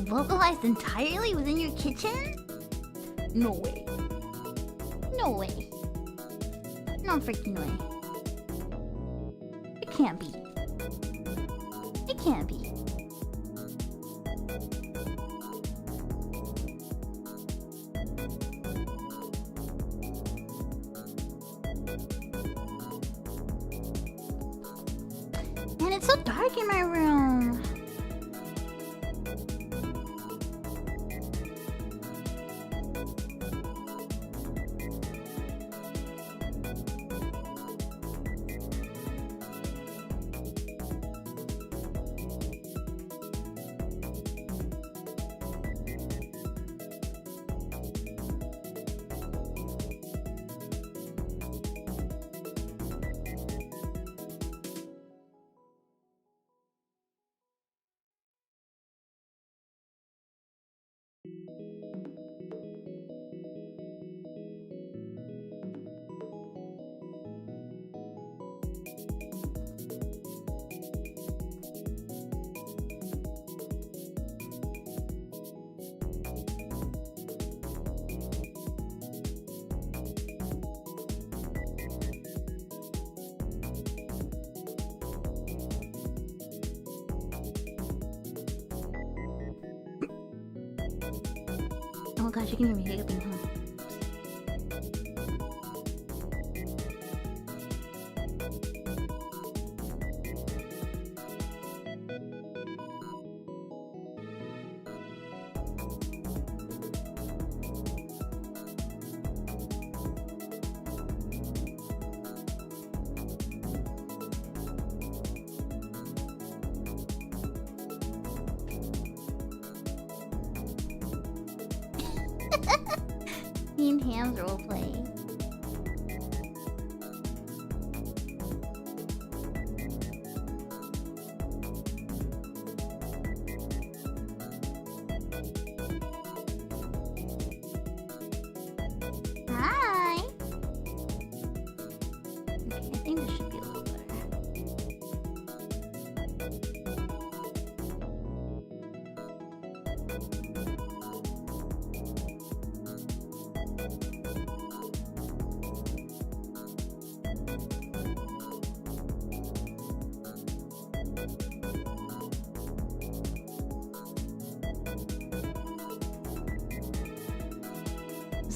Localized entirely within your kitchen? No way. No way. No freaking way. It can't be. It can't be. And it's so dark in my room. Oh gosh, you can hear me hiccuping, huh? Team Ham's roleplay. Hi. Okay, I think this should be a little better.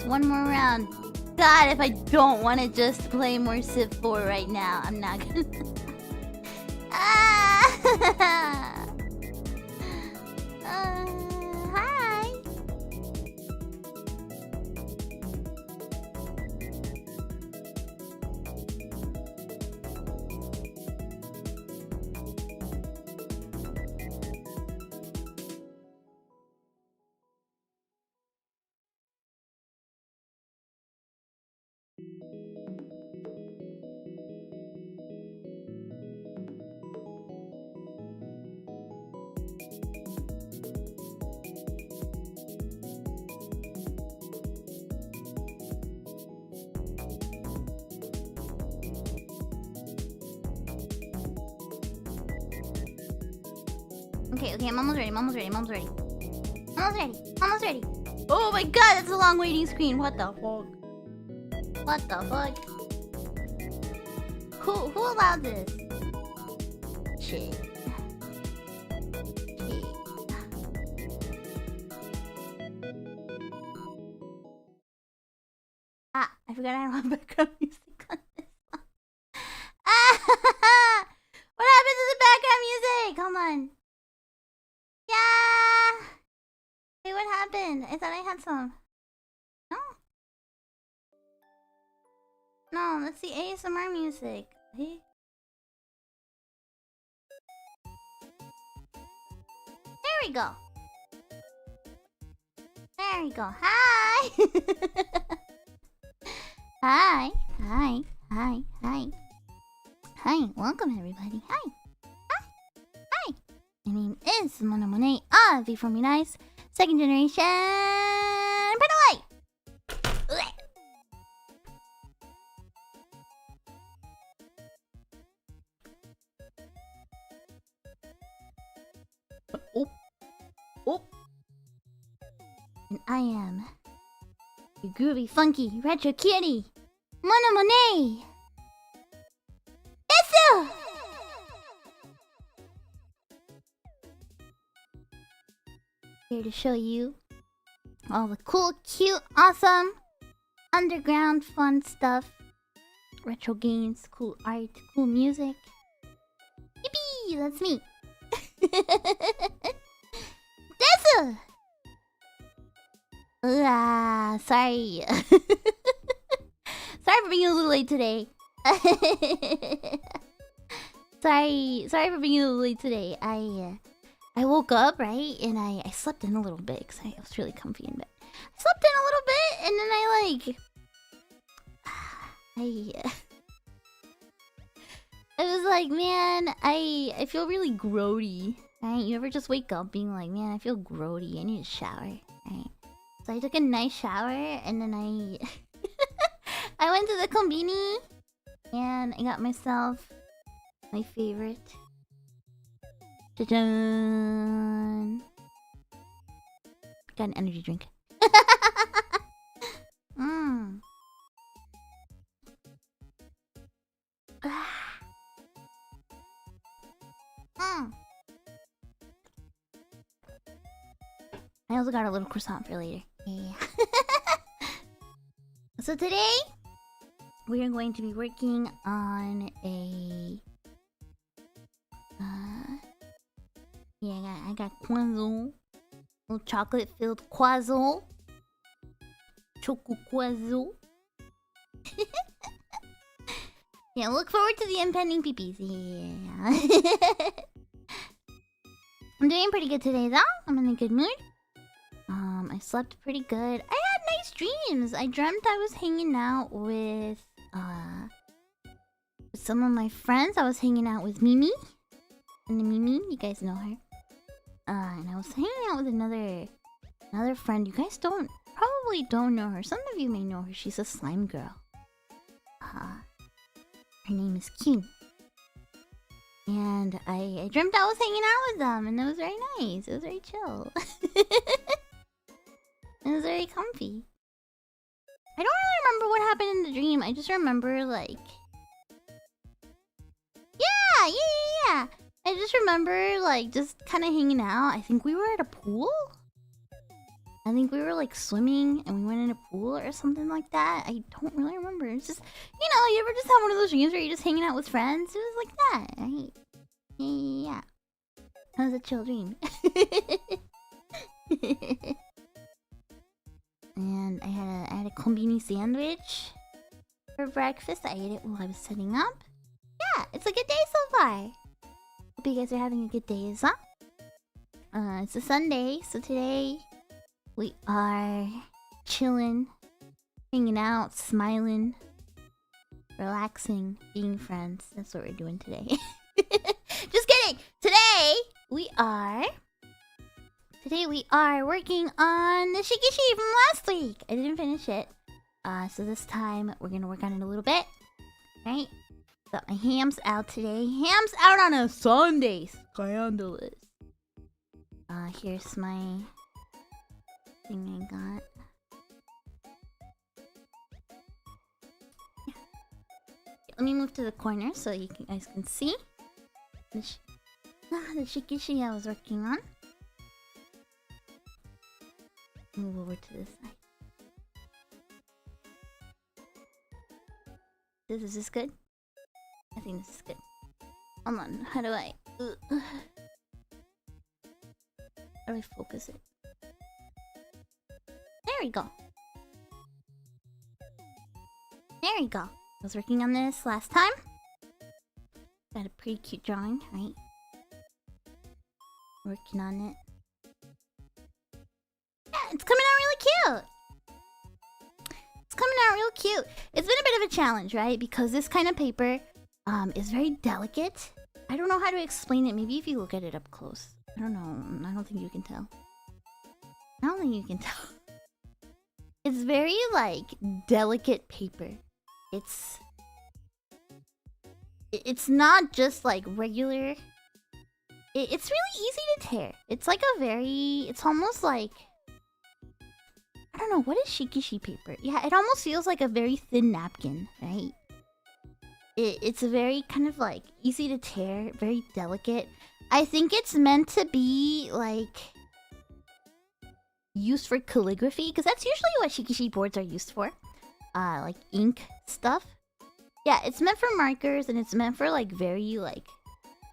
One more round. God, if I don't want to just play more Civ 4 right now, I'm not gonna. Hi. Okay, I'm almost ready, I'm almost ready. Oh my god, that's a long waiting screen. What the fuck? Who allowed this? Shit. Ah, I forgot I have background music on this song. What happened to the background music? on? Yeah. Hey, what happened? I thought I had some. No. No, let's see ASMR music. Hey. There we go. There we go. Hi. Hi. Hi. Hi. Hi. Hi. Welcome, everybody. Hi. Hi. Hi. My name is Monet V4Mirai, second generation. Light. Oh. Oh. And I am your groovy, funky, retro kitty, Monet. Yes, here to show you all the cool, cute, awesome, underground, fun stuff. Retro games, cool art, cool music. Yippee! That's me. Desu! Sorry. Sorry for being a little late today. Sorry for being a little late today. I woke up, right? And I slept in a little bit because I was really comfy in bed. I slept in a little bit and then I was like, man, I feel really grody. Right? You ever just wake up being like, man, I feel grody. I need a shower. Right? So I took a nice shower and then I went to the konbini and I got myself my favorite. Got an energy drink. I also got a little croissant for later. Yeah. So today we are going to be working on a I got croissant. Little chocolate filled croissant. Choco croissant. Yeah, look forward to the impending peepees. Yeah. I'm doing pretty good today though. I'm in a good mood. I slept pretty good. I had nice dreams. I dreamt I was hanging out with some of my friends. I was hanging out with Mimi. And the Mimi, you guys know her. And I was hanging out with another friend. You guys probably don't know her. Some of you may know her. She's a slime girl. Her name is Kyun. And I dreamt I was hanging out with them, and it was very nice. It was very chill. It was very comfy. I don't really remember what happened in the dream. I just remember, like... Yeah! I just remember, like, just kind of hanging out. I think we were at a pool? I think we were, like, swimming, and we went in a pool or something like that. I don't really remember. It's just, you know, you ever just have one of those dreams where you're just hanging out with friends? It was like that, right? Yeah. That was a chill dream. And I had a konbini sandwich for breakfast. I ate it while I was setting up. Yeah, it's a good day so far. Hope you guys are having a good day as well. It's a Sunday, so today we are chilling, hanging out, smiling, relaxing, being friends. That's what we're doing today. Just kidding! Today we are working on the Shikishi from last week. I didn't finish it. So this time we're gonna work on it a little bit. Right? Got my hams out today. Hams out on a Sunday. Scandalous. Here's my thing I got. Let me move to the corner so you guys can see the shikishi I was working on. Move over to this side. Is this good? I think this is good. Hold on, how do I... do I focus it? There we go. There we go. I was working on this last time. Got a pretty cute drawing, right? Working on it. Yeah, it's coming out really cute. It's coming out real cute. It's been a bit of a challenge, right? Because this kind of paper is very delicate. I don't know how to explain it. Maybe if you look at it up close. I don't know. I don't think you can tell. I don't think you can tell. It's very, like, delicate paper. It's not just, like, regular. It's really easy to tear. It's like a very... It's almost like... I don't know. What is Shikishi paper? Yeah, it almost feels like a very thin napkin, right? It's a very kind of, like, easy to tear. Very delicate. I think it's meant to be, like... used for calligraphy, because that's usually what Shikishi boards are used for. Like ink stuff. Yeah, it's meant for markers, and it's meant for like very like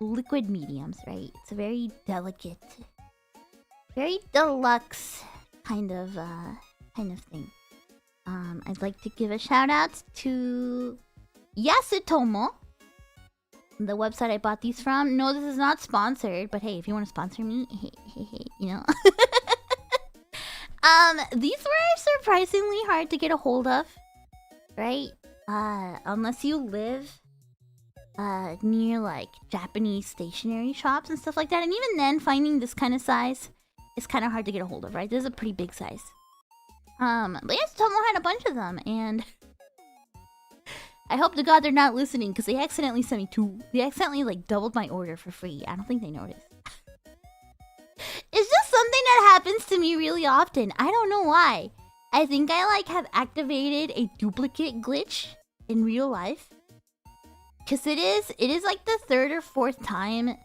liquid mediums, right? It's a very delicate, very deluxe kind of thing. I'd like to give a shout out to Yasutomo, the website I bought these from. No, this is not sponsored, but hey, if you want to sponsor me, hey, you know. These were surprisingly hard to get a hold of, right? Unless you live near like Japanese stationery shops and stuff like that. And even then, finding this kind of size is kind of hard to get a hold of, right? This is a pretty big size. But yes, Tomo had a bunch of them, and I hope to God they're not listening, because they accidentally sent me 2. They accidentally like doubled my order for free. I don't think they noticed. It's just something that happens to me really often. I don't know why. I think I like have activated a duplicate glitch in real life. Cause it is like the 3rd or 4th time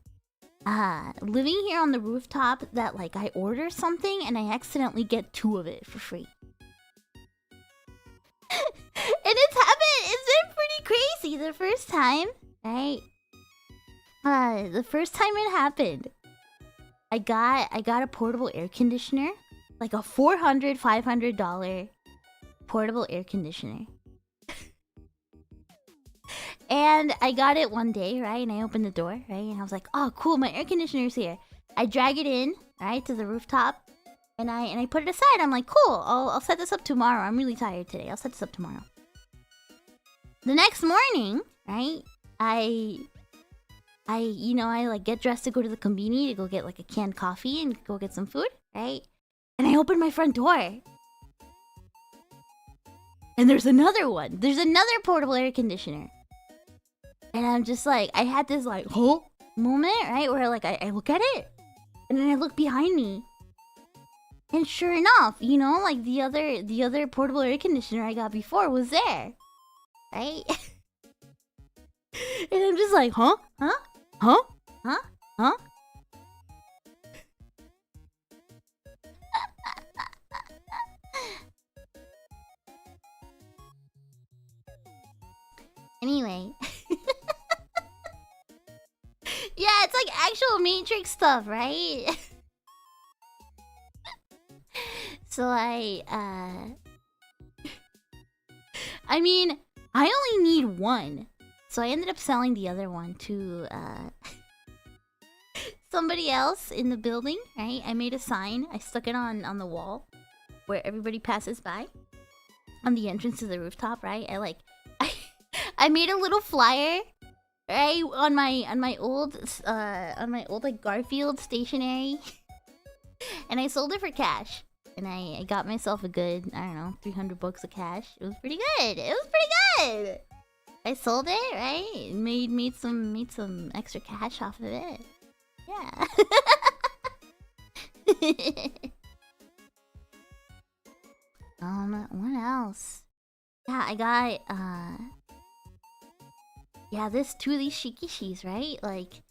living here on the rooftop that like I order something and I accidentally get 2 of it for free. And it's been pretty crazy the first time, right? The first time it happened, I got a portable air conditioner, like a $400-$500 portable air conditioner. And I got it one day, right? And I opened the door, right? And I was like, "Oh, cool, my air conditioner's here." I drag it in, right, to the rooftop, and I put it aside. I'm like, "Cool, I'll set this up tomorrow. I'm really tired today. I'll set this up tomorrow." The next morning, right? I like get dressed to go to the convenience to go get like a canned coffee and go get some food, right? And I open my front door. And there's another one. There's another portable air conditioner. And I'm just like, I had this like, huh? Moment, right? Where like I look at it. And then I look behind me. And sure enough, you know, like the other portable air conditioner I got before was there. Right? And I'm just like, huh? Huh? Huh? Huh? Huh? Anyway. Yeah, it's like actual Matrix stuff, right? So I mean, I only need one. So I ended up selling the other one to somebody else in the building, right? I made a sign. I stuck it on the wall where everybody passes by on the entrance to the rooftop, right? I made a little flyer, right, on my old like Garfield stationery. And I sold it for cash. And I got myself a good, I don't know, $300 of cash. It was pretty good. It was pretty good. I sold it, right? Made some extra cash off of it. Yeah. What else? Yeah, I got yeah, 2 of these Shikishis, right? Like,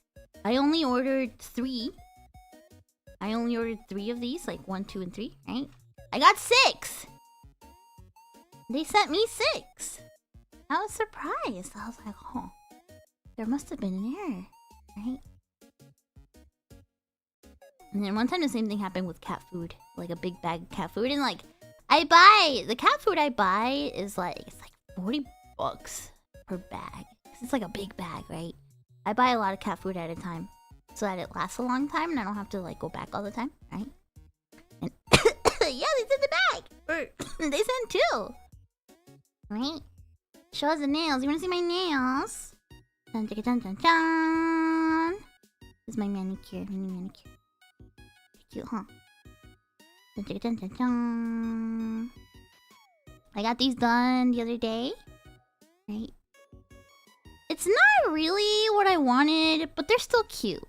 I only ordered 3. I only ordered 3 of these, like 1, 2, and 3, right? I got 6! They sent me 6! I was surprised. I was like, oh, there must have been an error, right? And then one time the same thing happened with cat food. Like a big bag of cat food. And like, the cat food I buy is like, it's like $40 per bag. It's like a big bag, right? I buy a lot of cat food at a time so that it lasts a long time and I don't have to like go back all the time, right? And yeah, they sent the bag. They sent 2. Right? Show us the nails. You wanna see my nails? Dun, dun, dun, dun, dun. This is my manicure. Mini manicure. Cute, huh? Dun, dun, dun, dun, dun. I got these done the other day. Right? It's not really what I wanted, but they're still cute.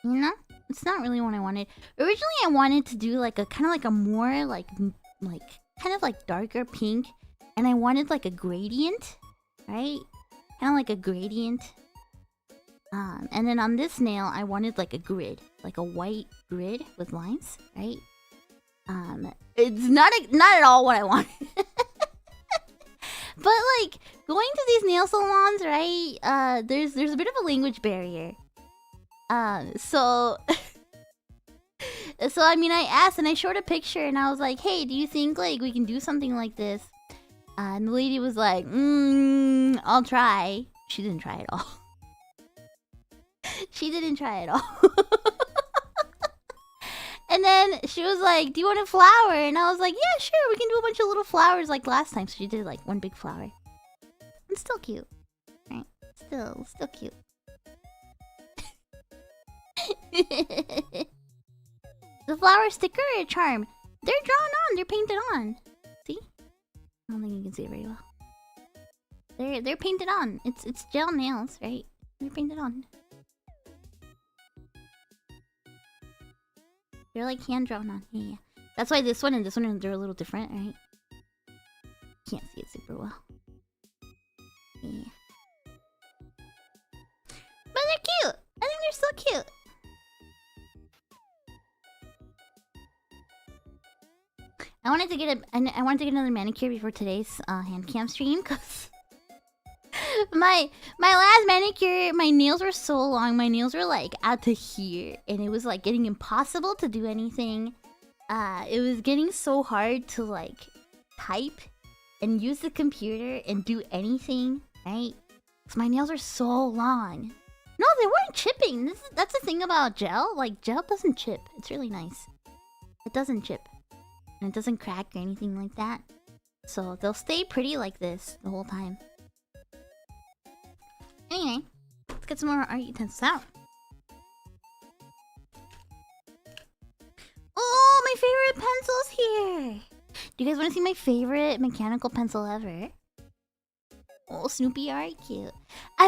You know? It's not really what I wanted. Originally, I wanted to do like a kind of like a more like kind of like darker pink, and I wanted like a gradient, right? Kind of like a gradient. And then on this nail, I wanted like a grid, like a white grid with lines, right? It's not at all what I wanted. But like going to these nail salons, right? There's a bit of a language barrier. So I mean, I asked and I showed a picture and I was like, "Hey, do you think like we can do something like this?" And the lady was like, "I'll try." She didn't try at all. She didn't try at all. And then she was like, "Do you want a flower?" And I was like, "Yeah, sure. We can do a bunch of little flowers like last time." So she did like one big flower. It's still cute, right? Still cute. The flower sticker or charm? They're drawn on. They're painted on. See? I don't think you can see it very well. They're painted on. It's gel nails, right? They're painted on. They're like hand drawn on. Yeah. That's why this one and this one they're a little different, right? Can't see it super well. Yeah. But they're cute. I think they're still cute. I wanted to get another manicure before today's hand cam stream because my last manicure, my nails were so long. My nails were like out to here, and it was like getting impossible to do anything. It was getting so hard to like type and use the computer and do anything, right? Because my nails are so long. No, they weren't chipping. That's the thing about gel. Like gel doesn't chip. It's really nice. It doesn't chip. And it doesn't crack or anything like that. So they'll stay pretty like this the whole time. Anyway, let's get some more art utensils out. Oh, my favorite pencil's here! Do you guys want to see my favorite mechanical pencil ever? Oh, Snoopy art, cute. I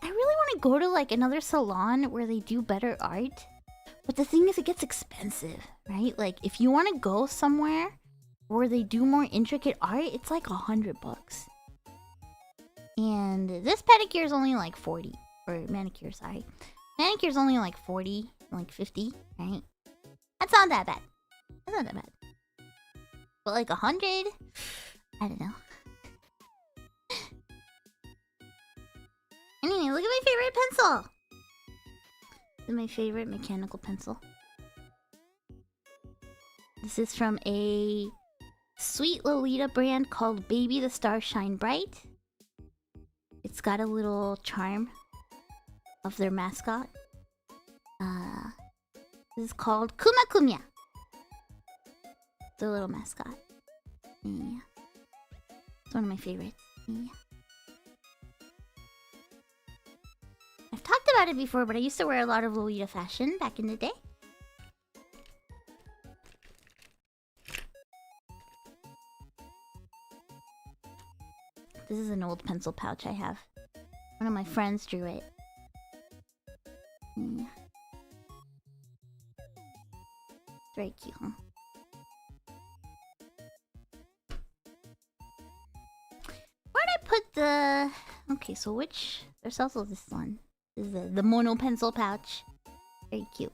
really want to go to like another salon where they do better art. But the thing is, it gets expensive, right? Like, if you want to go somewhere where they do more intricate art, it's like $100. And this pedicure is only like 40. Or manicure, sorry. Manicure's only like 40, like 50, right? That's not that bad. That's not that bad. But like 100? I don't know. Anyway, look at my favorite pencil! This is my favorite mechanical pencil. This is from a Sweet Lolita brand called Baby the Star Shine Bright. It's got a little charm of their mascot. This is called Kumakumiya. The little mascot. Yeah. It's one of my favorites. Yeah. I've talked about it before, but I used to wear a lot of Lolita fashion back in the day. This is an old pencil pouch I have. One of my friends drew it. Yeah. It's very cute, huh? Where'd I put the... Okay, so which... There's also this one. This is the mono pencil pouch. Very cute.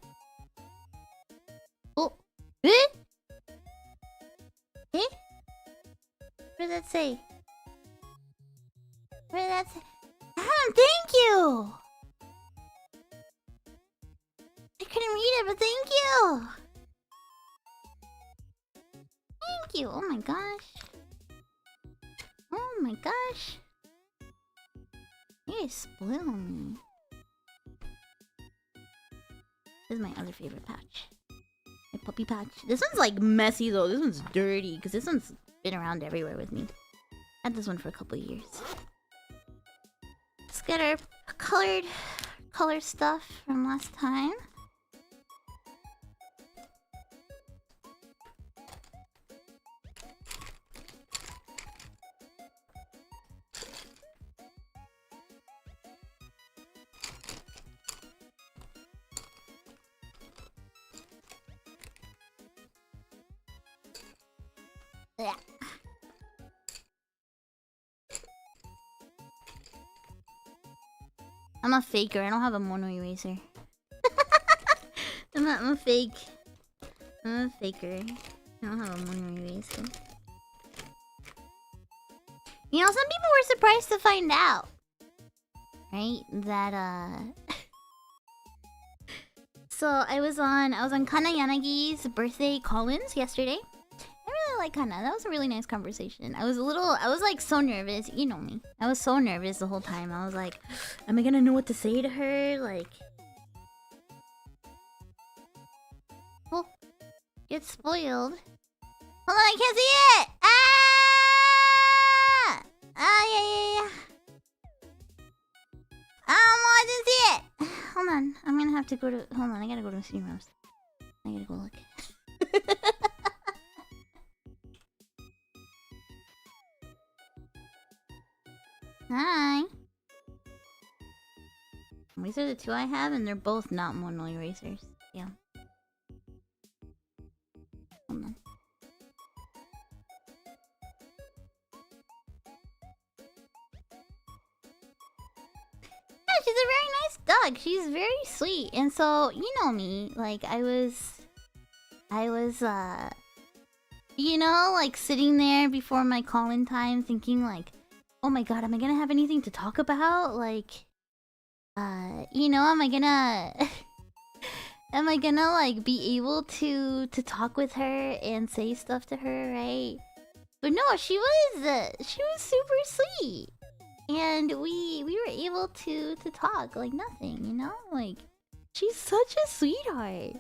Oh! Eh? Eh? What did that say? What did that say? Adam, thank you! I couldn't read it, but thank you! Thank you! Oh my gosh. Oh my gosh. You guys spoil me. This is my other favorite pouch. My puppy pouch. This one's like messy though. This one's dirty because this one's been around everywhere with me. I had this one for a couple years. Let's get our color stuff from last time. Yeah. I'm a faker. I don't have a mono eraser. I'm a fake. I'm a faker. I don't have a mono eraser. You know, some people were surprised to find out, right? That So I was on Kana Yanagi's birthday call-ins yesterday. I really like Kana. That was a really nice conversation. I was like so nervous. You know me. I was so nervous the whole time. I was like, am I gonna know what to say to her? Like, oh, get spoiled. Hold on, I can't see it. Yeah. I didn't see it. Hold on, I'm gonna have to go to. Hold on, I gotta go to Cinemas. I gotta go look. Hi. These are the two I have, and they're both not mono erasers. Yeah. Hold on. Yeah, she's a very nice dog. She's very sweet, and so you know me. Like I was, you know, like sitting there before my call-in time, thinking like, oh my god, am I gonna have anything to talk about? Like, you know, am I gonna like be able to talk with her and say stuff to her, right? But no, she was super sweet, and we were able to talk like nothing, you know? Like, she's such a sweetheart.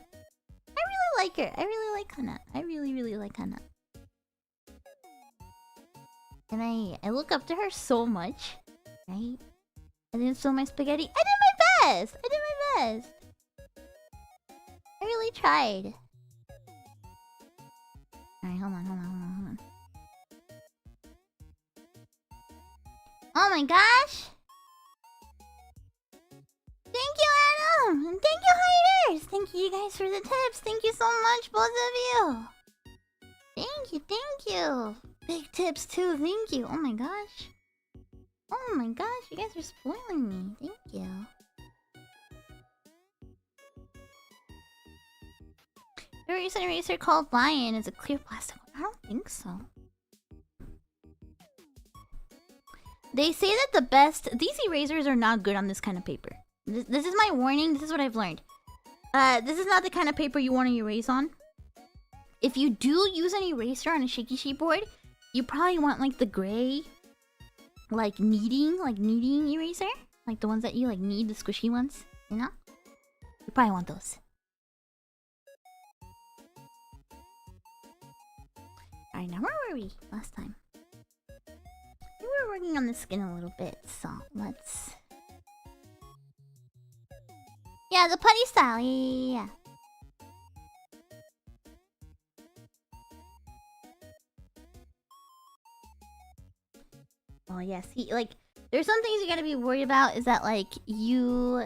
I really like her. I really like Hana. I really like Hana. And I look up to her so much, right? I didn't spill my spaghetti. I did my best! I really tried. Alright, hold on. Oh my gosh! Thank you, Adam! And thank you, Hiders! Thank you guys for the tips. Thank you so much, both of you. Thank you. Big tips too, thank you. Oh my gosh. You guys are spoiling me. Thank you. The recent eraser called Lion is a clear plastic one. I don't think so. They say that these erasers are not good on this kind of paper. This is my warning. This is what I've learned. This is not the kind of paper you want to erase on. If you do use an eraser on a Shikishi board, you probably want like the gray, like kneading eraser, like the ones that you like knead, the squishy ones, you know? You probably want those. Alright, now where were we last time? We were working on the skin a little bit, so let's... Yeah, the putty style, yeah. Oh yeah, see, like, there's some things you gotta be worried about is that, like, you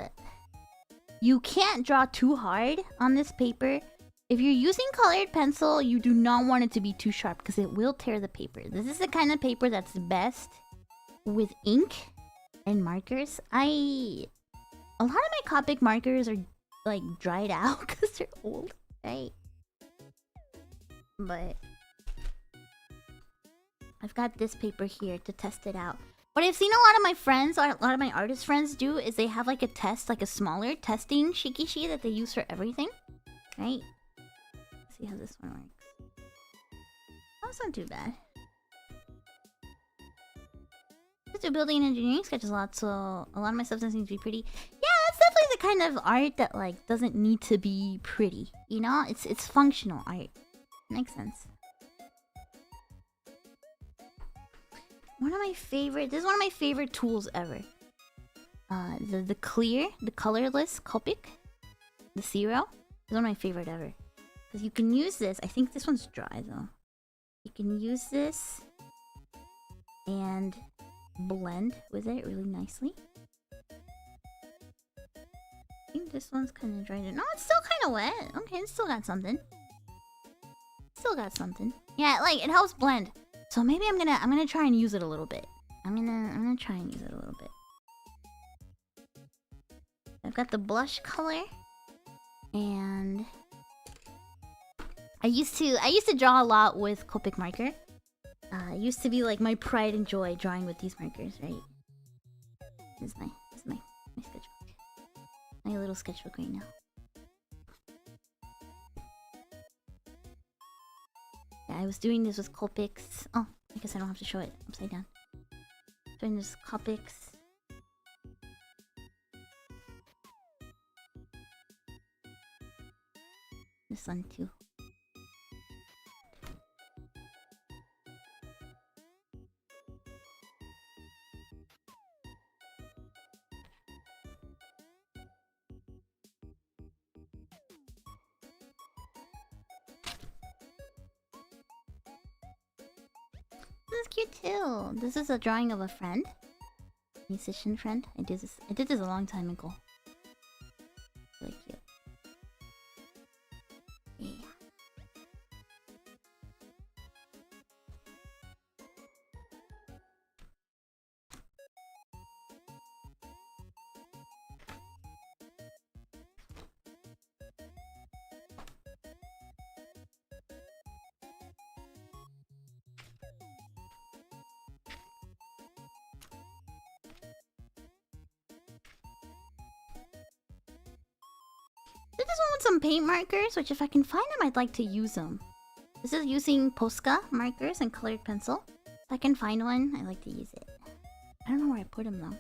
can't draw too hard on this paper. If you're using colored pencil, you do not want it to be too sharp because it will tear the paper. This is the kind of paper that's best with ink and markers. A lot of my Copic markers are, like, dried out because they're old, right? But I've got this paper here to test it out. What I've seen a lot of my friends, a lot of my artist friends do is they have like a test, like a smaller testing Shikishi that they use for everything. Right? Let's see how this one works. That's not too bad. Just do building and engineering sketches a lot, so a lot of my stuff doesn't need to be pretty. Yeah, that's definitely the kind of art that like doesn't need to be pretty. You know? It's functional art. Makes sense. One of my favorite. This is one of my favorite tools ever. The clear, the colorless Copic, the zero is one of my favorite ever. Because you can use this. I think this one's dry though. You can use this and blend with it really nicely. I think this one's kind of dry. No, it's still kind of wet. Okay, it's still got something. Still got something. Yeah, like it helps blend. So maybe I'm gonna try and use it a little bit. I'm gonna try and use it a little bit. I've got the blush color, and I used to draw a lot with Copic marker. It used to be like my pride and joy drawing with these markers, right? This is my sketchbook. My little sketchbook right now. Yeah, I was doing this with Copics. Oh, I guess I don't have to show it upside down. Doing this with Copics. This one too. This is cute too. This is a drawing of a friend. Musician friend. I did this a long time ago. Really cute. Yeah. Did this one with some paint markers, which if I can find them, I'd like to use them. This is using Posca markers and colored pencil. If I can find one, I'd like to use it. I don't know where I put them though.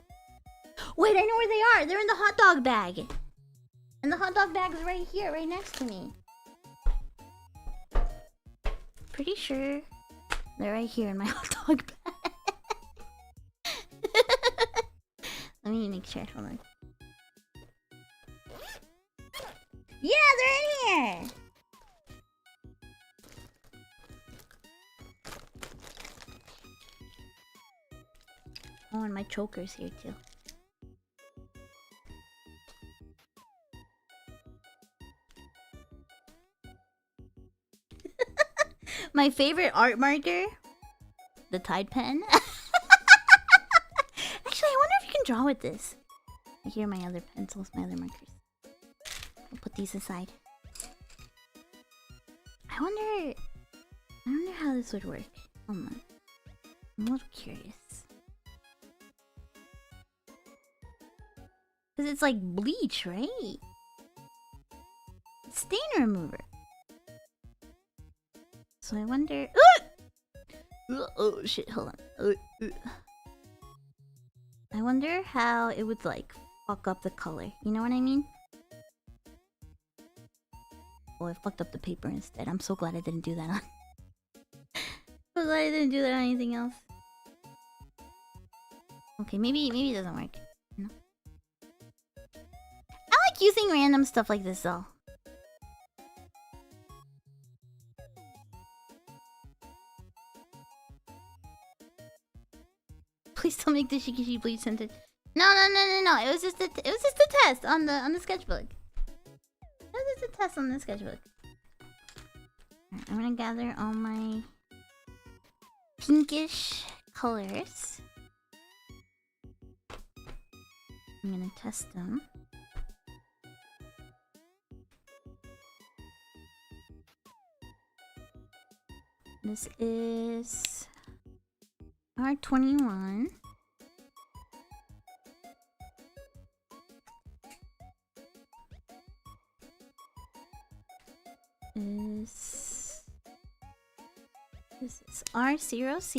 Wait, I know where they are! They're in the hot dog bag! And the hot dog bag is right here, right next to me. Pretty sure they're right here in my hot dog bag. Let me make sure, hold on. Yeah, they're in here! Oh, and my choker's here too. My favorite art marker? The Tide pen. Actually, I wonder if you can draw with this. Here are my other pencils, my other markers. I'll put these aside. I wonder how this would work. Hold on. I'm a little curious. Because it's like bleach, right? It's stain remover. So I wonder... Oh shit, hold on. I wonder how it would like fuck up the color. You know what I mean? Oh, I fucked up the paper instead. I'm so glad I didn't do that on... So glad I didn't do that on anything else. Okay, maybe it doesn't work. No. I like using random stuff like this though. Please don't make the Shikishi bleach scented. No. It was just a test on the sketchbook. It was just a test on the sketchbook. Right, I'm gonna gather all my pinkish colors. I'm gonna test them. This is R21. is... This is R00. This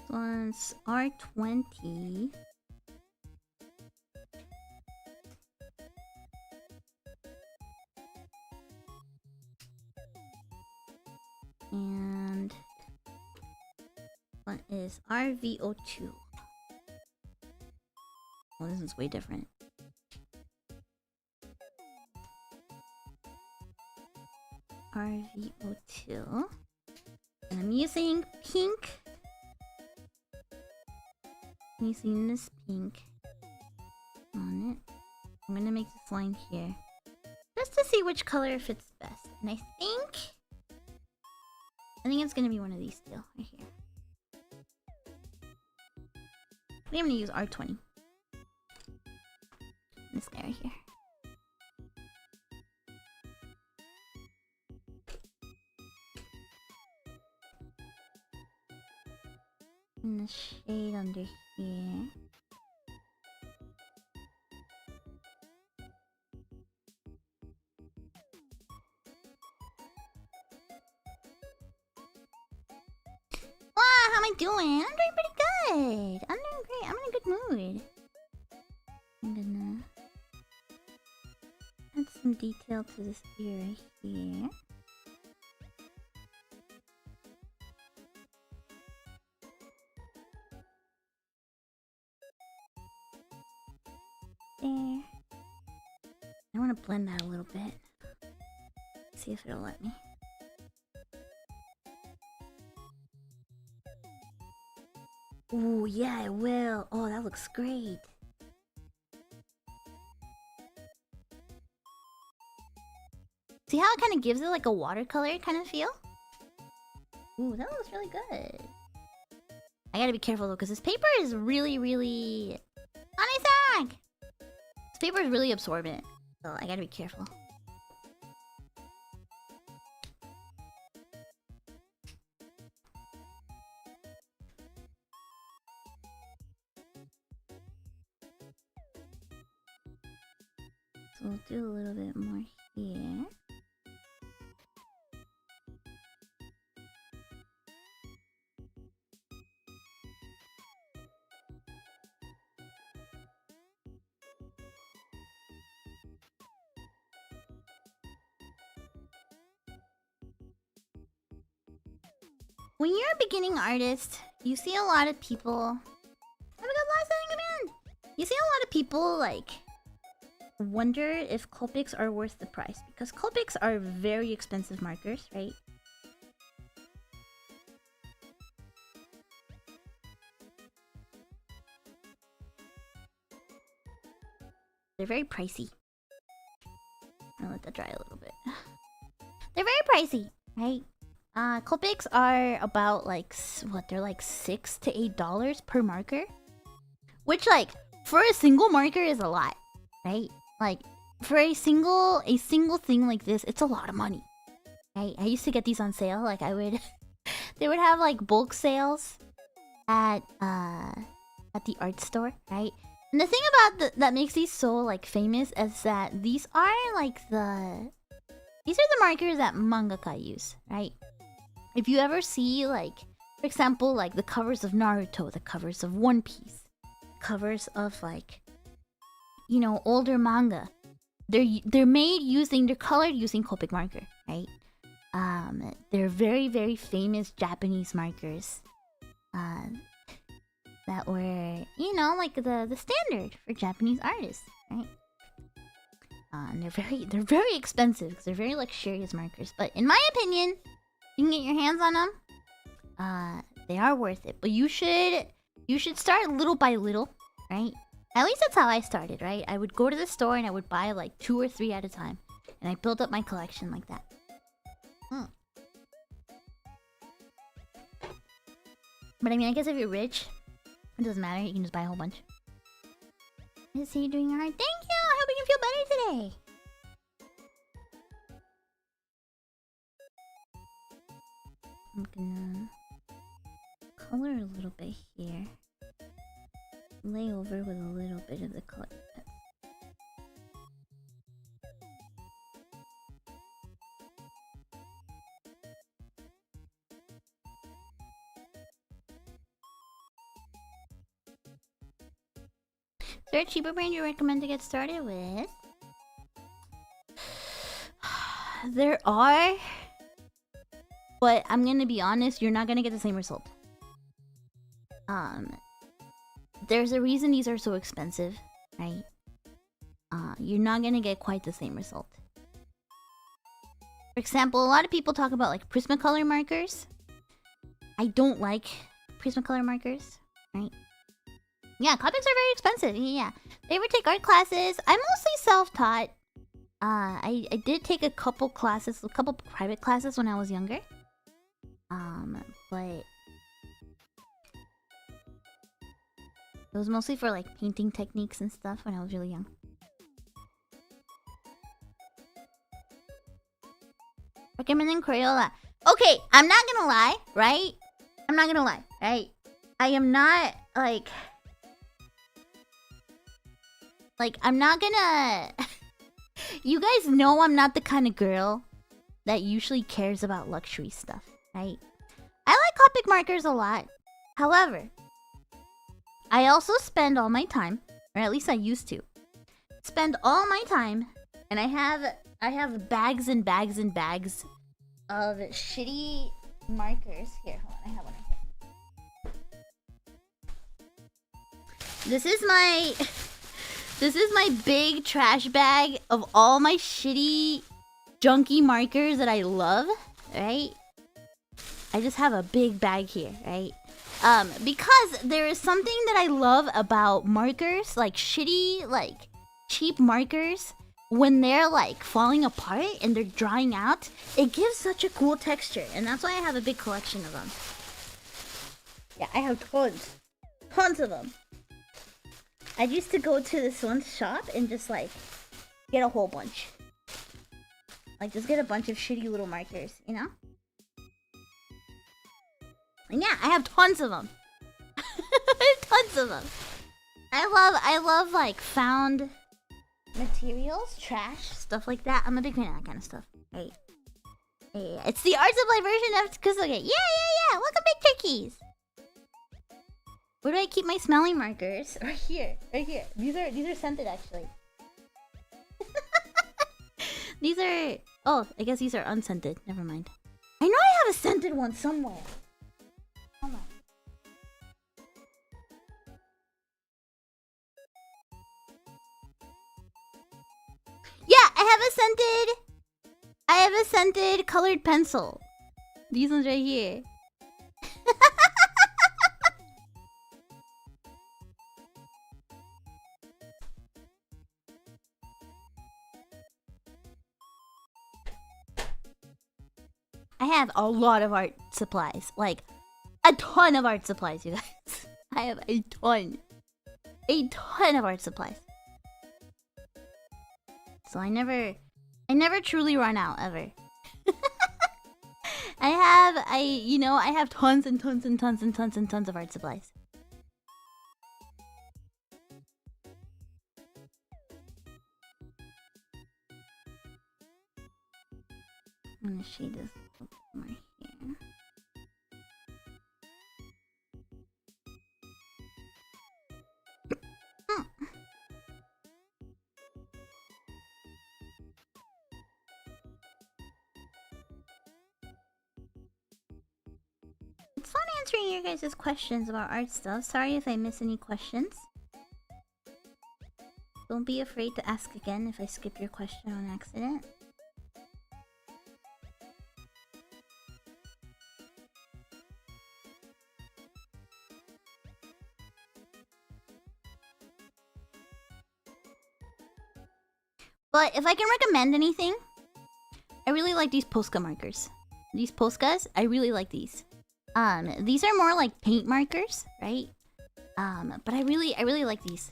one's R20. And one is RVO2. Oh, this is way different. RVO2. And I'm using pink. I'm using this pink on it. I'm gonna make this line here just to see which color fits best. And I think it's gonna be one of these still, right here. I think I'm gonna use R20. This guy right here. And the shade under here. Wow, how am I doing? I'm doing pretty good. I'm doing great. I'm in a good mood. I'm gonna add some detail to this ear right here. There. I want to blend that a little bit. See if it'll let me. Ooh, yeah, it will. Oh, that looks great. See how it kind of gives it like a watercolor kind of feel? Ooh, that looks really good. I gotta be careful though, because this paper is really... Anisag! This paper is really absorbent, so I gotta be careful. So we'll do a little bit more here. When you're a beginning artist, you see a lot of people... Have a good last setting, man! You see a lot of people, like... wonder if Copics are worth the price. Because Copics are very expensive markers, right? They're very pricey. I'll let that dry a little bit. They're very pricey, right? Copics are about like what? They're like $6 to $8 per marker, which like for a single marker is a lot, right? Like for a single thing like this, it's a lot of money. Right? I used to get these on sale. Like I would, they would have like bulk sales at the art store, right? And the thing about that makes these so like famous is that these are the markers that mangaka use, right? If you ever see like, for example, like the covers of Naruto, the covers of One Piece, covers of like, you know, older manga, they're colored using Copic marker, right? They're very, very famous Japanese markers. That were, you know, like the standard for Japanese artists, right? And they're very expensive because they're very luxurious markers. But in my opinion, you can get your hands on them. They are worth it. But you should start little by little, right? At least that's how I started, right? I would go to the store and I would buy like 2 or 3 at a time, and I built up my collection like that. But I mean, I guess if you're rich, it doesn't matter. You can just buy a whole bunch. I see you doing alright. Thank you! I hope you can feel better today! I'm gonna color a little bit here. Lay over with a little bit of the color. Is there a cheaper brand you recommend to get started with? There are, but I'm gonna be honest, you're not gonna get the same result. There's a reason these are so expensive, right? You're not gonna get quite the same result. For example, a lot of people talk about like Prismacolor markers. I don't like Prismacolor markers, right? Yeah, Copics are very expensive. Yeah. They ever take art classes? I'm mostly self-taught. I did take a couple classes, a couple private classes when I was younger. But it was mostly for like painting techniques and stuff when I was really young. Recommending Crayola. Okay, I'm not gonna lie, right? I'm not gonna lie, right? I am not like I'm not gonna. You guys know I'm not the kind of girl that usually cares about luxury stuff, right? I like Copic markers a lot. However, I also spend all my time, or at least I used to, spend all my time, and I have bags and bags and bags of shitty markers. Here, hold on, I have one right here. This is my big trash bag of all my shitty, junky markers that I love, right? I just have a big bag here, right? Because there is something that I love about markers, like shitty, like cheap markers. When they're like falling apart and they're drying out, it gives such a cool texture, and that's why I have a big collection of them. Yeah, I have tons of them. I used to go to this one shop and just like get a whole bunch. Like just get a bunch of shitty little markers, you know? And yeah, I have tons of them. Tons of them. I love like found materials, trash, stuff like that. I'm a big fan of that kind of stuff. Right? Yeah. It's the art supply version of Kusuke. Yeah. Welcome back, turkeys. Where do I keep my smelling markers? Right here. These are scented actually. These are. Oh, I guess these are unscented. Never mind. I know I have a scented one somewhere. Hold on. Yeah, I have a scented colored pencil. These ones right here. I have a lot of art supplies. Like, a ton of art supplies, you guys. I have a ton. A ton of art supplies. So I never truly run out, ever. I have tons and tons and tons and tons and tons of art supplies. I'm gonna shade this more here. It's fun answering your guys' questions about art stuff. Sorry if I miss any questions. Don't be afraid to ask again if I skip your question on accident. But if I can recommend anything, I really like these Posca markers. These Poscas, I really like these. These are more like paint markers, right? But I really like these.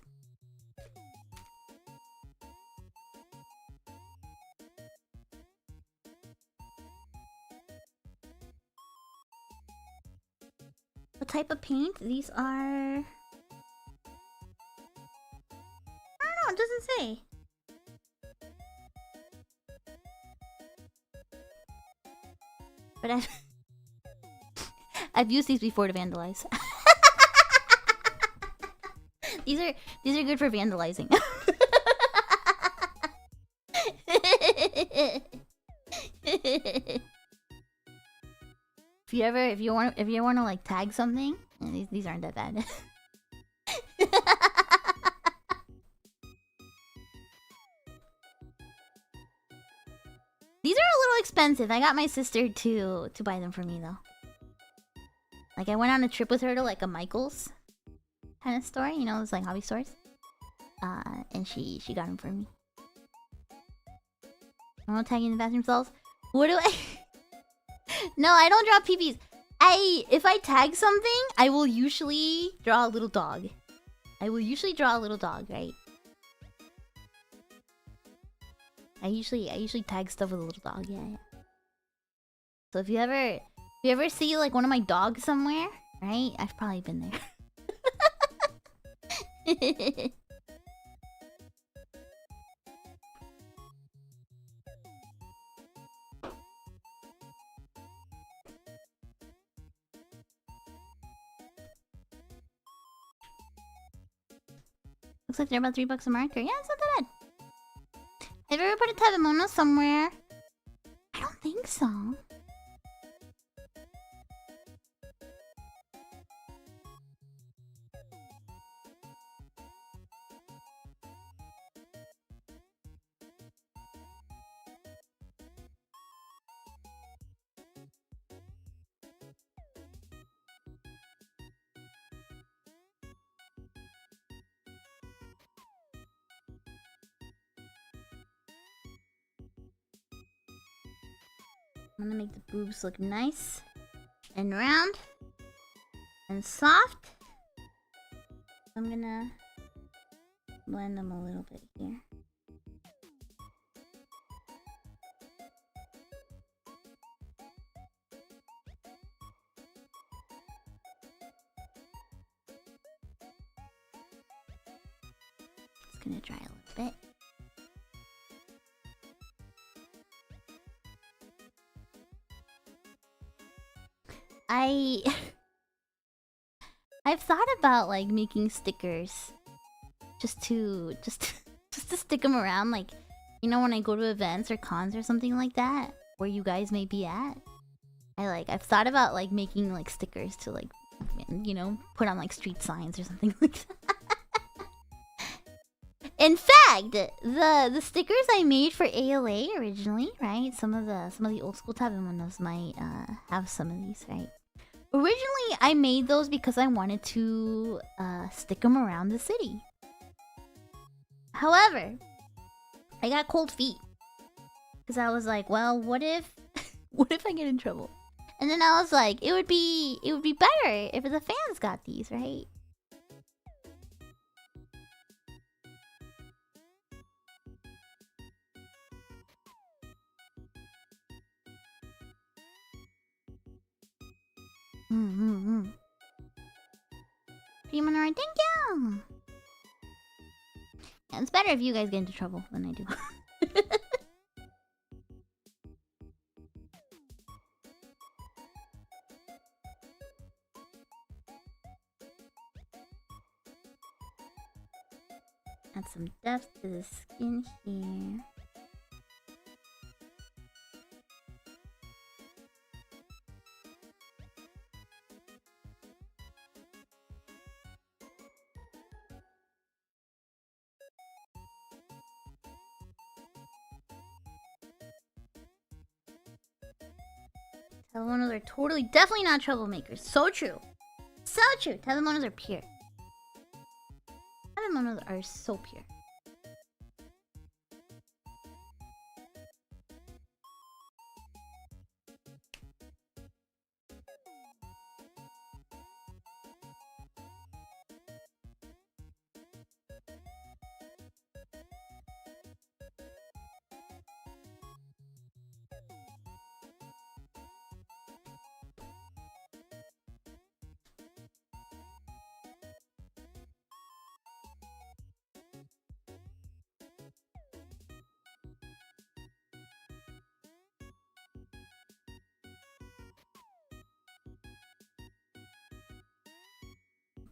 What type of paint? These are... I don't know, it doesn't say. But I've used these before to vandalize. These are good for vandalizing. If you want to like tag something, these aren't that bad. These are a little expensive. I got my sister to buy them for me though. Like I went on a trip with her to like a Michael's kind of store, you know, those like hobby stores. And she got them for me. I'm not tagging the bathroom stalls. What do I? No, I don't draw peepees. If I tag something, I will usually draw a little dog. Right? I usually tag stuff with a little dog. Yeah. So if you ever see like one of my dogs somewhere, right? I've probably been there. Looks like they're about $3 a marker. Yeah, it's not that bad. Have you ever put a Tabemono somewhere? I don't think so. I'm gonna make the boobs look nice and round and soft. I'm gonna blend them a little bit here. It's gonna dry a little bit. I've thought about like making stickers just to stick them around, like, you know, when I go to events or cons or something like that where you guys may be at. I've thought about like making like stickers to like, you know, put on like street signs or something like that. In fact, the stickers I made for ALA originally, right? Some of the old school Tabemonos might have some of these, right? Originally, I made those because I wanted to stick them around the city. However, I got cold feet because I was like, well, what if I get in trouble? And then I was like, it would be better if the fans got these, right? Monet, thank you! Yeah, it's better if you guys get into trouble than I do. Add some depth to the skin here. Tabemonos are totally, definitely not troublemakers. So true. So true. Tabemonos are pure. Tabemonos are so pure.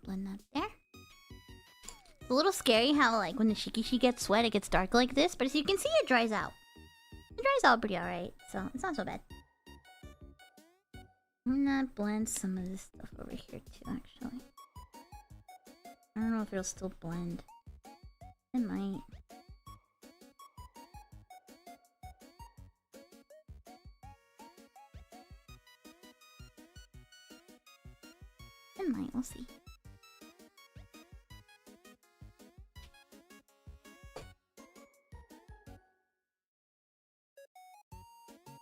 blend that there. It's a little scary how, like, when the Shikishi gets wet, it gets dark like this. But as you can see, it dries out. It dries out pretty alright, so it's not so bad. I'm gonna blend some of this stuff over here too, actually. I don't know if it'll still blend. It might. It might, we'll see.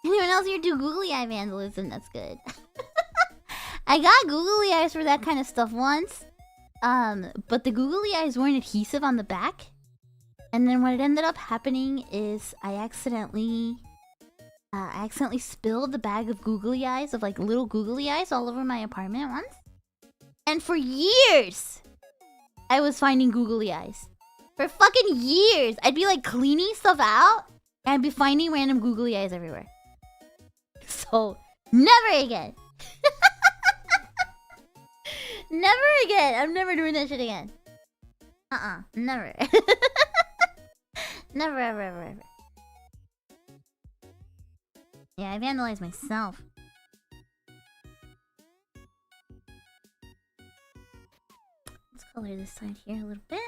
Anyone else here do googly eye vandalism? That's good. I got googly eyes for that kind of stuff once. But the googly eyes weren't adhesive on the back. And then what ended up happening is I accidentally spilled the bag of googly eyes, of like little googly eyes, all over my apartment once. And for years, I was finding googly eyes. For fucking years. I'd be like cleaning stuff out, and I'd be finding random googly eyes everywhere. So, never again. Never again. I'm never doing that shit again. Never. Never, ever, ever, ever. Yeah, I vandalized myself. Let's color this side here a little bit.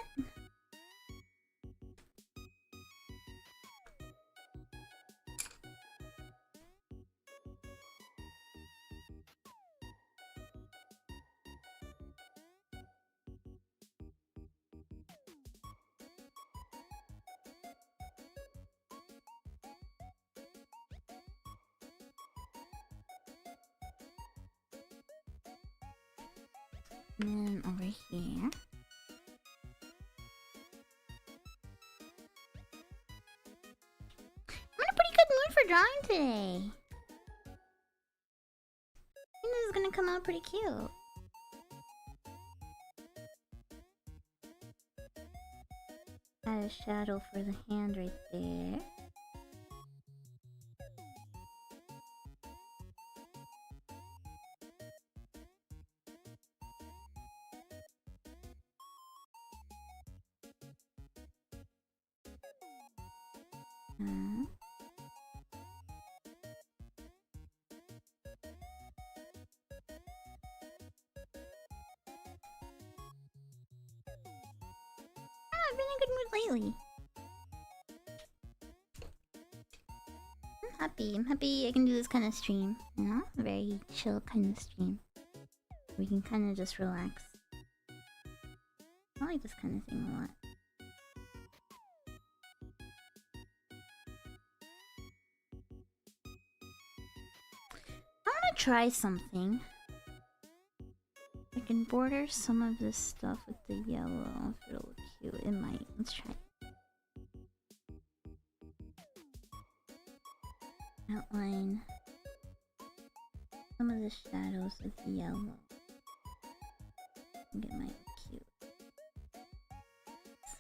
And then over here. I'm in a pretty good mood for drawing today. I think this is gonna come out pretty cute. Add a shadow for the hand right there. I've been in a good mood lately. I'm happy I can do this kind of stream, you know? A very chill kind of stream. We can kind of just relax. I like this kind of thing a lot. I want to try something. I can border some of this stuff with the yellow. If it'll look cute, it might. Let's try it. Outline some of the shadows with the yellow. I think it might be cute.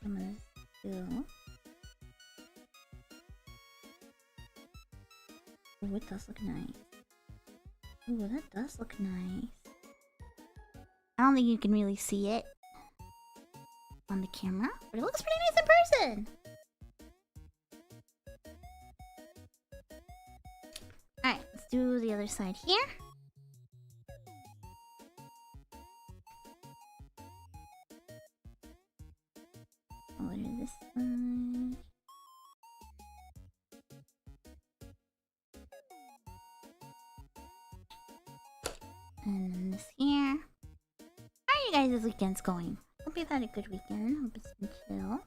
Some of this too. Oh, it does look nice. Oh, that does look nice. I don't think you can really see it on the camera, but it looks pretty nice in person. Alright, let's do the other side here. Color this side. And then this here. How are you guys this weekend's going? Hope you've had a good weekend. Hope it's been chill.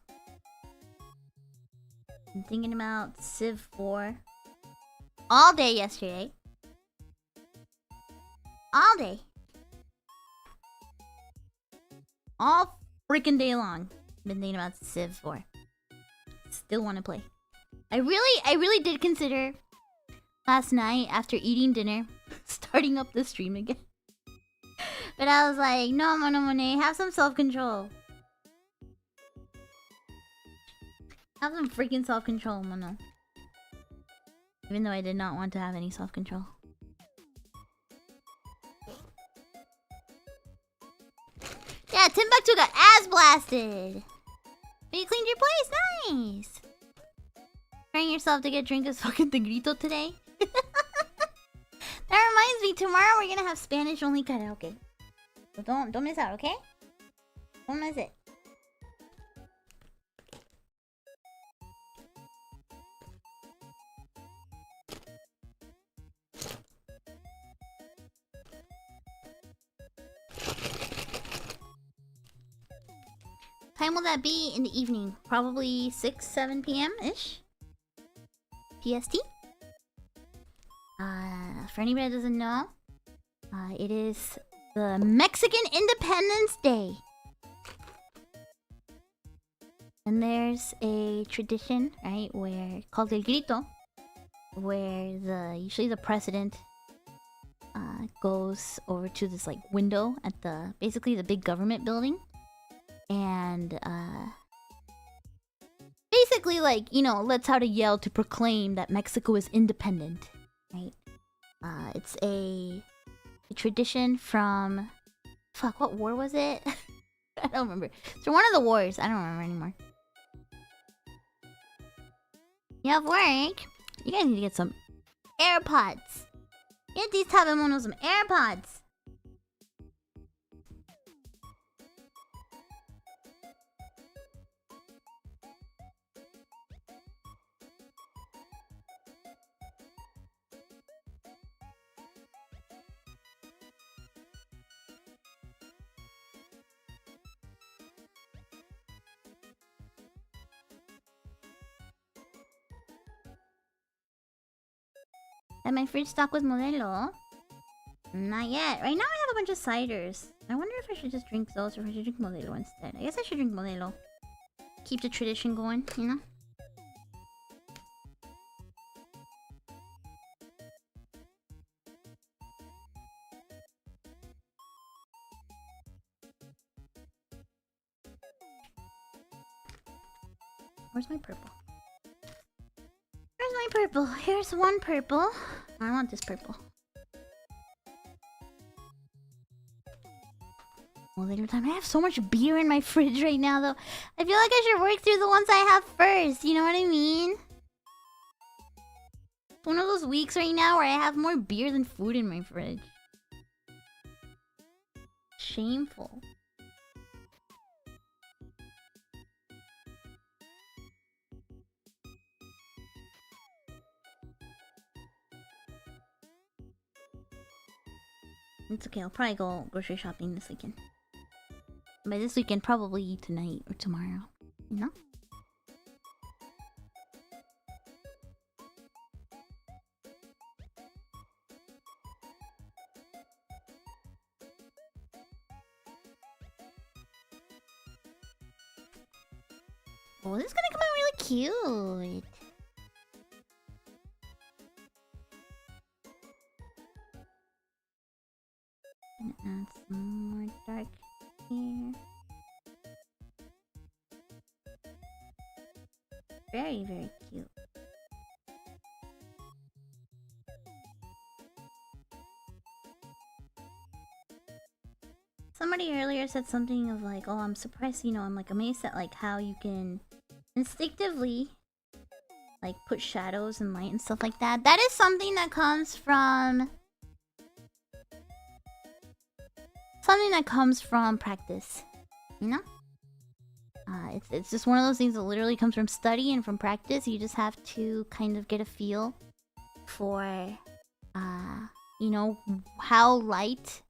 I'm thinking about Civ 4 all day yesterday. All day. All freaking day long. Been thinking about Civ 4. Still want to play. I really did consider last night after eating dinner starting up the stream again. But I was like, no, Monet, have some self-control. Have some freaking self-control, Mono. Even though I did not want to have any self-control. Yeah, Timbuktu got ass blasted. But you cleaned your place, nice. Trying yourself to get drink as fucking Tigrito today. That reminds me, tomorrow we're gonna have Spanish only karaoke. So don't miss out, okay? Don't miss it. Time will that be in the evening? Probably 6, 7 p.m.-ish? PST? For anybody that doesn't know, it is the Mexican Independence Day. And there's a tradition, right, where called El Grito, where usually the president goes over to this like window at basically the big government building. And basically, like, you know, lets out a yell to proclaim that Mexico is independent, right? It's a tradition from... Fuck, what war was it? I don't remember. It's from one of the wars. I don't remember anymore. You have work? You guys need to get some AirPods. Get these tabemonos some AirPods. At my fridge stock with Modelo? Not yet. Right now I have a bunch of ciders. I wonder if I should just drink those or if I should drink Modelo instead. I guess I should drink Modelo. Keep the tradition going, you know? Where's my purple? Where's my purple? Here's one purple. I want this purple. Well, later time. I have so much beer in my fridge right now, though. I feel like I should work through the ones I have first. You know what I mean? It's one of those weeks right now where I have more beer than food in my fridge. Shameful. It's okay, I'll probably go grocery shopping this weekend. By this weekend, probably tonight or tomorrow. You know? Oh, this is gonna come out really cute. And add some more dark here. Very, very cute. Somebody earlier said something of like, oh, I'm surprised, you know, I'm like amazed at like how you can instinctively like put shadows and light and stuff like that. That is something that comes from practice, you know? It's just one of those things that literally comes from study and from practice. You just have to kind of get a feel for, you know, how light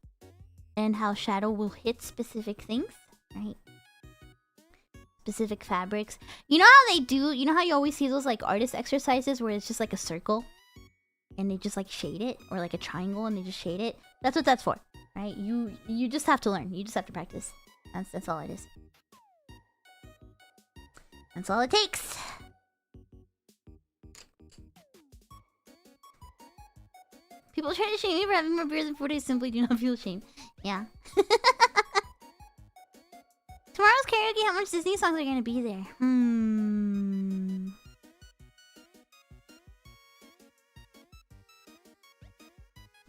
and how shadow will hit specific things, right? Specific fabrics. You know how they do, you know how you always see those like artist exercises where it's just like a circle and they just like shade it, or like a triangle and they just shade it? That's what that's for. Right? You just have to learn. You just have to practice. That's all it is. That's all it takes. People try to shame me for having more beer than 4 days. Simply do not feel shame. Yeah. Tomorrow's karaoke, how much Disney songs are gonna be there?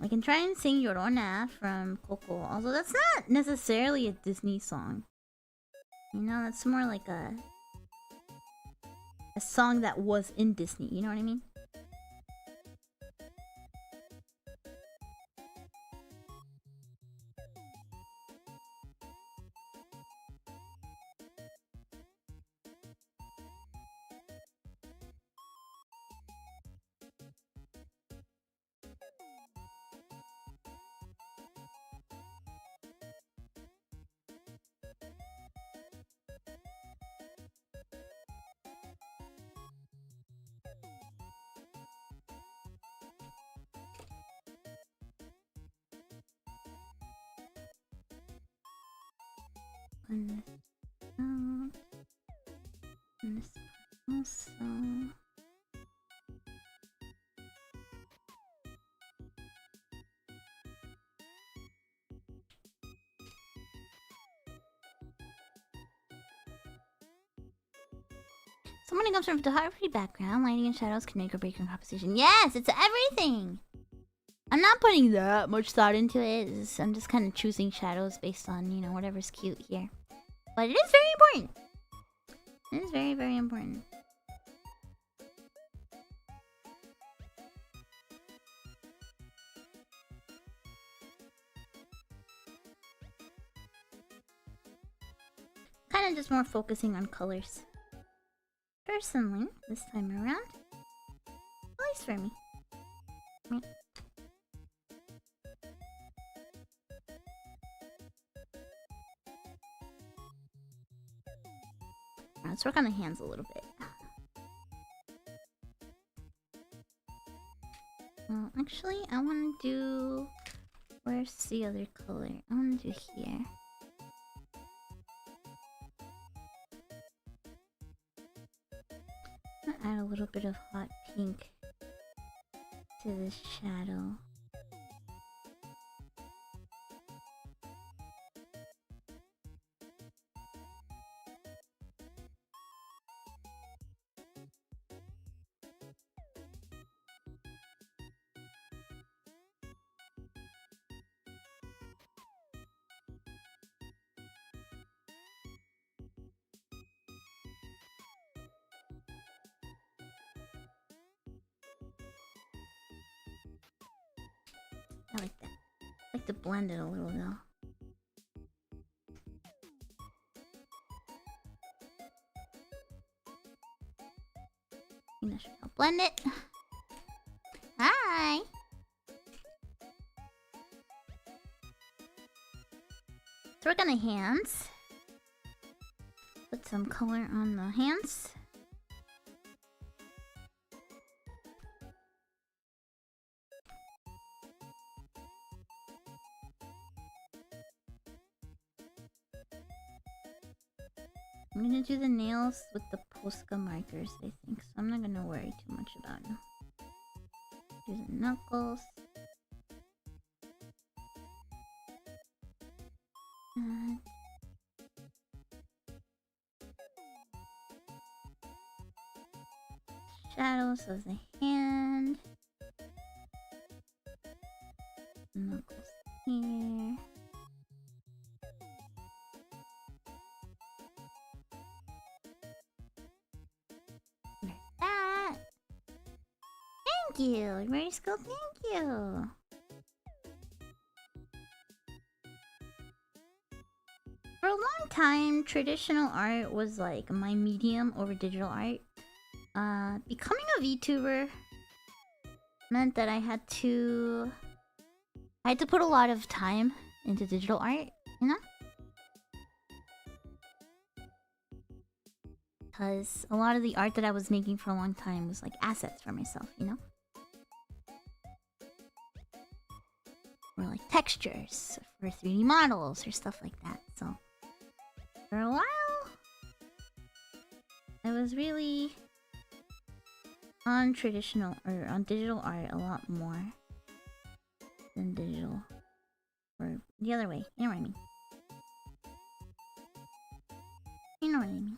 I can try and sing Llorona from Coco, although that's not necessarily a Disney song. You know, that's more like a song that was in Disney, you know what I mean? Someone who comes from a photography background, lighting and shadows can make or break your composition. Yes, it's everything! I'm not putting that much thought into it. I'm just kind of choosing shadows based on, you know, whatever's cute here. But it is very important. It is very, very important. Kind of just more focusing on colors. Personally, this time around, at least for me. Let's work on the hands a little bit. Well, actually, I want to do... Where's the other color? I want to do here. I'm gonna add a little bit of hot pink to this shadow. I like that. I like to blend it a little though. I think that should help blend it. Hi! Let's work on the hands. Put some color on the hands. I'm gonna do the nails with the Posca markers, I think, so I'm not gonna worry too much about it. Do the knuckles. Shadows of the hand. Knuckles here. Thank you, very skilled. Thank you. For a long time, traditional art was like my medium over digital art. Becoming a VTuber meant that I had to put a lot of time into digital art, you know? Because a lot of the art that I was making for a long time was like assets for myself, you know? Or like textures for 3D models or stuff like that. So for a while, I was really on traditional or on digital art a lot more than digital, or the other way. You know what I mean? You know what I mean?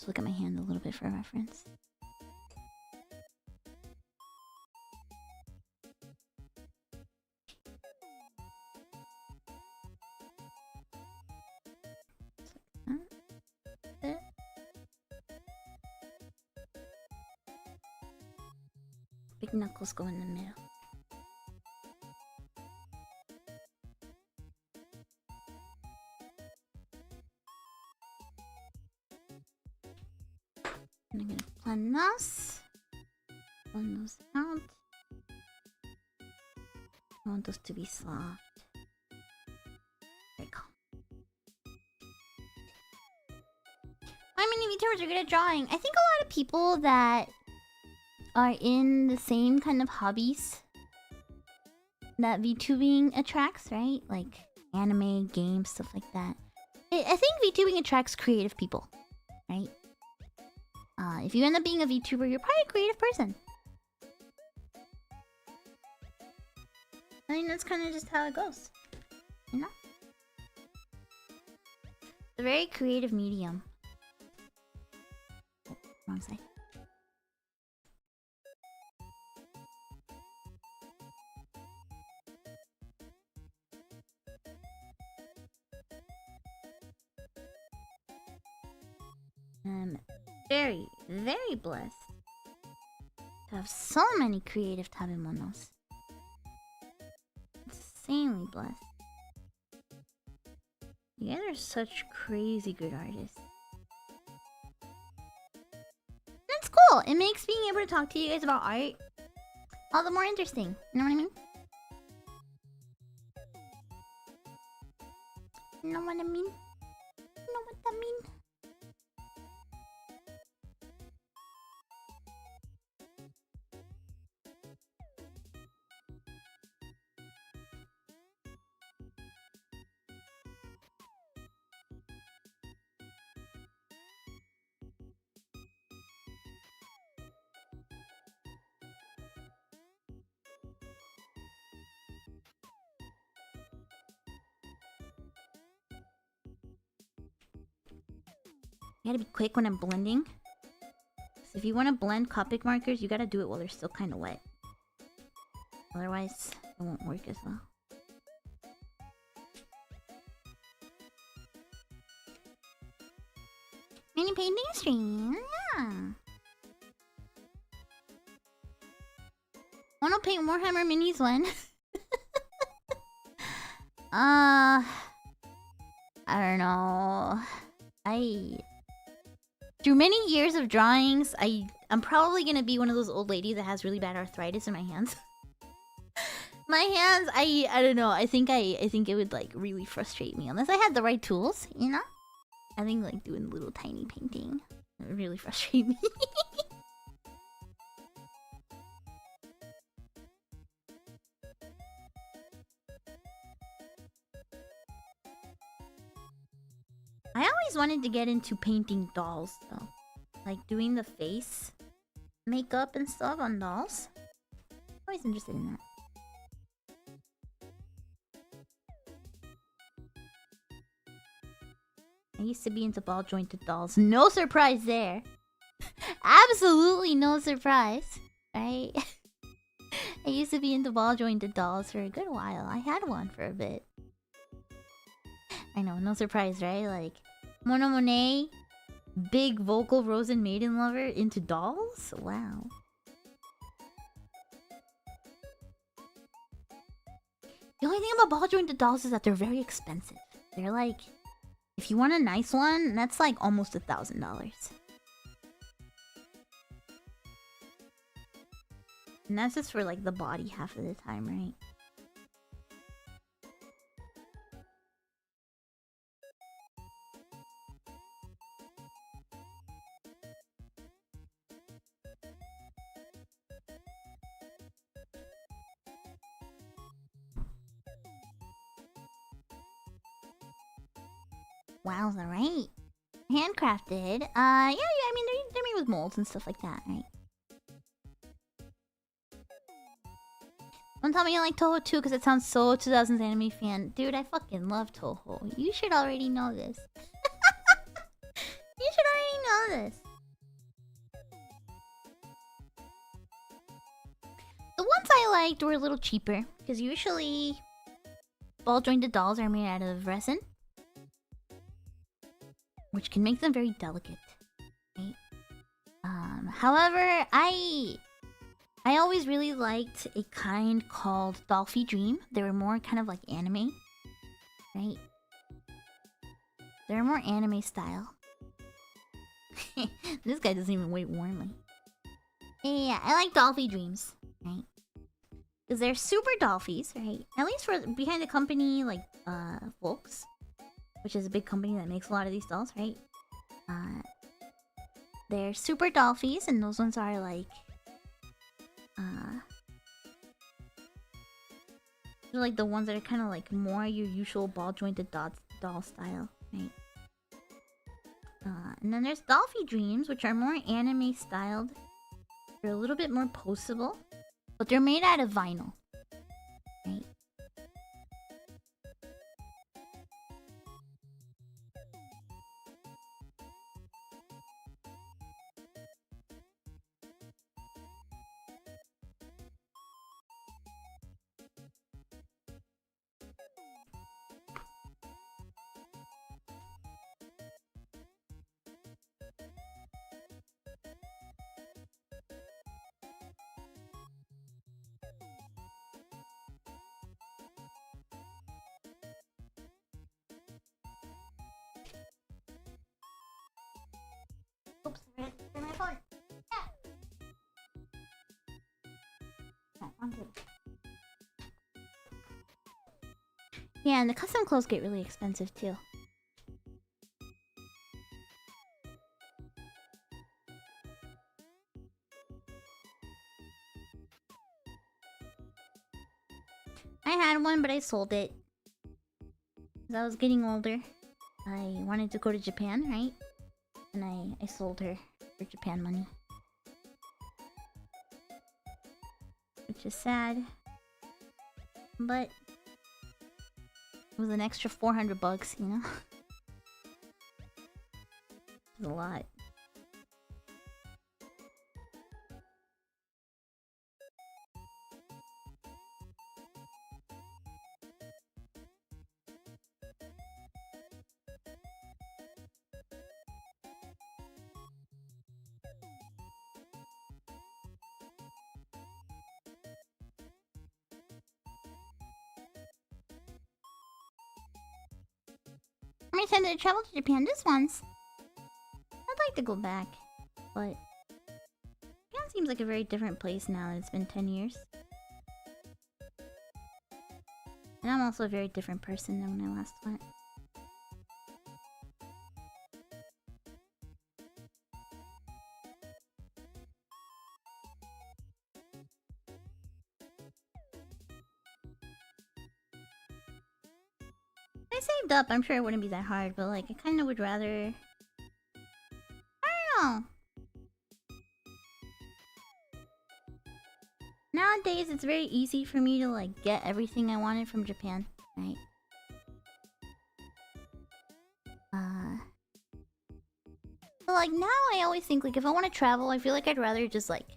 just look at my hand a little bit for reference. Big knuckles go in the middle. And I'm gonna blend this. Blend those out. I want those to be soft. There we go. How many VTubers are good at drawing? I think a lot of people that are in the same kind of hobbies that VTubing attracts, right? Like anime, games, stuff like that. I think VTubing attracts creative people, right? If you end up being a VTuber, you're probably a creative person. I mean, that's kind of just how it goes, you know? It's a very creative medium. Oh, wrong side. I'm very, very blessed to have so many creative tabemonos. Insanely blessed. You guys are such crazy good artists. That's cool. It makes being able to talk to you guys about art all the more interesting. You know what I mean? You know what I mean? You know what that mean? You gotta be quick when I'm blending. So if you want to blend Copic markers, you gotta do it while they're still kind of wet. Otherwise, it won't work as well. Mini painting stream, yeah. Wanna paint Warhammer minis when? I don't know. Through many years of drawings, I'm probably gonna be one of those old ladies that has really bad arthritis in my hands. My hands, I don't know. I think it would like really frustrate me unless I had the right tools, you know? I think like doing little tiny painting would really frustrate me. I always wanted to get into painting dolls though. Like doing the face makeup and stuff on dolls. Always interested in that. I used to be into ball jointed dolls. No surprise there. Absolutely no surprise, right? I used to be into ball jointed dolls for a good while. I had one for a bit. I know, no surprise, right? Like, Monet, big vocal Rosen maiden lover into dolls? Wow. The only thing about ball jointed dolls is that they're very expensive. They're like, if you want a nice one, that's like almost $1,000. And that's just for like the body half of the time, right? Wowza, right? Handcrafted. Yeah, I mean, they're made with molds and stuff like that, right? Don't tell me you like Toho too, because it sounds so 2000s anime fan. Dude, I fucking love Toho. You should already know this. You should already know this? The ones I liked were a little cheaper because usually ball jointed dolls are made out of resin, which can make them very delicate. Right? However, I always really liked a kind called Dolphy Dream. They were more kind of like anime, right? They're more anime style. This guy doesn't even wait warmly. Yeah, I like Dolphy Dreams, right? Because they're super Dolphies, right? At least for behind the company like Volks, which is a big company that makes a lot of these dolls, right? They're super Dolphies, and those ones are like they're like the ones that are kind of like more your usual ball jointed doll style, right? And then there's Dolphy Dreams, which are more anime styled. They're a little bit more poseable, but they're made out of vinyl, right? Oops, where's my phone? Yeah, and the custom clothes get really expensive too. I had one, but I sold it. As I was getting older, I wanted to go to Japan, right? And I sold her for Japan money. Which is sad. But it was an extra 400 bucks, you know? It's a lot. How many times did I travel to Japan? Just once. I'd like to go back, but Japan seems like a very different place now that it's been 10 years. And I'm also a very different person than when I last went. If I saved up, I'm sure it wouldn't be that hard, but like, I kind of would rather... I don't know. Nowadays, it's very easy for me to like get everything I wanted from Japan, right? But like now, I always think like if I want to travel, I feel like I'd rather just like,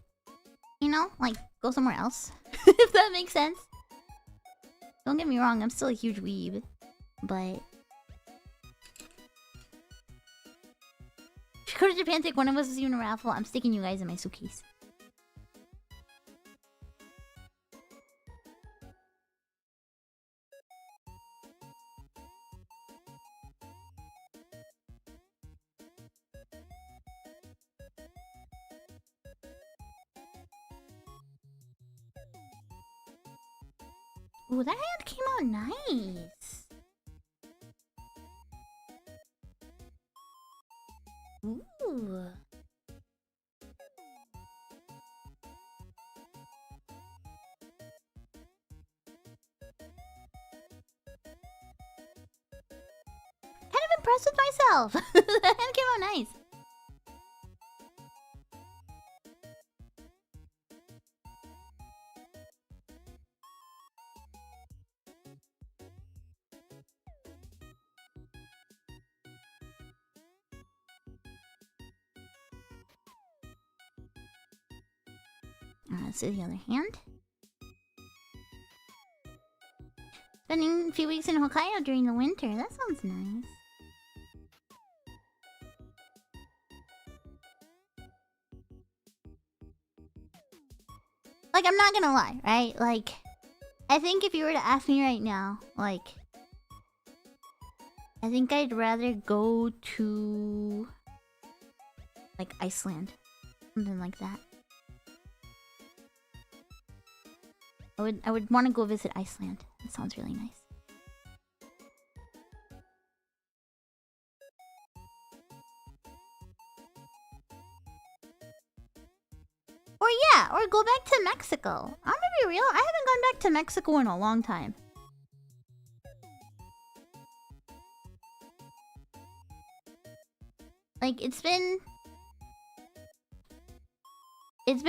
you know, like go somewhere else, if that makes sense. Don't get me wrong, I'm still a huge weeb, but if you go to Japan, take one of us as you in a raffle. I'm sticking you guys in my suitcase. Ooh, that hand came out nice. Ooh. Kind of impressed with myself. That hand came out nice. Let's do the other hand. Spending a few weeks in Hokkaido during the winter. That sounds nice. Like, I'm not gonna lie, right? Like, I think if you were to ask me right now, like, I think I'd rather go to, like, Iceland. Something like that. I would want to go visit Iceland. That sounds really nice. Or yeah, or go back to Mexico. I'm gonna be real, I haven't gone back to Mexico in a long time. Like, it's been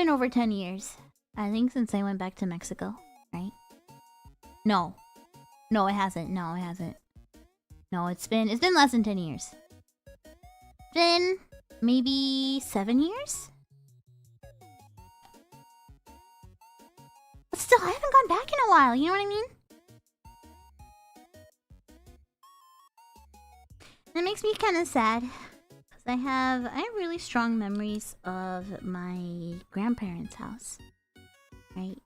over 10 years, I think, since I went back to Mexico, right? No, it hasn't. No, it hasn't. No, it's been less than 10 years. It's been maybe 7 years. But still, I haven't gone back in a while. You know what I mean? That makes me kind of sad. I have really strong memories of my grandparents' house, right?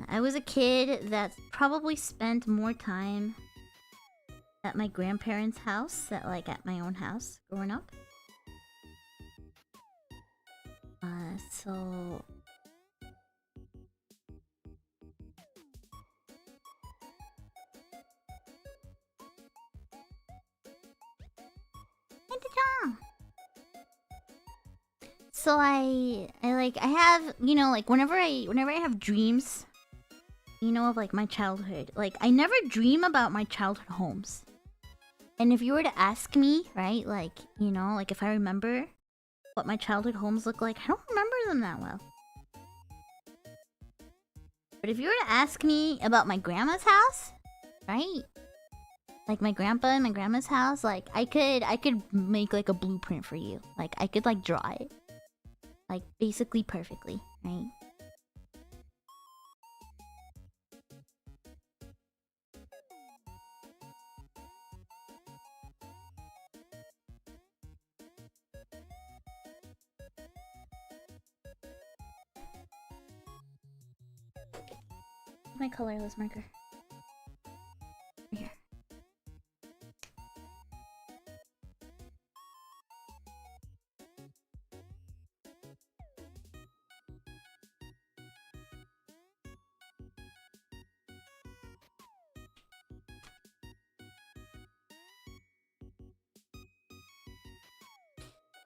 I was a kid that probably spent more time at my grandparents' house than like at my own house growing up. So So I have, you know, like whenever I have dreams, you know, of like my childhood, like I never dream about my childhood homes. And if you were to ask me, right, like, you know, like if I remember what my childhood homes look like, I don't remember them that well. But if you were to ask me about my grandma's house, right? Like my grandpa and my grandma's house, like I could make like a blueprint for you. Like I could like draw it. Like basically perfectly, right? My colorless marker. Here.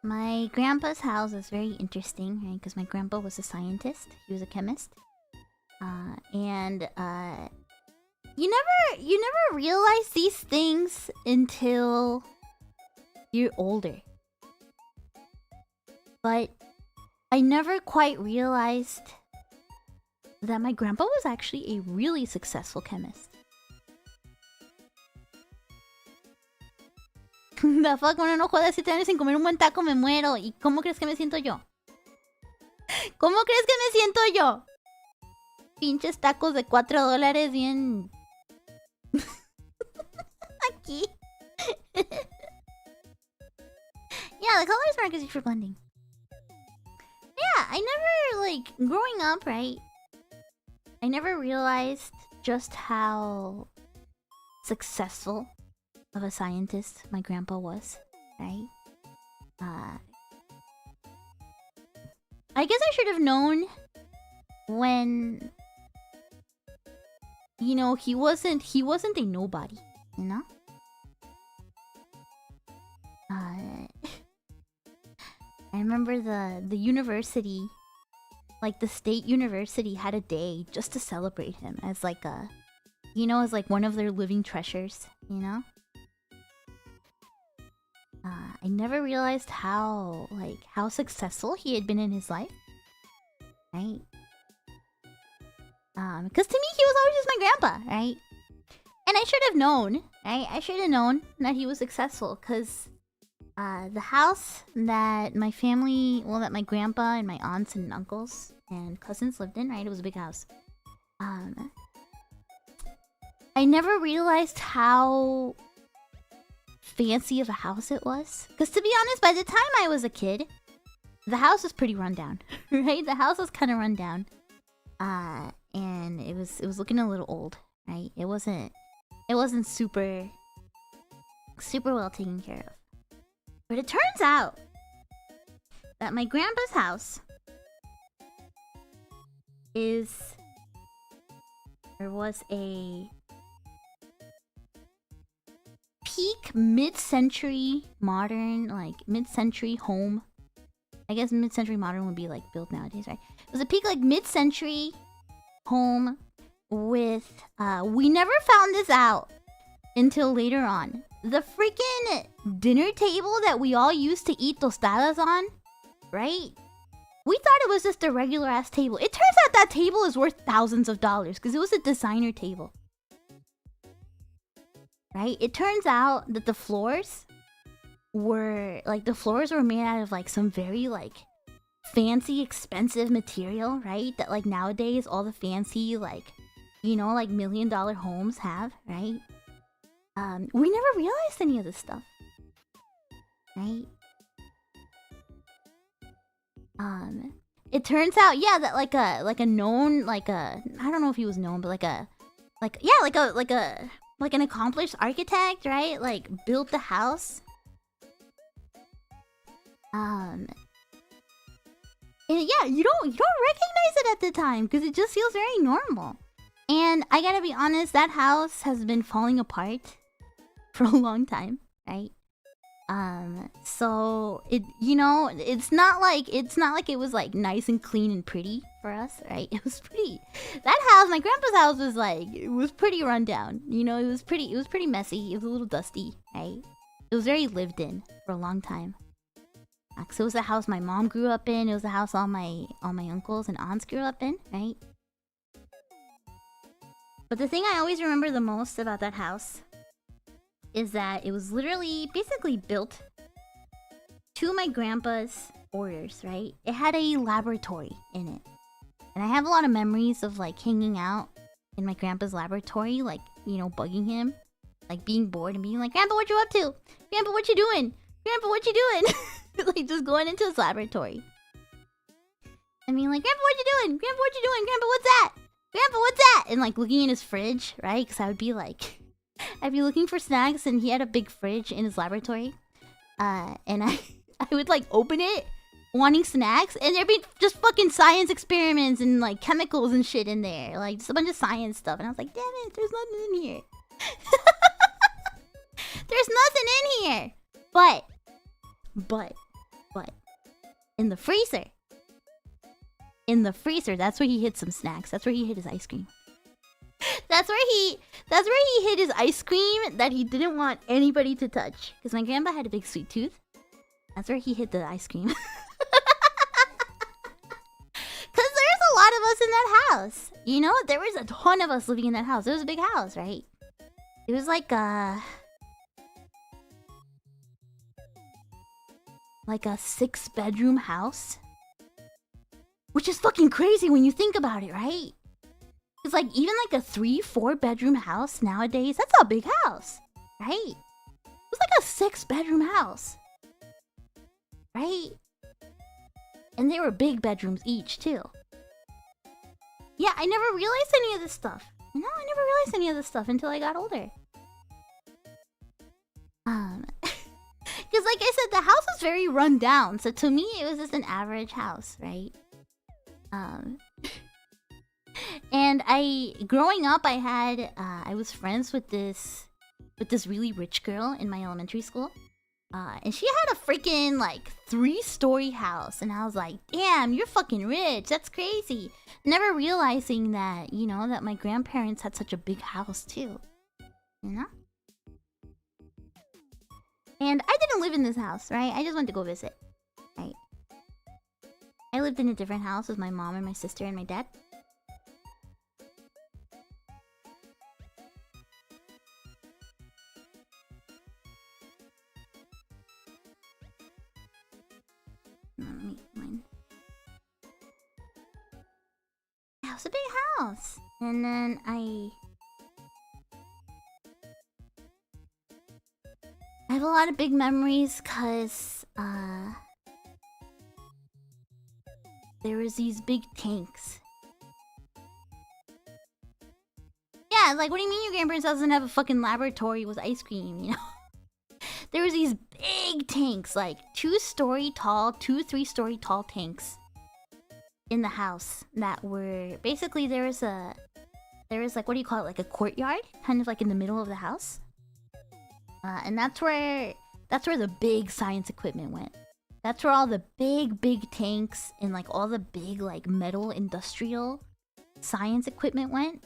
My grandpa's house is very interesting, right? Because my grandpa was a scientist. He was a chemist. You never realize these things until you're older. But I never quite realized that my grandpa was actually a really successful chemist. The fuck, bueno, no jodas, 7 años sin comer un buen taco me muero. ¿Y cómo crees que me siento yo? ¿Cómo crees que me siento yo? Pinches tacos de $4 bien... Aquí. Yeah, the colors mark is used for blending. Yeah, I never, like, growing up, right? I never realized just how successful of a scientist my grandpa was, right? I guess I should have known when, you know, he wasn't a nobody, you know? I remember the university, like the state university, had a day just to celebrate him as like a, you know, as like one of their living treasures, you know? I never realized how successful he had been in his life, right? Because to me, he was always just my grandpa, right? And I should have known, right? I should have known that he was successful, because The house that my family, well, that my grandpa and my aunts and uncles and cousins lived in, right? It was a big house. I never realized how fancy of a house it was. Because to be honest, by the time I was a kid, the house was pretty run down, right? The house was kind of run down. And it was looking a little old, right? It wasn't super well taken care of. But it turns out that my grandpa's house was a peak mid-century modern, like mid-century home. I guess mid-century modern would be like built nowadays, right? It was a peak like mid-century home with we never found this out until later on. The freaking dinner table that we all used to eat tostadas on, right? We thought it was just a regular ass table. It turns out that table is worth thousands of dollars because it was a designer table. Right? It turns out that the floors were made out of like some very like fancy expensive material, right? That like nowadays all the fancy like, you know, like $1 million homes have, right? We never realized any of this stuff. Right? It turns out, yeah, that like a known, like a, I don't know if he was known, but like an accomplished architect, right? Like built the house. And yeah, you don't recognize it at the time because it just feels very normal. And I gotta be honest, that house has been falling apart for a long time, right? So it, you know, it's not like it was like nice and clean and pretty for us, right? It was pretty. That house, my grandpa's house, was like, it was pretty run down. You know, it was pretty messy. It was a little dusty, right? It was very lived in for a long time. So it was the house my mom grew up in. It was the house all my uncles and aunts grew up in, right? But the thing I always remember the most about that house is that it was literally basically built to my grandpa's orders, right? It had a laboratory in it. And I have a lot of memories of like hanging out in my grandpa's laboratory, like, you know, bugging him, like being bored and being like, "Grandpa, what you up to? Grandpa, what you doing? Grandpa, what you doing?" Like just going into his laboratory. I mean, like, "Grandpa, what you doing? Grandpa, what you doing? Grandpa, what's that? Grandpa, what's that?" And like looking in his fridge, right? Because I would be like, I'd be looking for snacks, and he had a big fridge in his laboratory. And I would like open it, wanting snacks, and there'd be just fucking science experiments and like chemicals and shit in there, like just a bunch of science stuff. And I was like, "Damn it, there's nothing in here." There's nothing in here. But in the freezer, that's where he hid some snacks. That's where he hid his ice cream. That's where he hid his ice cream that he didn't want anybody to touch. Because my grandpa had a big sweet tooth. That's where he hid the ice cream. Because there's a lot of us in that house. You know, there was a ton of us living in that house. It was a big house, right? It was like a 6-bedroom house. Which is fucking crazy when you think about it, right? It's like even like a 3-4 bedroom house nowadays, that's a big house, right? It was like a 6-bedroom house, right? And they were big bedrooms each too. Yeah, I never realized any of this stuff. You know, I never realized any of this stuff until I got older. Because like I said, the house was very run down. So to me, it was just an average house, right? And growing up, I was friends with this really rich girl in my elementary school. And she had a freaking like 3-story house. And I was like, "Damn, you're fucking rich. That's crazy." Never realizing that, you know, that my grandparents had such a big house too. You know? And I didn't live in this house, right? I just went to go visit, right? I lived in a different house with my mom and my sister and my dad. me mine. Yeah, it was a big house. And then I have a lot of big memories because there was these big tanks. Yeah, like, what do you mean your grandparents doesn't have a fucking laboratory with ice cream, you know? There was these big tanks, like 2-story tall, 3-story tall tanks in the house that were basically there was like, what do you call it, like a courtyard, kind of like in the middle of the house, and that's where the big science equipment went. That's where all the big tanks and like all the big like metal industrial science equipment went.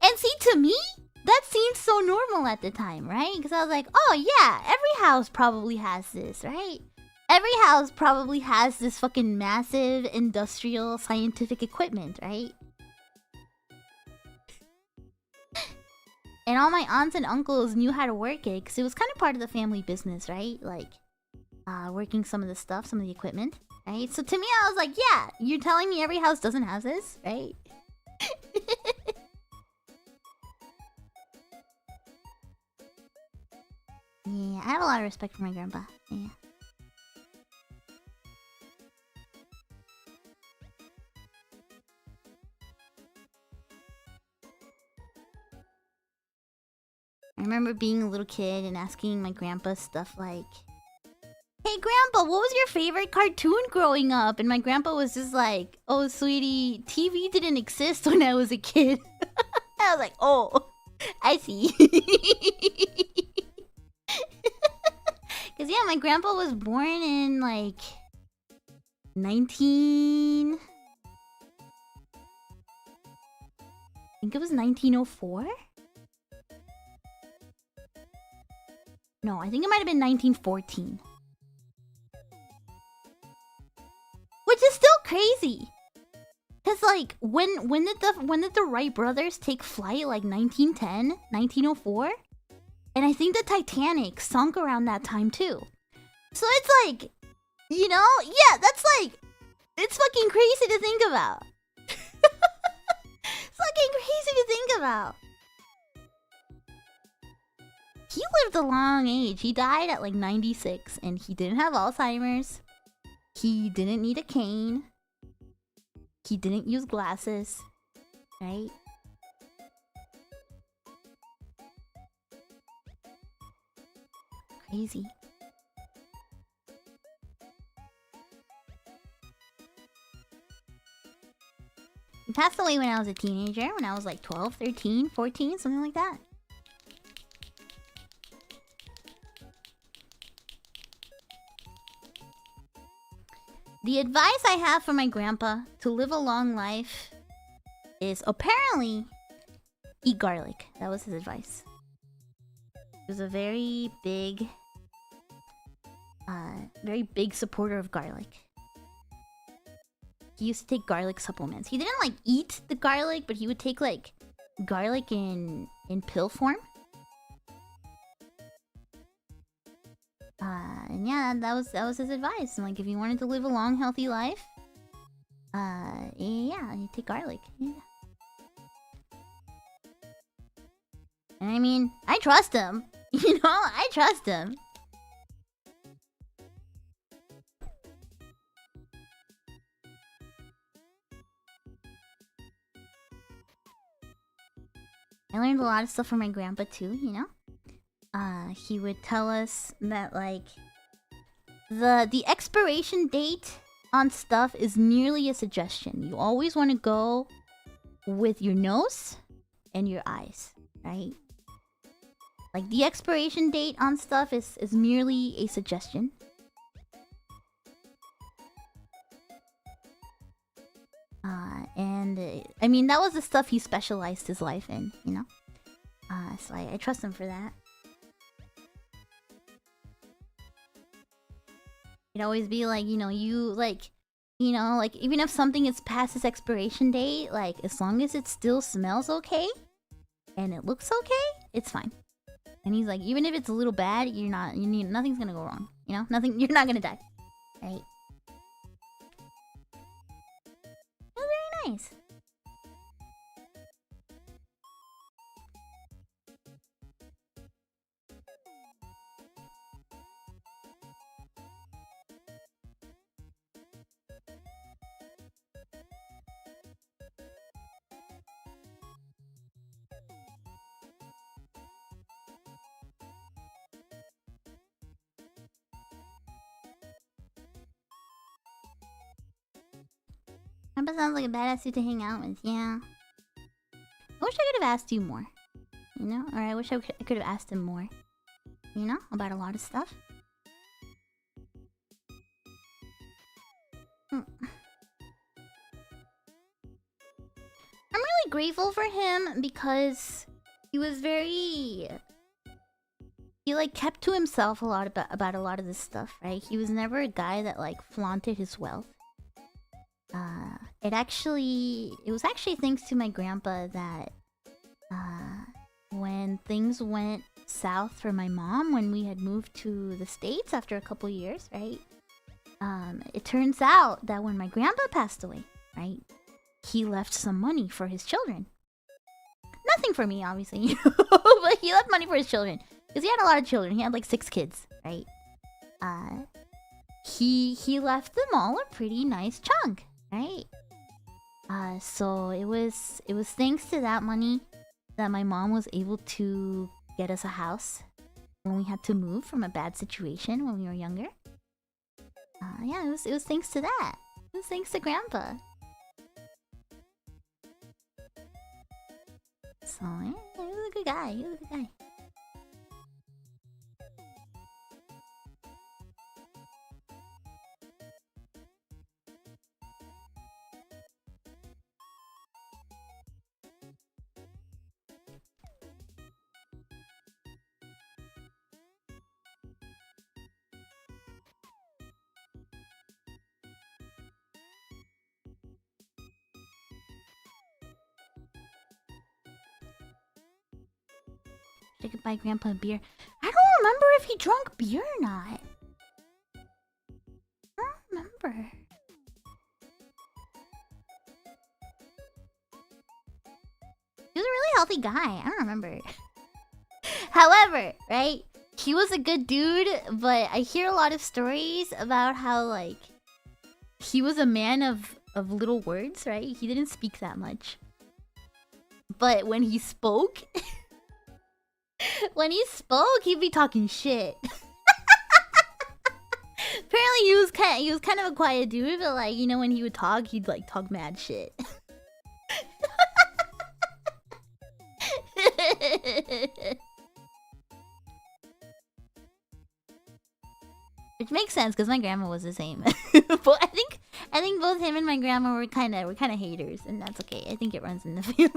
And see, to me, that seemed so normal at the time, right? Because I was like, oh yeah, every house probably has this, right? Every house probably has this fucking massive industrial scientific equipment, right? And all my aunts and uncles knew how to work it because it was kind of part of the family business, right? Like, working some of the stuff, some of the equipment, right? So to me, I was like, yeah, you're telling me every house doesn't have this, right? Yeah, I have a lot of respect for my grandpa. Yeah. I remember being a little kid and asking my grandpa stuff like, hey grandpa, what was your favorite cartoon growing up? And my grandpa was just like, oh sweetie, TV didn't exist when I was a kid. I was like, oh, I see. Cause yeah, my grandpa was born in like 19... I think it was 1904? No, I think it might have been 1914. Which is still crazy. Cause like when did the Wright brothers take flight? Like 1910, 1904? And I think the Titanic sunk around that time too. So it's like, you know, yeah, that's like, it's fucking crazy to think about. It's fucking crazy to think about. He lived a long age. He died at like 96 and he didn't have Alzheimer's. He didn't need a cane. He didn't use glasses. Right? Crazy. He passed away when I was a teenager, when I was like 12, 13, 14, something like that. The advice I have for my grandpa to live a long life is apparently eat garlic. That was his advice. He was a very big supporter of garlic. He used to take garlic supplements. He didn't like eat the garlic, but he would take like garlic in pill form. And yeah, that was his advice. And like, if you wanted to live a long, healthy life, yeah, you take garlic. Yeah. And I mean, I trust him. You know, I trust him. I learned a lot of stuff from my grandpa too, you know? He would tell us that like the expiration date on stuff is merely a suggestion. You always want to go with your nose and your eyes, right? Like the expiration date on stuff is merely a suggestion. I mean, that was the stuff he specialized his life in, you know? So I trust him for that. It'd always be like, you know, even if something is past its expiration date, like, as long as it still smells okay, and it looks okay, it's fine. And he's like, even if it's a little bad, nothing's gonna go wrong, you know? You're not gonna die, right? nice. Grandpa sounds like a badass dude to hang out with, yeah. I wish I could have asked you more. You know? Or I wish I could have asked him more. You know? About a lot of stuff. I'm really grateful for him because he was very... He like kept to himself a lot about a lot of this stuff, right? He was never a guy that like flaunted his wealth. It was actually thanks to my grandpa that when things went south for my mom when we had moved to the States after a couple years, right? It turns out that when my grandpa passed away, right, he left some money for his children. Nothing for me, obviously, but he left money for his children because he had a lot of children. He had like 6 kids, right? He left them all a pretty nice chunk, right? So it was thanks to that money that my mom was able to get us a house when we had to move from a bad situation when we were younger. Yeah, it was thanks to that. It was thanks to Grandpa. So yeah, he was a good guy. He was a good guy. I could buy Grandpa a beer. I don't remember if he drank beer or not. I don't remember. He was a really healthy guy. I don't remember. However, right? He was a good dude, but I hear a lot of stories about how, like, he was a man of little words, right? He didn't speak that much. But when he spoke... when he spoke, he'd be talking shit. Apparently, he was kind of a quiet dude, but like, you know, when he would talk, he'd like talk mad shit. Which makes sense because my grandma was the same. But I think both him and my grandma were kind of haters, and that's okay. I think it runs in the family.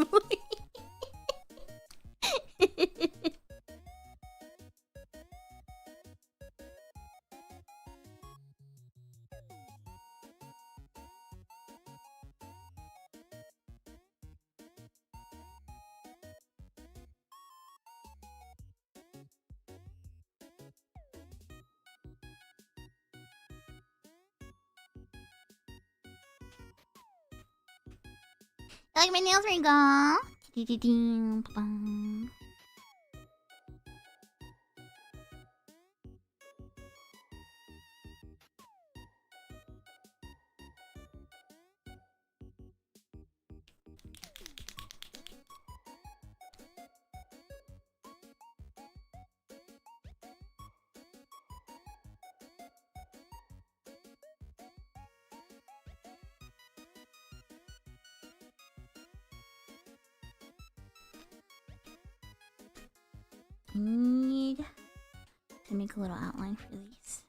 I like my nails, Ringo. I need to make a little outline for these.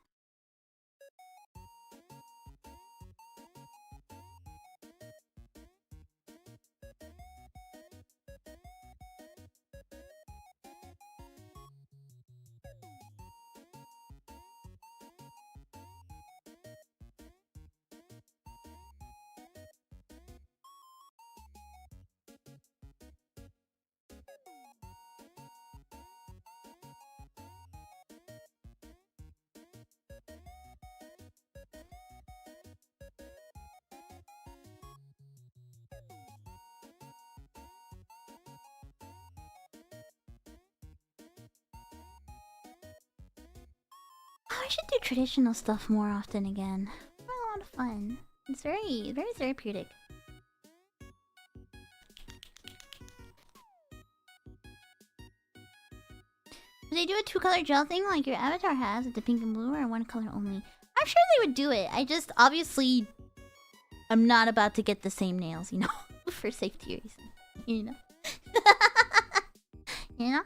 I should do traditional stuff more often again. It's a lot of fun. It's very, very therapeutic. Do they do a two-color gel thing like your avatar has with the pink and blue, or one color only? I'm sure they would do it. I just obviously I'm not about to get the same nails, you know, for safety reasons. You know? You know?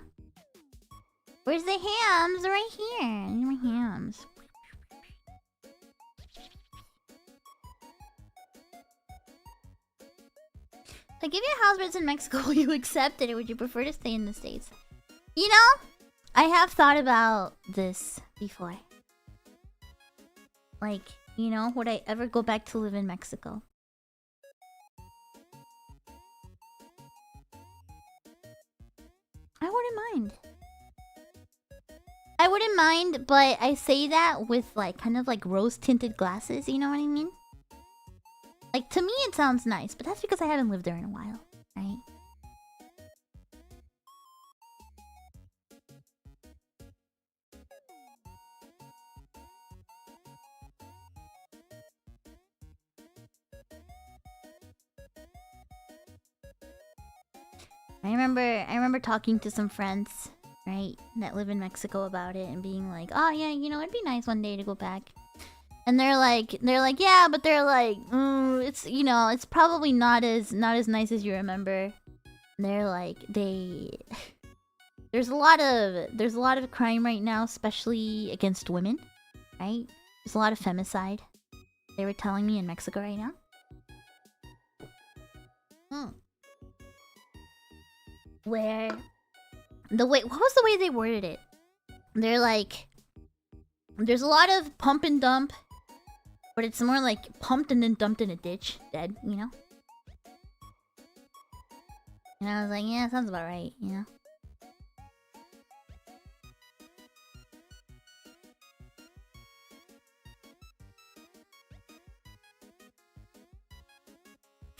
Where's the hams? They're right here. I need my hams. Like, if your housemate's in Mexico, will you accept it, or would you prefer to stay in the States? You know, I have thought about this before. Like, you know, would I ever go back to live in Mexico? I wouldn't mind. I wouldn't mind, but I say that with like kind of like rose-tinted glasses, you know what I mean? Like, to me it sounds nice, but that's because I haven't lived there in a while, right? I remember talking to some friends, right, that live in Mexico about it and being like, oh yeah, you know, it'd be nice one day to go back. And they're like, yeah, but they're like, it's, you know, it's probably not as nice as you remember. And they're like, there's a lot of crime right now, especially against women, right? There's a lot of femicide. They were telling me in Mexico right now. Where what was the way they worded it? They're like, there's a lot of pump and dump, but it's more like pumped and then dumped in a ditch, dead, you know? And I was like, yeah, sounds about right, you know?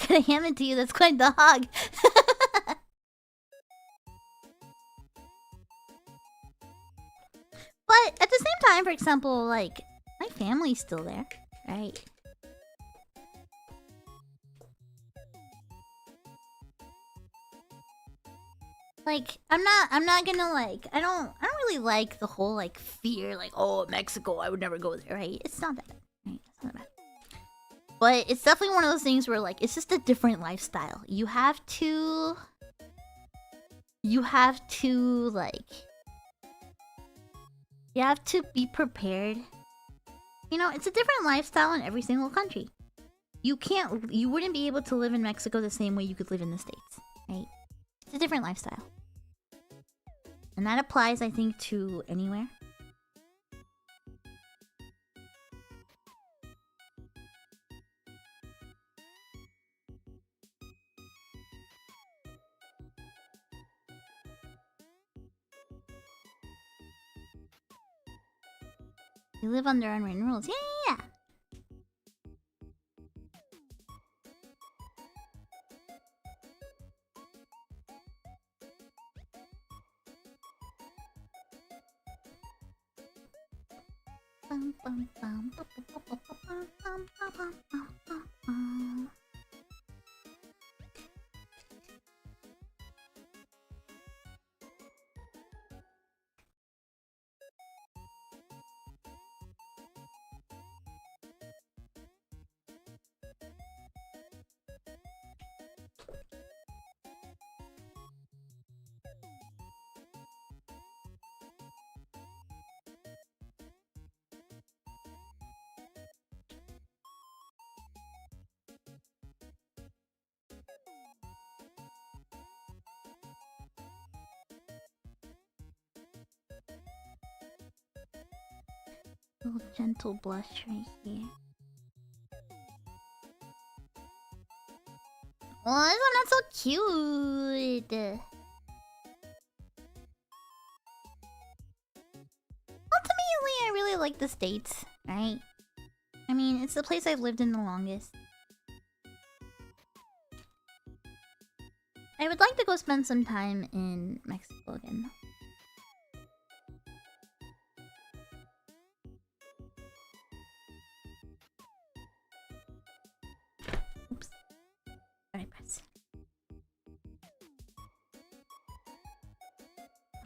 Can I hand it to you? That's quite the hog. But at the same time, for example, like, my family's still there, right? Like, I'm not gonna like, I don't really like the whole like fear, like, oh, Mexico, I would never go there, right? It's not that bad, right? It's not that bad. But it's definitely one of those things where like, it's just a different lifestyle. You have to like, you have to be prepared. You know, it's a different lifestyle in every single country. You wouldn't be able to live in Mexico the same way you could live in the States, right? It's a different lifestyle. And that applies, I think, to anywhere. You live under unwritten rules. Yeah. Little gentle blush right here. Oh, this one not so cute. Ultimately, I really like the States, right? I mean, it's the place I've lived in the longest. I would like to go spend some time in Mexico again, though.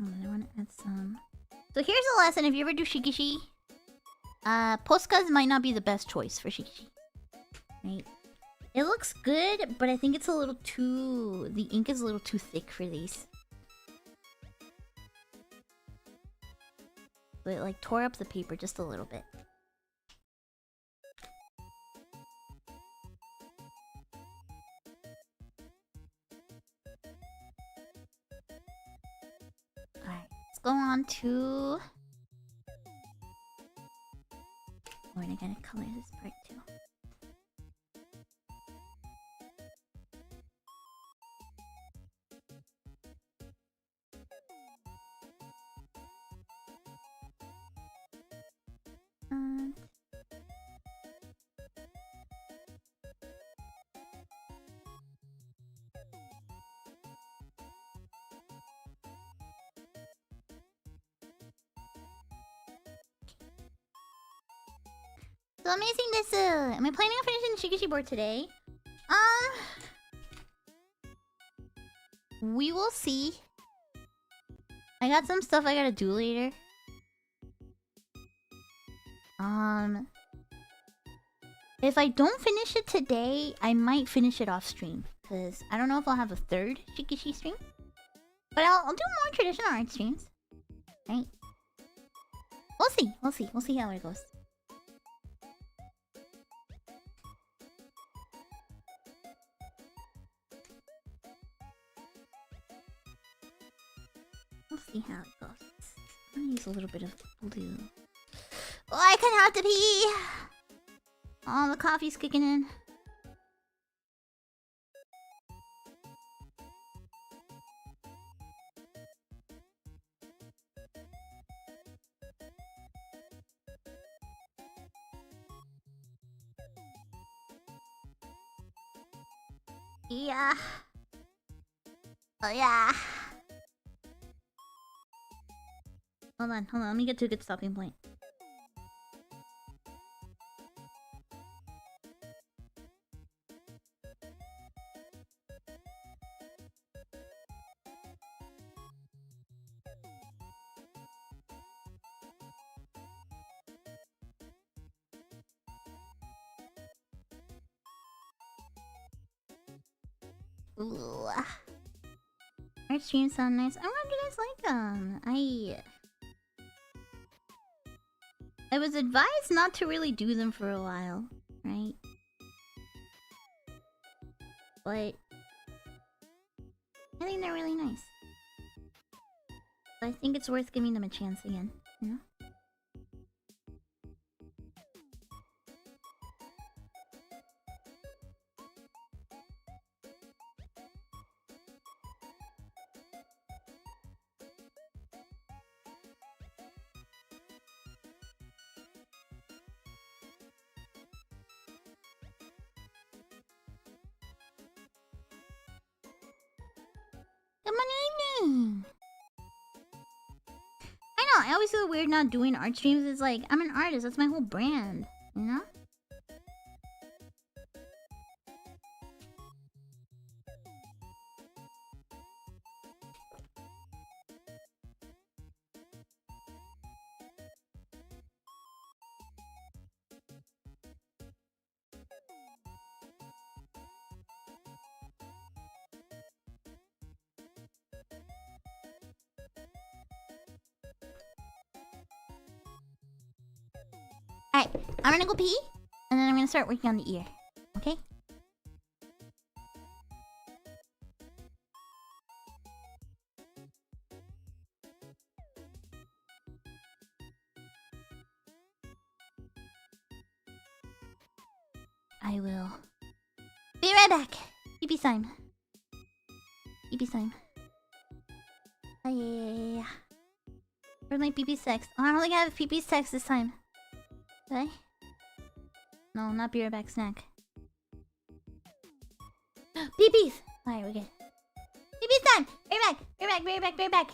I want to add some. So here's a lesson: if you ever do Shikishi, Poscas might not be the best choice for Shikishi. Right? It looks good, but I think it's a little too... The ink is a little too thick for these. So it like tore up the paper just a little bit. Alright, let's go on to... Oh, and I gotta color this part too. So amazing this am I planning on finishing the Shikishi board today? We will see. I got some stuff I gotta do later. If I don't finish it today, I might finish it off stream. Because I don't know if I'll have a third Shikishi stream. But I'll do more traditional art streams. Right? We'll see. We'll see. We'll see how it goes. We'll see how it goes. I'm gonna use a little bit of blue. Oh, I can have to pee! Oh, the coffee's kicking in. Yeah. Oh, yeah. Hold on. Let me get to a good stopping point. Ooh. Our streams sound nice. I wonder if you guys like them. I was advised not to really do them for a while, right? But I think they're really nice. I think it's worth giving them a chance again, you know? Good morning. I know, I always feel weird not doing art streams. It's like, I'm an artist, that's my whole brand, you know? Alright, I'm gonna go pee, and then I'm gonna start working on the ear. Okay? I will be right back. Pee time. Pee time. Oh, yeah. Where's my pee sex? Oh, I don't think I have pee sex this time. Okay. No, not be right back snack. Peepees! Alright, we're good. Peepees time! Be right back!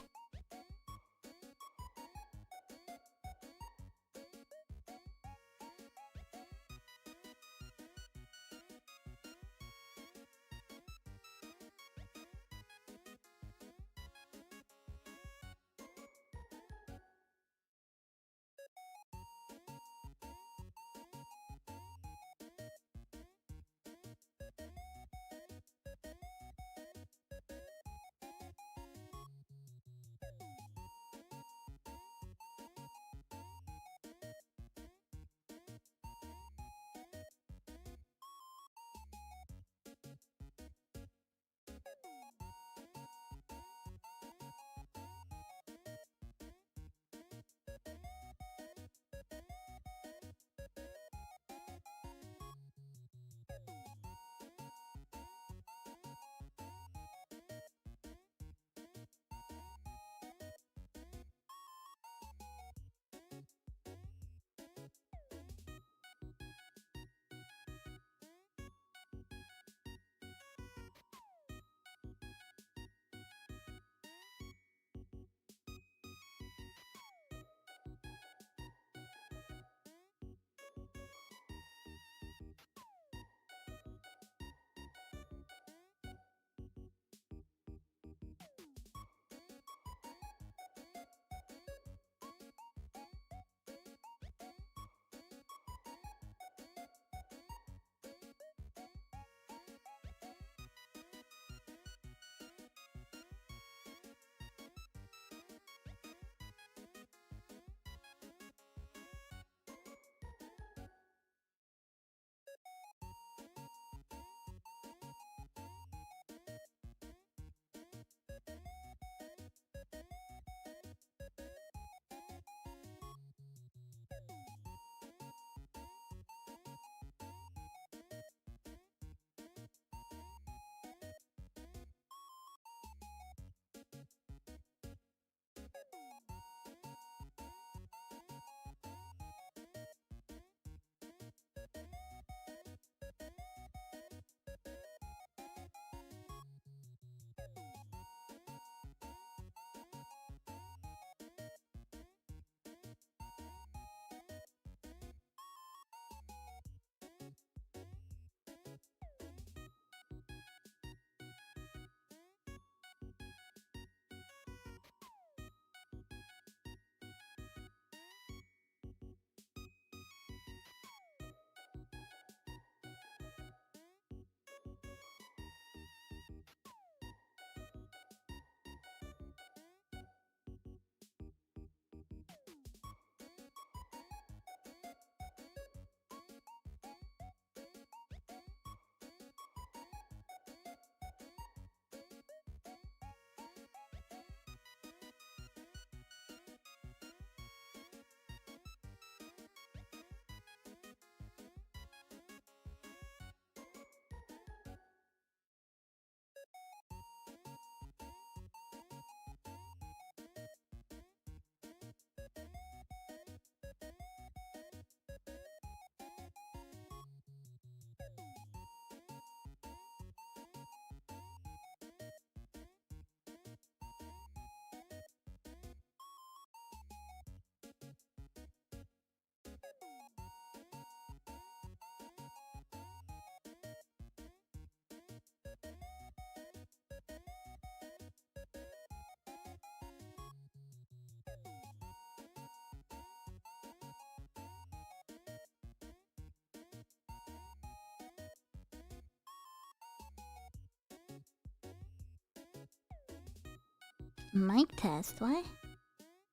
Mic test, what?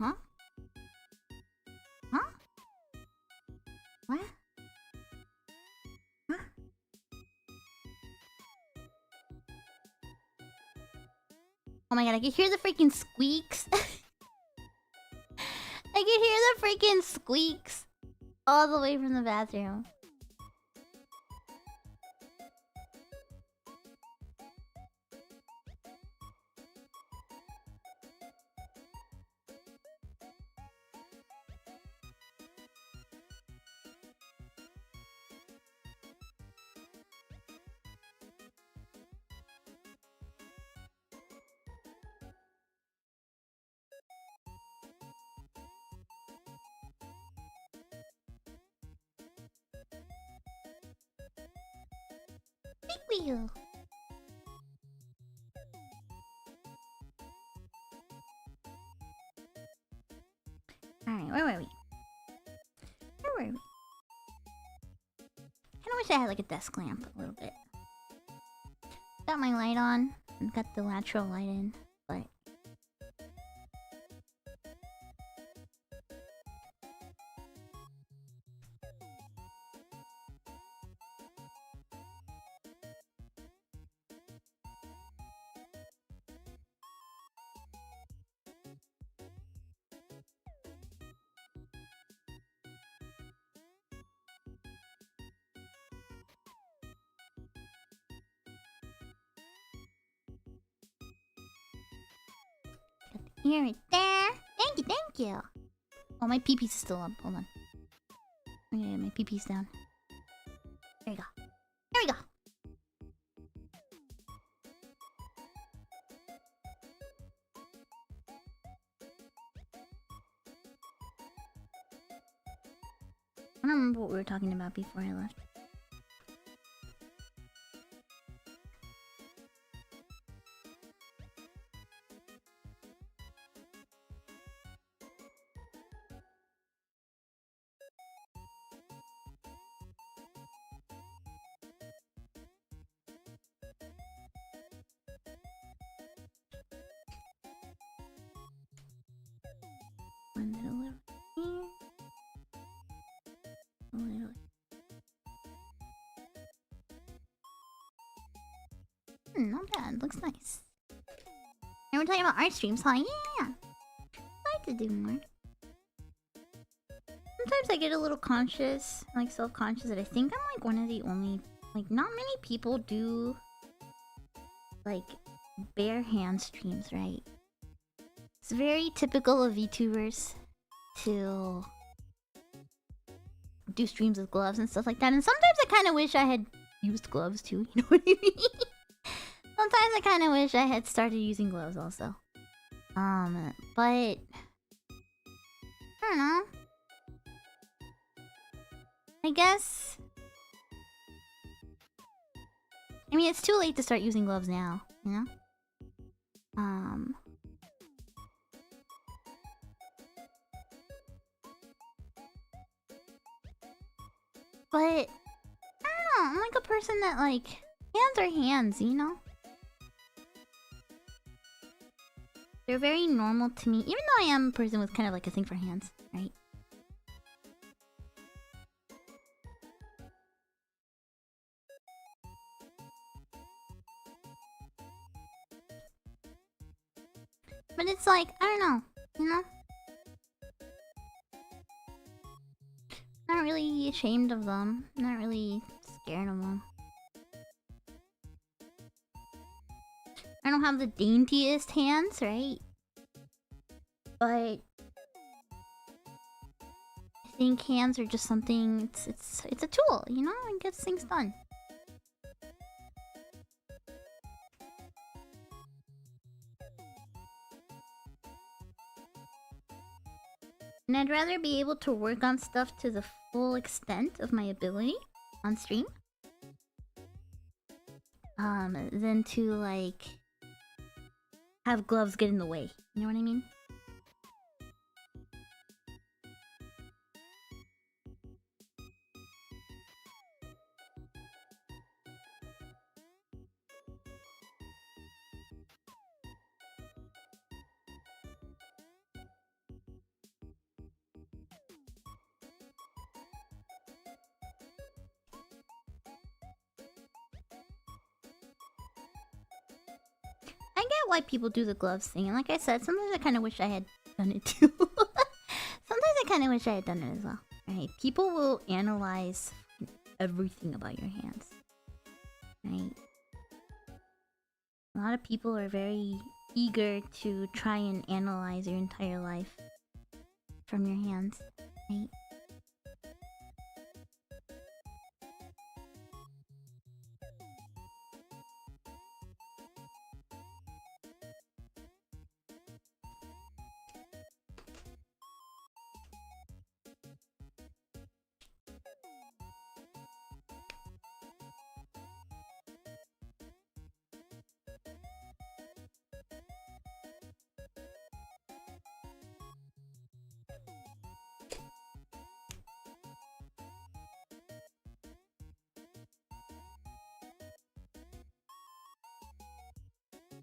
Huh? Huh? What? Huh? Oh my god, I can hear the freaking squeaks. I can hear the freaking squeaks all the way from the bathroom. Big wheel. Alright, where were we? Where were we? Kinda wish I had like a desk lamp a little bit. Got my light on and got the natural light in, but here it there. Thank you, thank you. Oh, my pee-pee's still up. Hold on. Okay, my pee-pee's down. There you go. There we go. I don't remember what we were talking about before I left. One little here. A little. Not bad. Looks nice. And we're talking about art streams, huh? Yeah. I'd like to do more. Sometimes I get a little conscious, like self-conscious, that I think I'm like one of the only, like, not many people do like bare hand streams, right? It's very typical of VTubers to do streams with gloves and stuff like that. And sometimes I kind of wish I had used gloves too. You know what I mean? Sometimes I kind of wish I had started using gloves also. But I don't know. I guess. I mean, it's too late to start using gloves now, you know? But I don't know, I'm like a person that like hands are hands, you know? They're very normal to me, even though I am a person with kind of like a thing for hands, right? But it's like, I don't know, you know? Not really ashamed of them. Not really scared of them. I don't have the daintiest hands, right? But I think hands are just something. It's a tool, you know, and gets things done. And I'd rather be able to work on stuff to the full extent of my ability on stream than to like have gloves get in the way. You know what I mean? get why people do the gloves thing, and like I said, sometimes I kind of wish I had done it too. Sometimes I kind of wish I had done it as well. Right? People will analyze everything about your hands. Right? A lot of people are very eager to try and analyze your entire life from your hands. Right?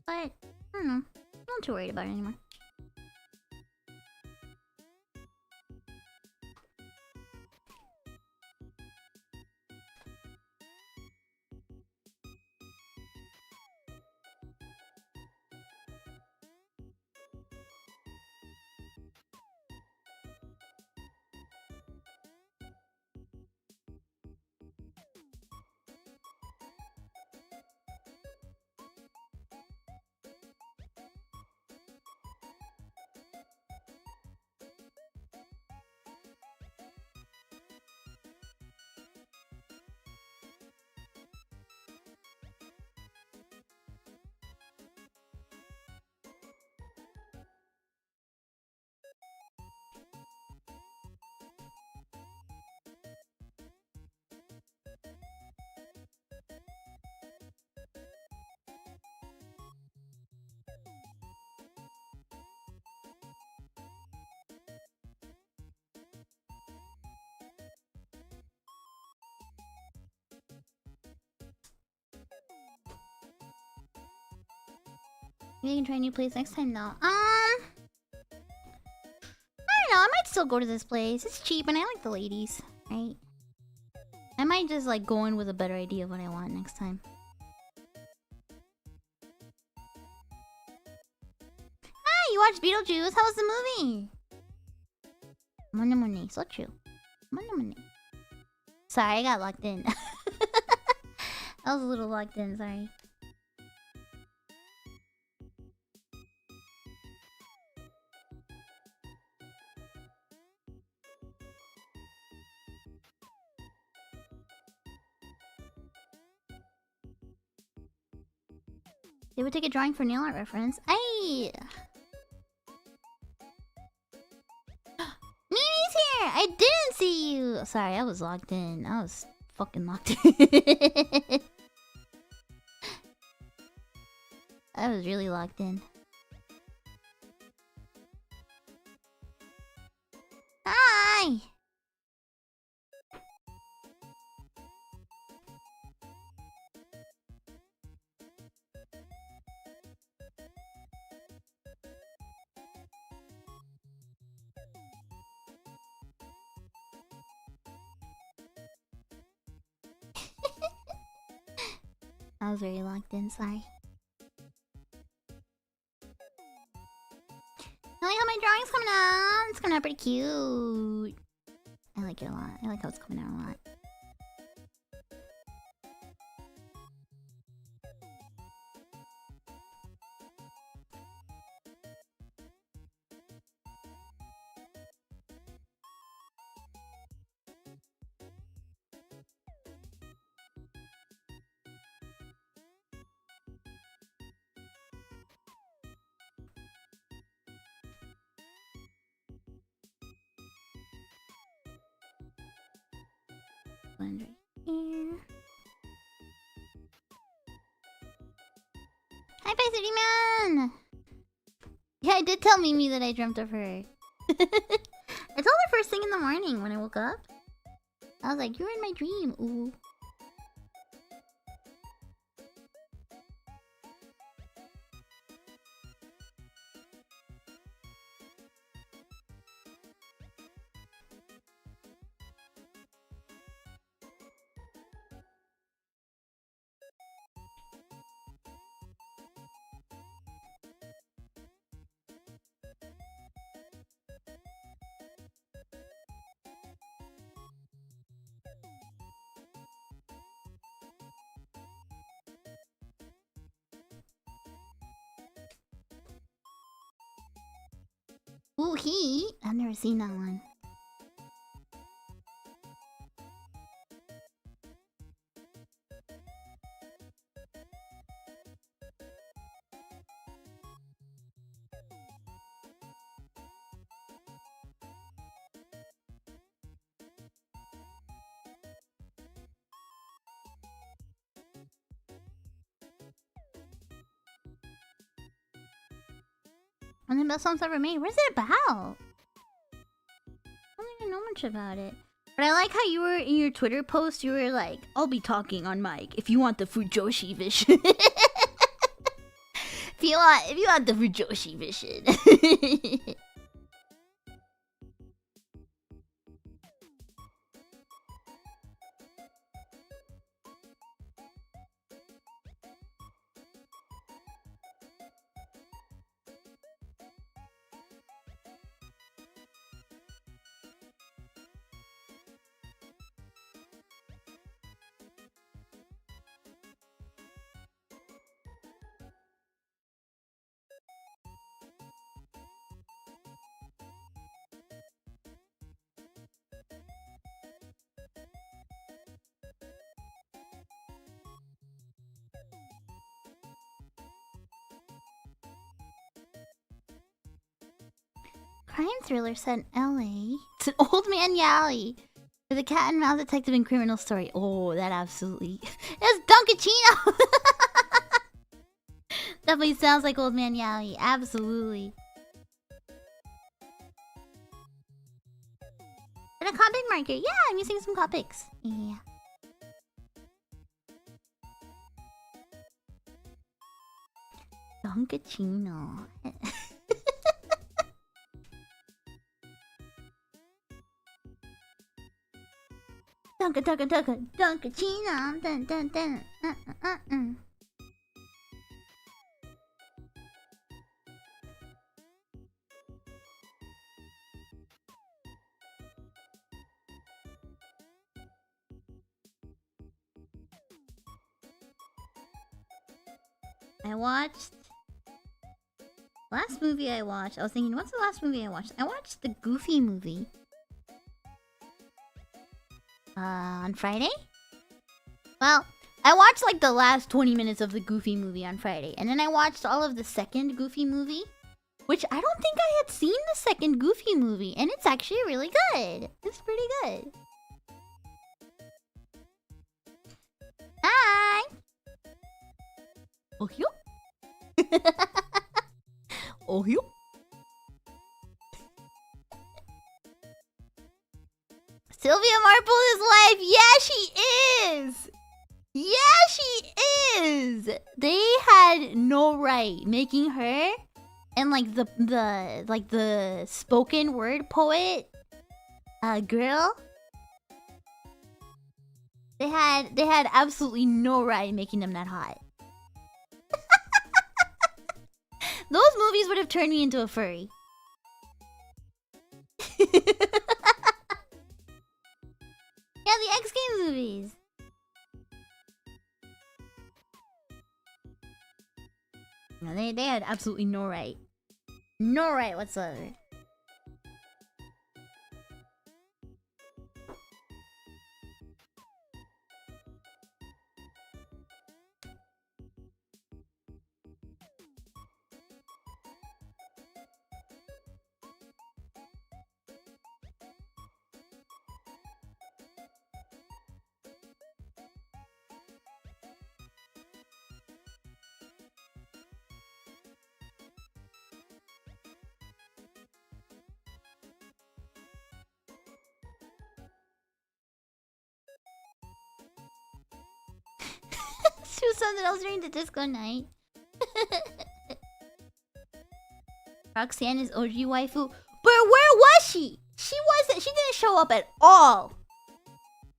But, I don't know. I'm not too worried about it anymore. Maybe I can try a new place next time though. I don't know, I might still go to this place. It's cheap and I like the ladies, right? I might just like go in with a better idea of what I want next time. Hi, you watched Beetlejuice? How was the movie? Monet, so true. Monet. Sorry, I got locked in. I was a little locked in, sorry. They would take a drawing for nail art reference. Hey! Mimi's here! I didn't see you! Sorry, I was locked in. I was fucking locked in. I was really locked in. Hi! I was very locked in, sorry. I like how my drawing's coming out. It's coming out pretty cute. I like it a lot. I like how it's coming out a lot. Blend right here. Hi, Bye Man! Yeah, I did tell Mimi that I dreamt of her. I told her first thing in the morning when I woke up. I was like, you were in my dream, ooh. Ooh, he? I've never seen that one. One of the best songs ever made. What is it about? I don't even know much about it. But I like how you were in your Twitter post. You were like, "I'll be talking on mic if you want the Fujoshi vision." if you want the Fujoshi vision. Crime thriller set in LA. It's an old man Yae. With a cat and mouse detective and criminal story. Oh, that absolutely. It's Dunkachino! Definitely sounds like old man Yae. Absolutely. And a Copic marker. Yeah, I'm using some Copics. Yeah. Dunkachino. Dunkachino. Dun dun dun. I watched... Last movie I watched... I was thinking, what's the last movie I watched? I watched the Goofy movie. On Friday? Well, I watched like the last 20 minutes of the Goofy movie on Friday. And then I watched all of the second Goofy movie. Which I don't think I had seen the second Goofy movie. And it's actually really good. It's pretty good. Hi! Oh, yo. Oh, yo. Sylvia Marple is live. Yeah, she is. Yeah, she is. They had no right making her and like the spoken word poet girl. They had absolutely no right making them that hot. Those movies would have turned me into a furry. Yeah, the X Games movies. No, they had absolutely no right. No right whatsoever. Do something else during the disco night. Roxanne is OG waifu. But where was she? She didn't show up at all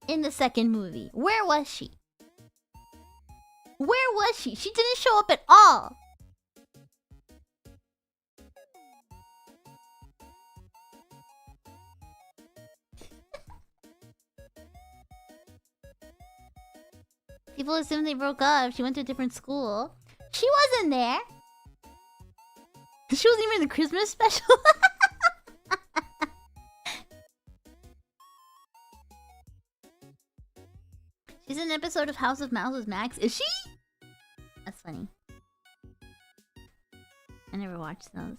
in the second movie. Where was she? Where was she? She didn't show up at all. People assume they broke up. She went to a different school. She wasn't there. She wasn't even in the Christmas special. episode of House of Mouse with Max. Is she? That's funny. I never watched those.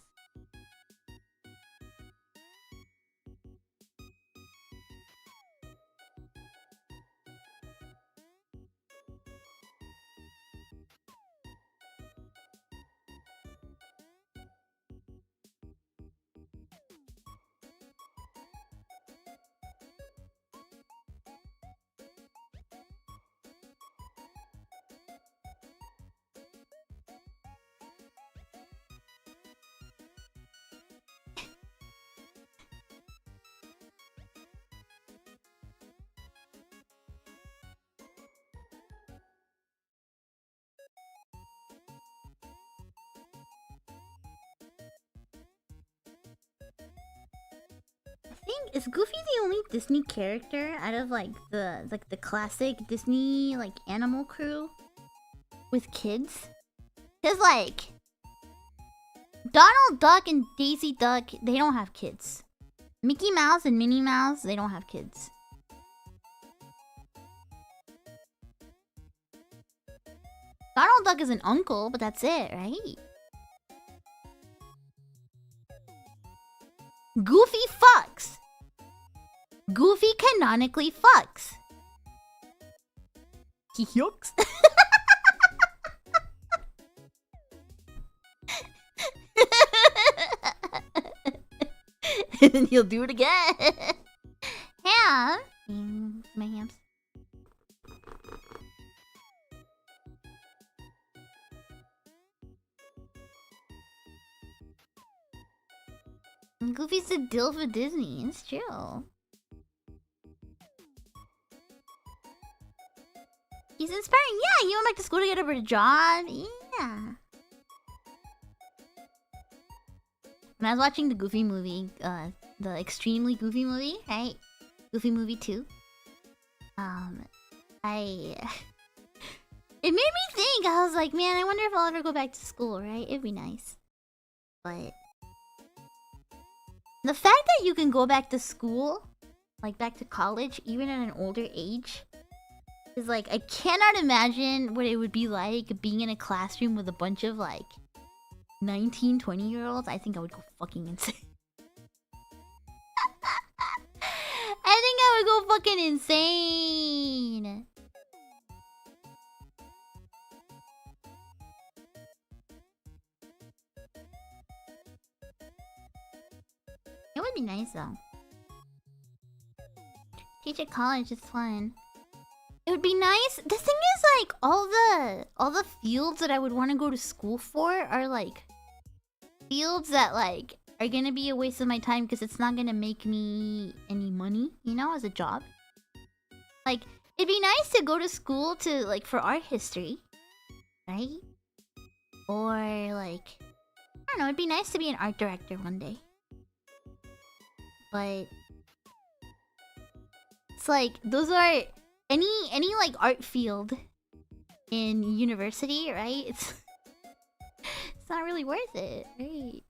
Is Goofy the only Disney character out of like the classic Disney like animal crew with kids? Cause like Donald Duck and Daisy Duck, they don't have kids. Mickey Mouse and Minnie Mouse, they don't have kids. Donald Duck is an uncle, but that's it, right? Goofy fucks. Goofy canonically fucks. He yucks. And then he'll do it again. Ham. My hams. Goofy's the dilf of Disney. It's true. He's inspiring. Yeah, he went back to school to get a better job. Yeah. When I was watching the Goofy movie, the extremely Goofy movie, right? Goofy movie 2. It made me think. I was like, man, I wonder if I'll ever go back to school, right? It'd be nice. But the fact that you can go back to school, like back to college, even at an older age, is like, I cannot imagine what it would be like being in a classroom with a bunch of like 19, 20-year-olds. I think I would go fucking insane. I think I would go fucking insane. It would be nice though. Teach at college is fun. It would be nice. The thing is, like, all the fields that I would want to go to school for are like fields that like are gonna be a waste of my time because it's not gonna make me any money, you know, as a job. Like, it'd be nice to go to school to like for art history, right? Or like, I don't know, it'd be nice to be an art director one day. But it's like those are any like art field in university, right? It's not really worth it, right?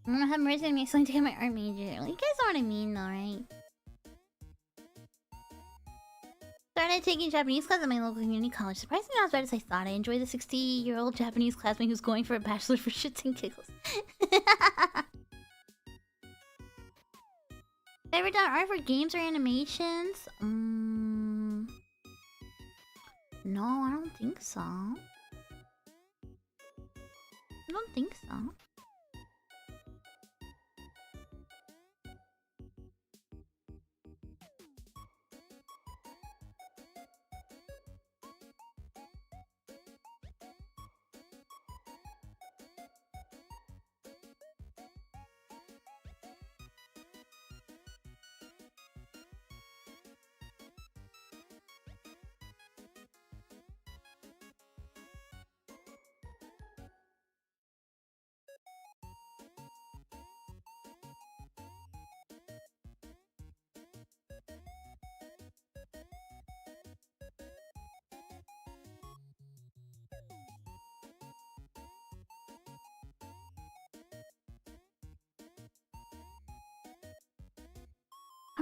I'm gonna have Marissa and me explain to get my art major. Well, you guys know what I mean, though, right? Started taking Japanese class at my local community college. Surprisingly, not as bad as I thought. I enjoy the 60-year-old Japanese classmate who's going for a bachelor for shits and giggles. Ever done art for games or animations? No, I don't think so. I don't think so.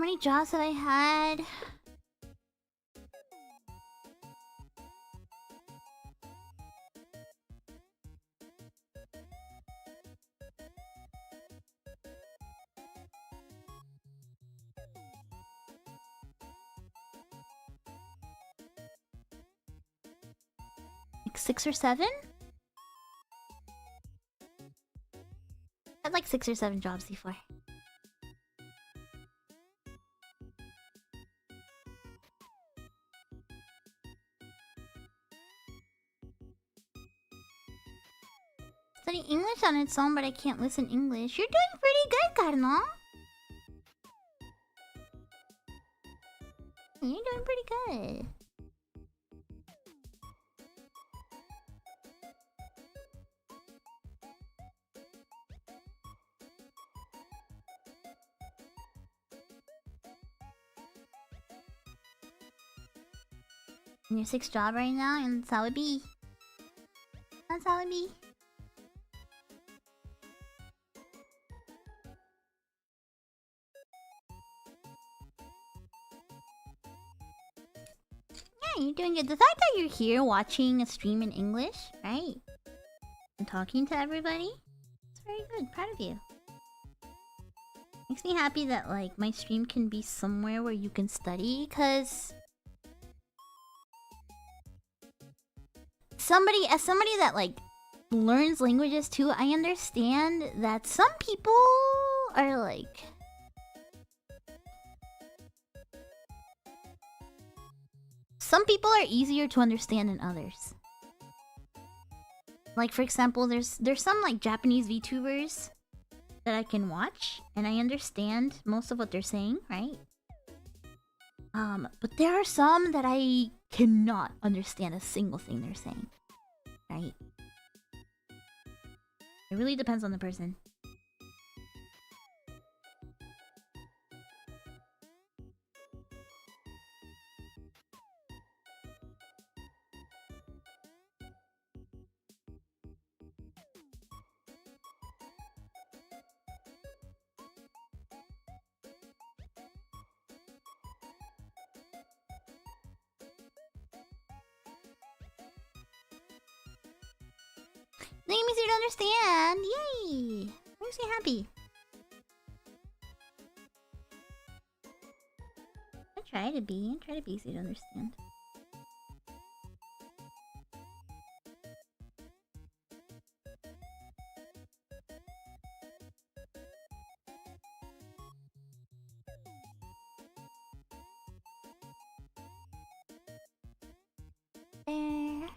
How many jobs have I had? Like 6 or 7? I had like 6 or 7 jobs before. Study English on its own, but I can't listen English. You're doing pretty good, Cardinal. You're doing pretty good. And your 6th job right now, and that's how it be. That's how it be. Yeah, you're doing good. The fact that you're here watching a stream in English, right? And talking to everybody, it's very good. Proud of you. Makes me happy that like my stream can be somewhere where you can study, cause as somebody that like learns languages too, I understand that some people are like some people are easier to understand than others. Like for example, there's some like Japanese VTubers that I can watch and I understand most of what they're saying, right? But there are some that I cannot understand a single thing they're saying. Right? It really depends on the person. That makes you understand. Yay! Makes me happy. I try to be easy to understand. There.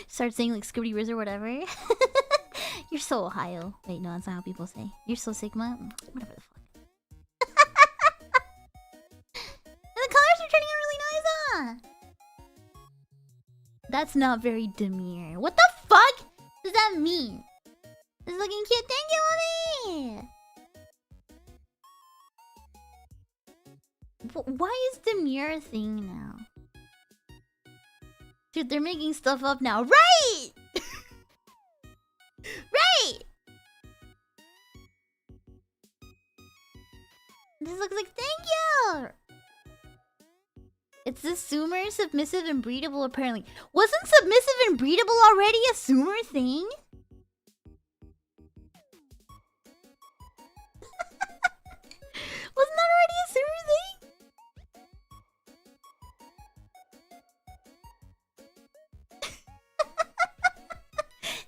Start saying like Skibidi Riz or whatever. You're so Ohio. Wait, no, that's not how people say. You're so Sigma. Whatever the fuck. And the colors are turning out really nice, huh? That's not very demure. What the fuck does that mean? It's looking cute. Thank you, mommy. Why is demure a thing now? Dude, they're making stuff up now. Right! Right! This looks like thank you! It's the Sumer, submissive, and breedable, apparently. Wasn't submissive and breedable already a Sumer thing? Wasn't that already a Sumer thing?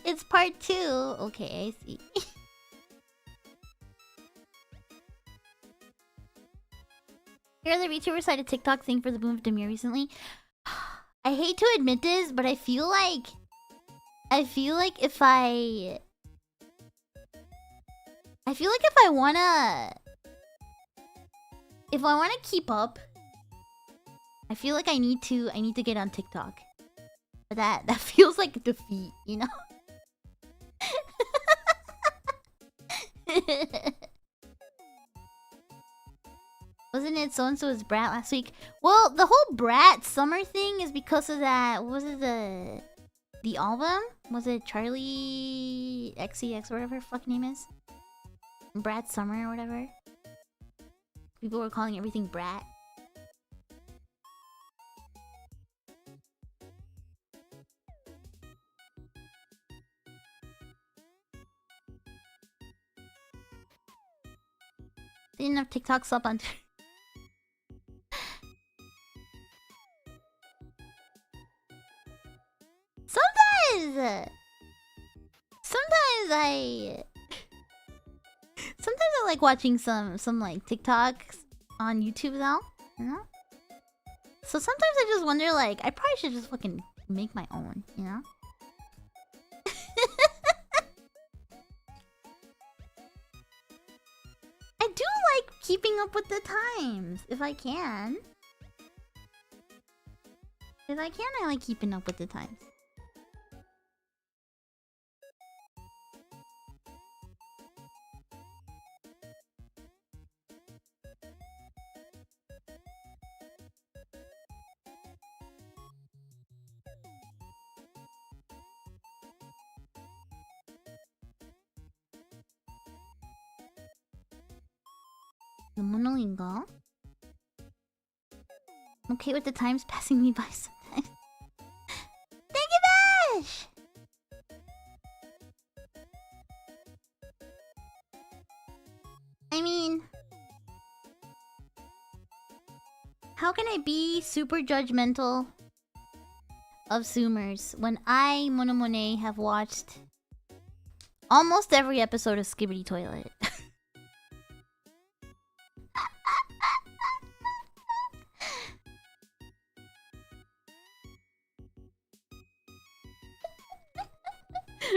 It's part 2. Okay, I see. Here, the VTuber side of TikTok thing for the boom of Demir recently. I hate to admit this, but I feel like if I wanna keep up, I feel like I need to get on TikTok. But that feels like a defeat, you know? Wasn't it so-and-so's Brat last week? Well, the whole Brat summer thing is because of that. What was it, the album? Was it Charlie XCX or whatever her fucking name is? Brat Summer or whatever. People were calling everything brat. They didn't have TikToks up on. Sometimes I like watching some like TikToks on YouTube though, you know? So sometimes I just wonder, like, I probably should just fucking make my own, you know? I do like keeping up with the times, if I can. If I can, I like keeping up with the times. The monolingo. I'm okay with the times passing me by sometimes. Thank you, Bash! I mean, how can I be super judgmental of Zoomers when I, Monet, have watched almost every episode of Skibidi Toilet?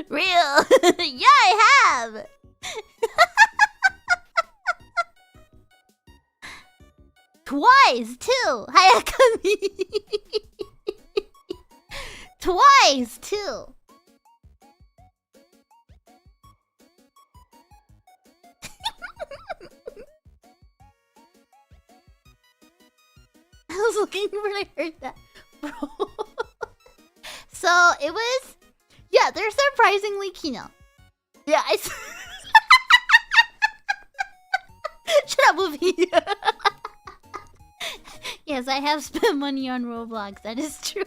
Real! Yeah, I have! Twice, too! Hayakami! Twice, too! I was looking when I heard that, bro. So, it was... Yeah, they're surprisingly kino. Yeah, Shut up, movie. Yes, I have spent money on Roblox. That is true.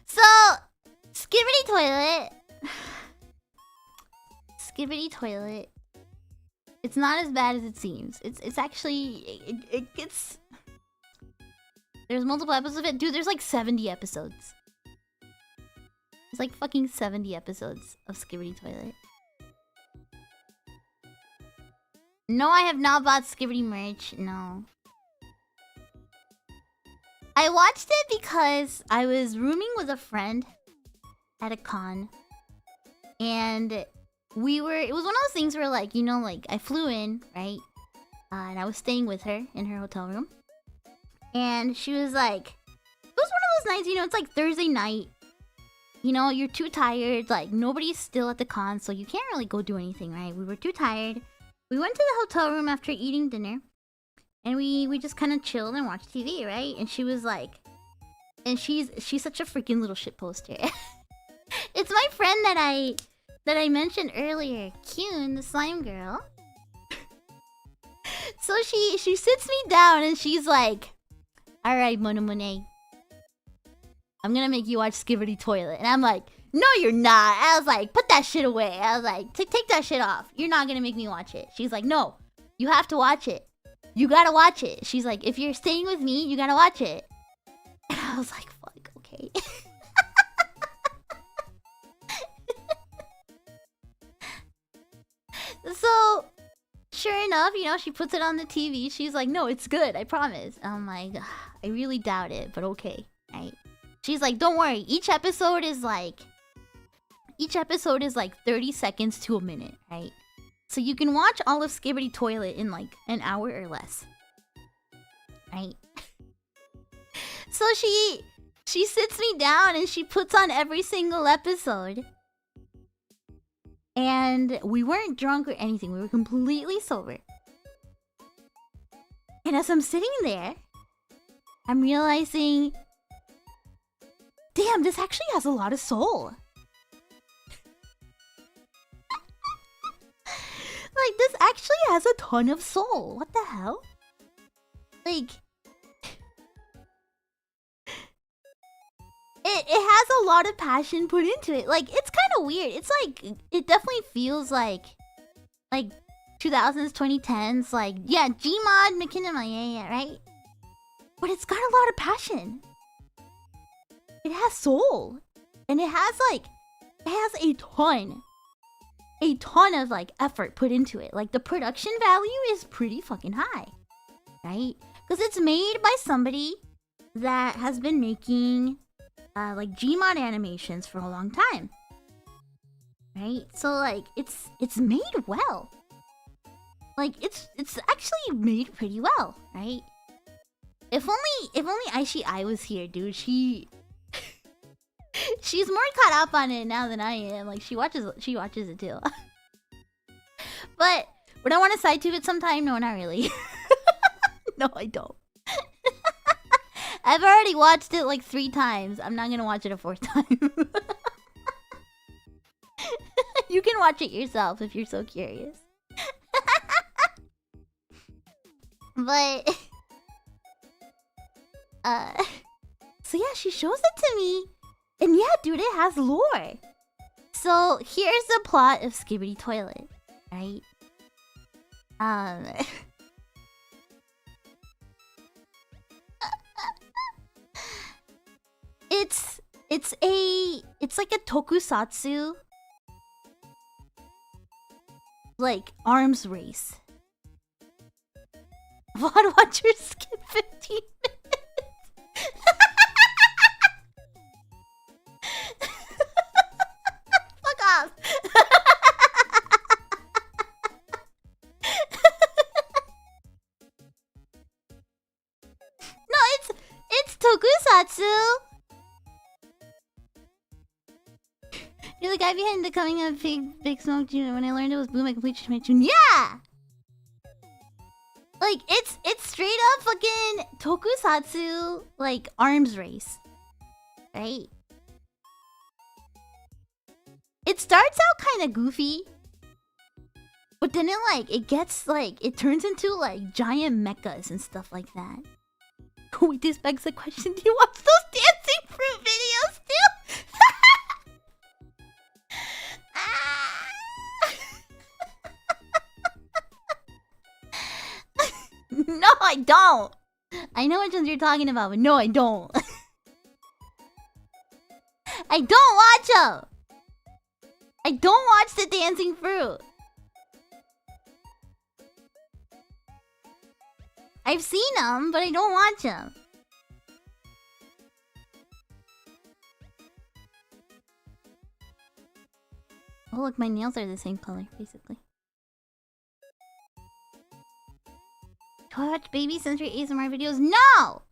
So, Skibidi Toilet. Skibidi Toilet. It's not as bad as it seems. It's actually it gets. There's multiple episodes of it, dude. There's like 70 episodes. There's like fucking 70 episodes of Skibidi Toilet. No, I have not bought Skibidi merch. No. I watched it because I was rooming with a friend at a con. And it was one of those things where, like, you know, like, I flew in, right? And I was staying with her in her hotel room. And she was like, it was one of those nights, you know, it's like Thursday night. You know, you're too tired, like, nobody's still at the con, so you can't really go do anything, right? We were too tired. We went to the hotel room after eating dinner. And we just kind of chilled and watched TV, right? And she was like... And she's such a freaking little shitposter. It's my friend that I mentioned earlier, Kyun, the slime girl. So she sits me down and she's like, "Alright, Monet, I'm gonna make you watch Skibidi Toilet." And I'm like, "No, you're not." I was like, "Put that shit away." I was like, take that shit off. You're not gonna make me watch it." She's like, "No, you have to watch it. You gotta watch it." She's like, "If you're staying with me, you gotta watch it." And I was like, fuck, okay. So, sure enough, you know, she puts it on the TV. She's like, "No, it's good, I promise." I'm like, I really doubt it, but okay, right? She's like, "Don't worry, each episode is like each episode is like 30 seconds to a minute, right? So you can watch all of Skibidi Toilet in like an hour or less. Right? So she sits me down and she puts on every single episode. And we weren't drunk or anything. We were completely sober. And as I'm sitting there, I'm realizing, damn, this actually has a lot of soul. Like, this actually has a ton of soul. What the hell? Like, it has a lot of passion put into it. Like, it's kind of weird. It's like, it definitely feels like 2000s, 2010s. Like, yeah, Gmod, McKinnon, right? But it's got a lot of passion. It has soul. And it has a ton of like effort put into it. Like the production value is pretty fucking high, right? Because it's made by somebody that has been making like Gmod animations for a long time, right? So like it's made well. Like it's actually made pretty well, right? If only Aishi I was here, dude. She's more caught up on it now than I am. Like she watches it too. But would I want to side tube it sometime? No, not really. No, I don't. I've already watched it like 3 times. I'm not gonna watch it a 4th time. You can watch it yourself if you're so curious. But so yeah, she shows it to me. And yeah, dude, it has lore. So here's the plot of Skibidi Toilet, right? It's like a tokusatsu like arms race. VOD watchers skip 15 minutes. Fuck off. No, it's tokusatsu. You're the guy behind the coming of Big Smoke Jr. When I learned it was Boom, I completely changed my tune. Yeah! Like, it's straight up fucking tokusatsu, like, arms race. Right? It starts out kind of goofy. But then it turns into, like, giant mechas and stuff like that. Wait, this begs the question, do you watch those dancing fruit videos too? No, I don't. I know which ones you're talking about, but no, I don't. I don't watch them. I don't watch the dancing fruit. I've seen them, but I don't watch them. Oh, look, my nails are the same color, basically. Do I watch baby sensory ASMR videos? No!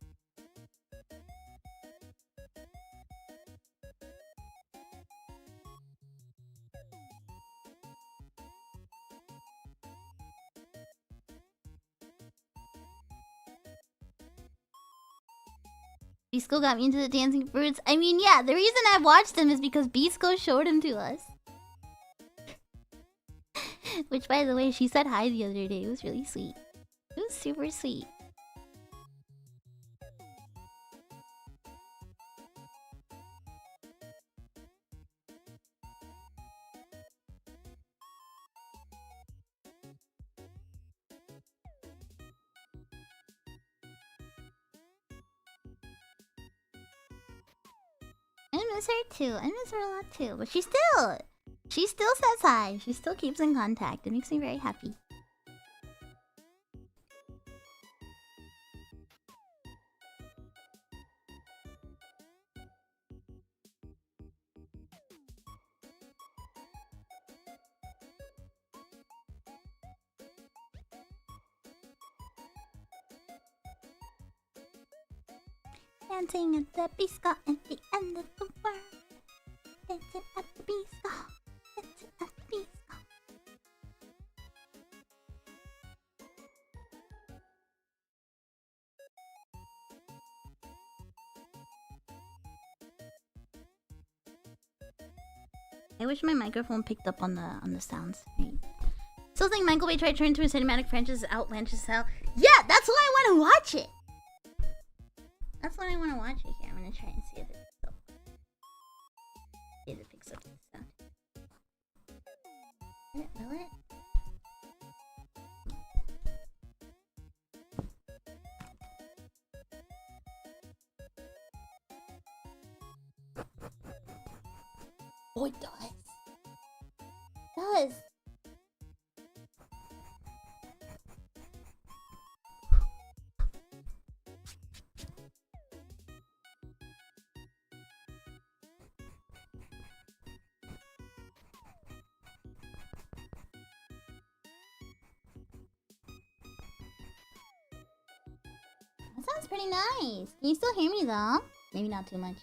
Bisco got me into the dancing fruits. I mean, yeah, the reason I watched them is because Bisco showed them to us. Which, by the way, she said hi the other day. It was really sweet. It was super sweet. I miss her too. I miss her a lot too. But she still says hi. She still keeps in contact. It makes me very happy. Dancing at the Bisco at the end of the world. Dancing at the Bisco. Dancing at the Bisco. I wish my microphone picked up on the sounds. Right. Still think Michael Bay tried to turn into a cinematic franchise outlandish style. Yeah, that's why I want to watch it. That's why I want to watch it here. I'm gonna try and see if it picks up. See if it picks up the sound. Will it? Oh, it does. It does. That sounds pretty nice. Can you still hear me though? Maybe not too much.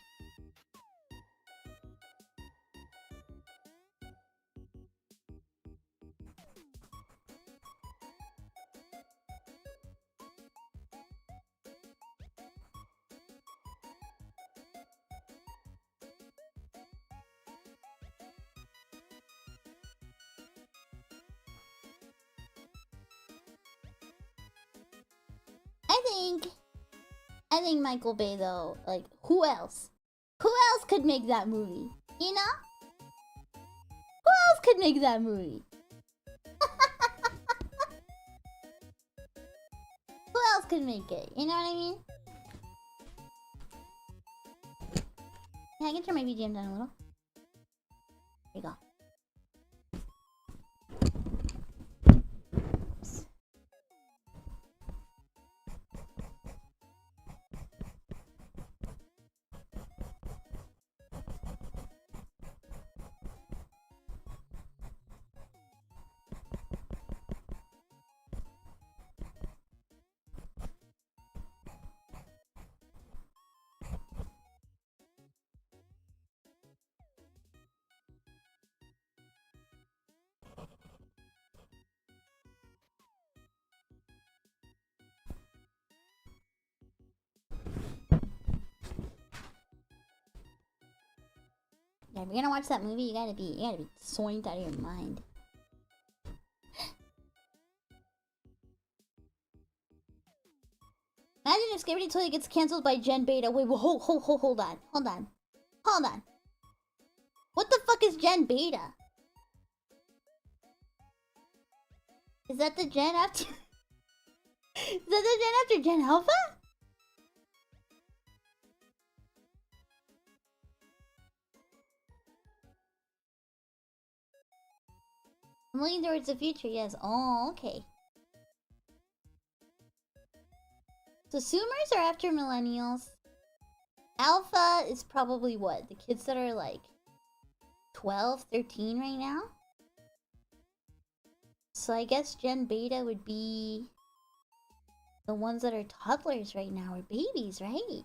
I think Michael Bay though, like, who else? Who else could make that movie? You know? Who else could make that movie? Who else could make it? You know what I mean? Yeah, I can turn my BGM down a little. There you go. Yeah, if you're gonna watch that movie, you gotta be soigned out of your mind. Imagine if Skibidi Toilet gets cancelled by Gen Beta. Wait, hold on. What the fuck is Gen Beta? Is that the gen after? Is that the gen after Gen Alpha? I'm looking towards the future, yes. Oh, okay. So Zoomers are after millennials. Alpha is probably what? The kids that are like 12, 13 right now? So I guess Gen Beta would be the ones that are toddlers right now, or babies, right?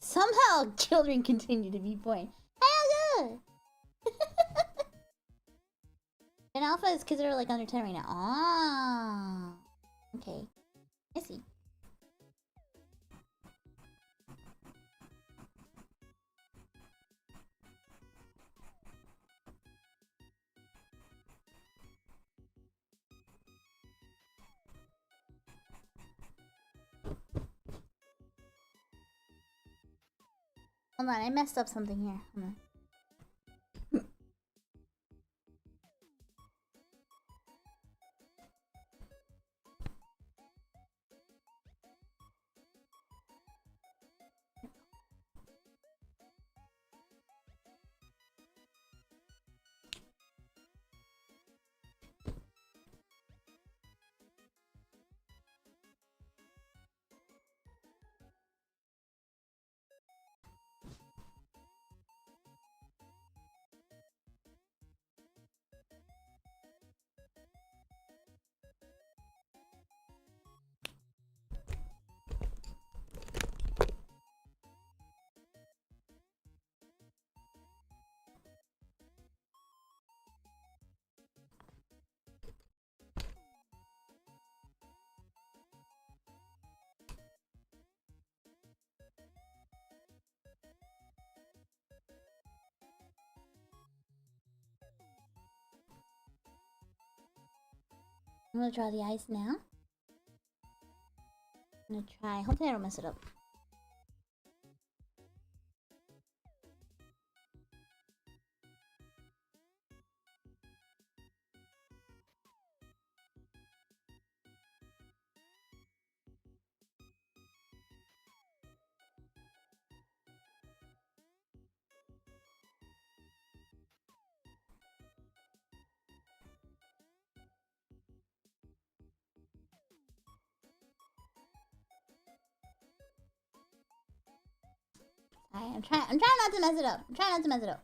Somehow children continue to be born. Hell yeah! And Alpha is kids that are like under 10 right now. Ah, okay. I see. Hold on, I messed up something here. Hold on. I'm gonna draw the eyes now. I'm gonna try. Hopefully I don't mess it up. Alright, I'm trying not to mess it up. I'm trying not to mess it up.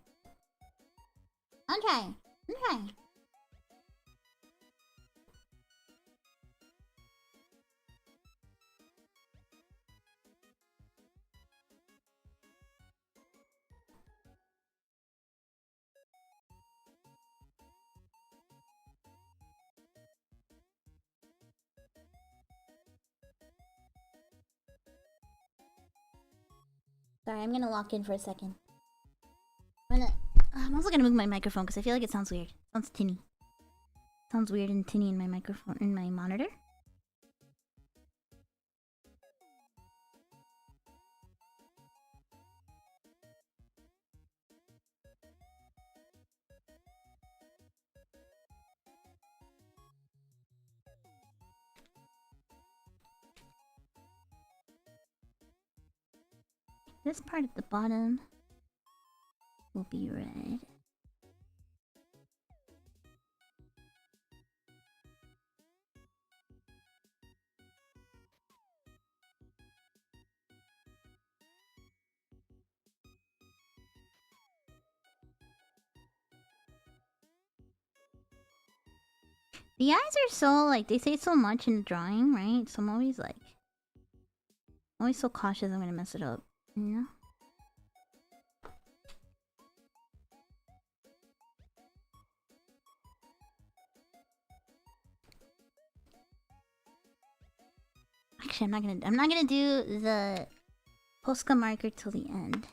I'm trying. Sorry, I'm gonna lock in for a second. I'm also gonna move my microphone because I feel like it sounds weird. It sounds tinny. It sounds weird and tinny in my microphone, in my monitor. This part at the bottom will be red. The eyes are so, like, they say so much in drawing, right? So I'm always like... always so cautious I'm gonna mess it up, you know? Actually, I'm not gonna do the Posca marker till the end.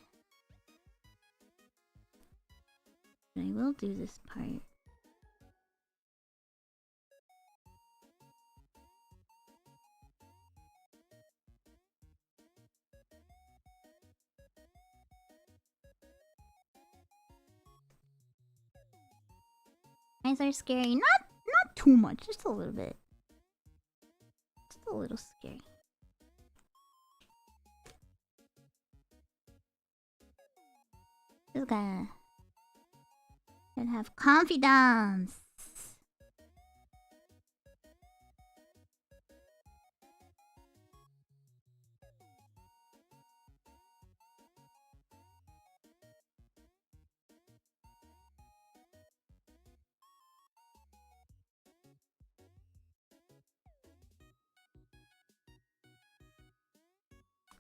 But I will do this part. Eyes are scary. Not too much, just a little bit. Just a little scary. Just gotta have confidence.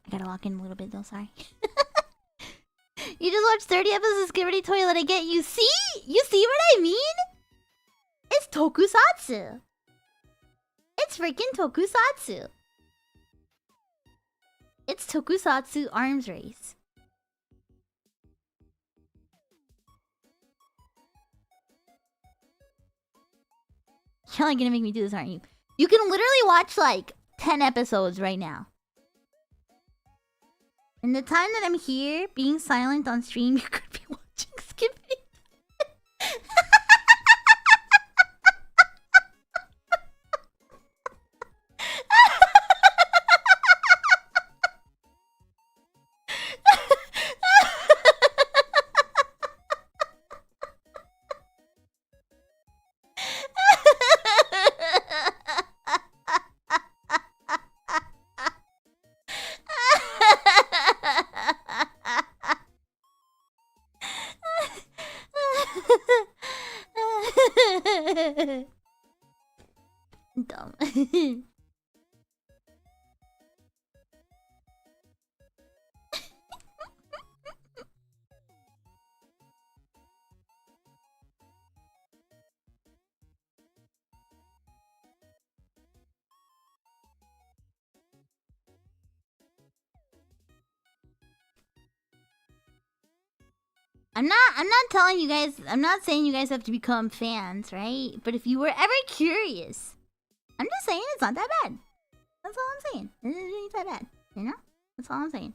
I gotta lock in a little bit though, sorry. You just watched 30 episodes of Skibidi Toilet, I get you. See? You see what I mean? It's tokusatsu. It's freaking tokusatsu. It's tokusatsu arms race. You're not gonna make me do this, aren't you? You can literally watch like 10 episodes right now. In the time that I'm here, being silent on stream, you could be watching Skibidi. Dumb. I'm not telling you guys, I'm not saying you guys have to become fans, right? But if you were ever curious I'm just saying it's not that bad. That's all I'm saying. It ain't that bad. You know? That's all I'm saying.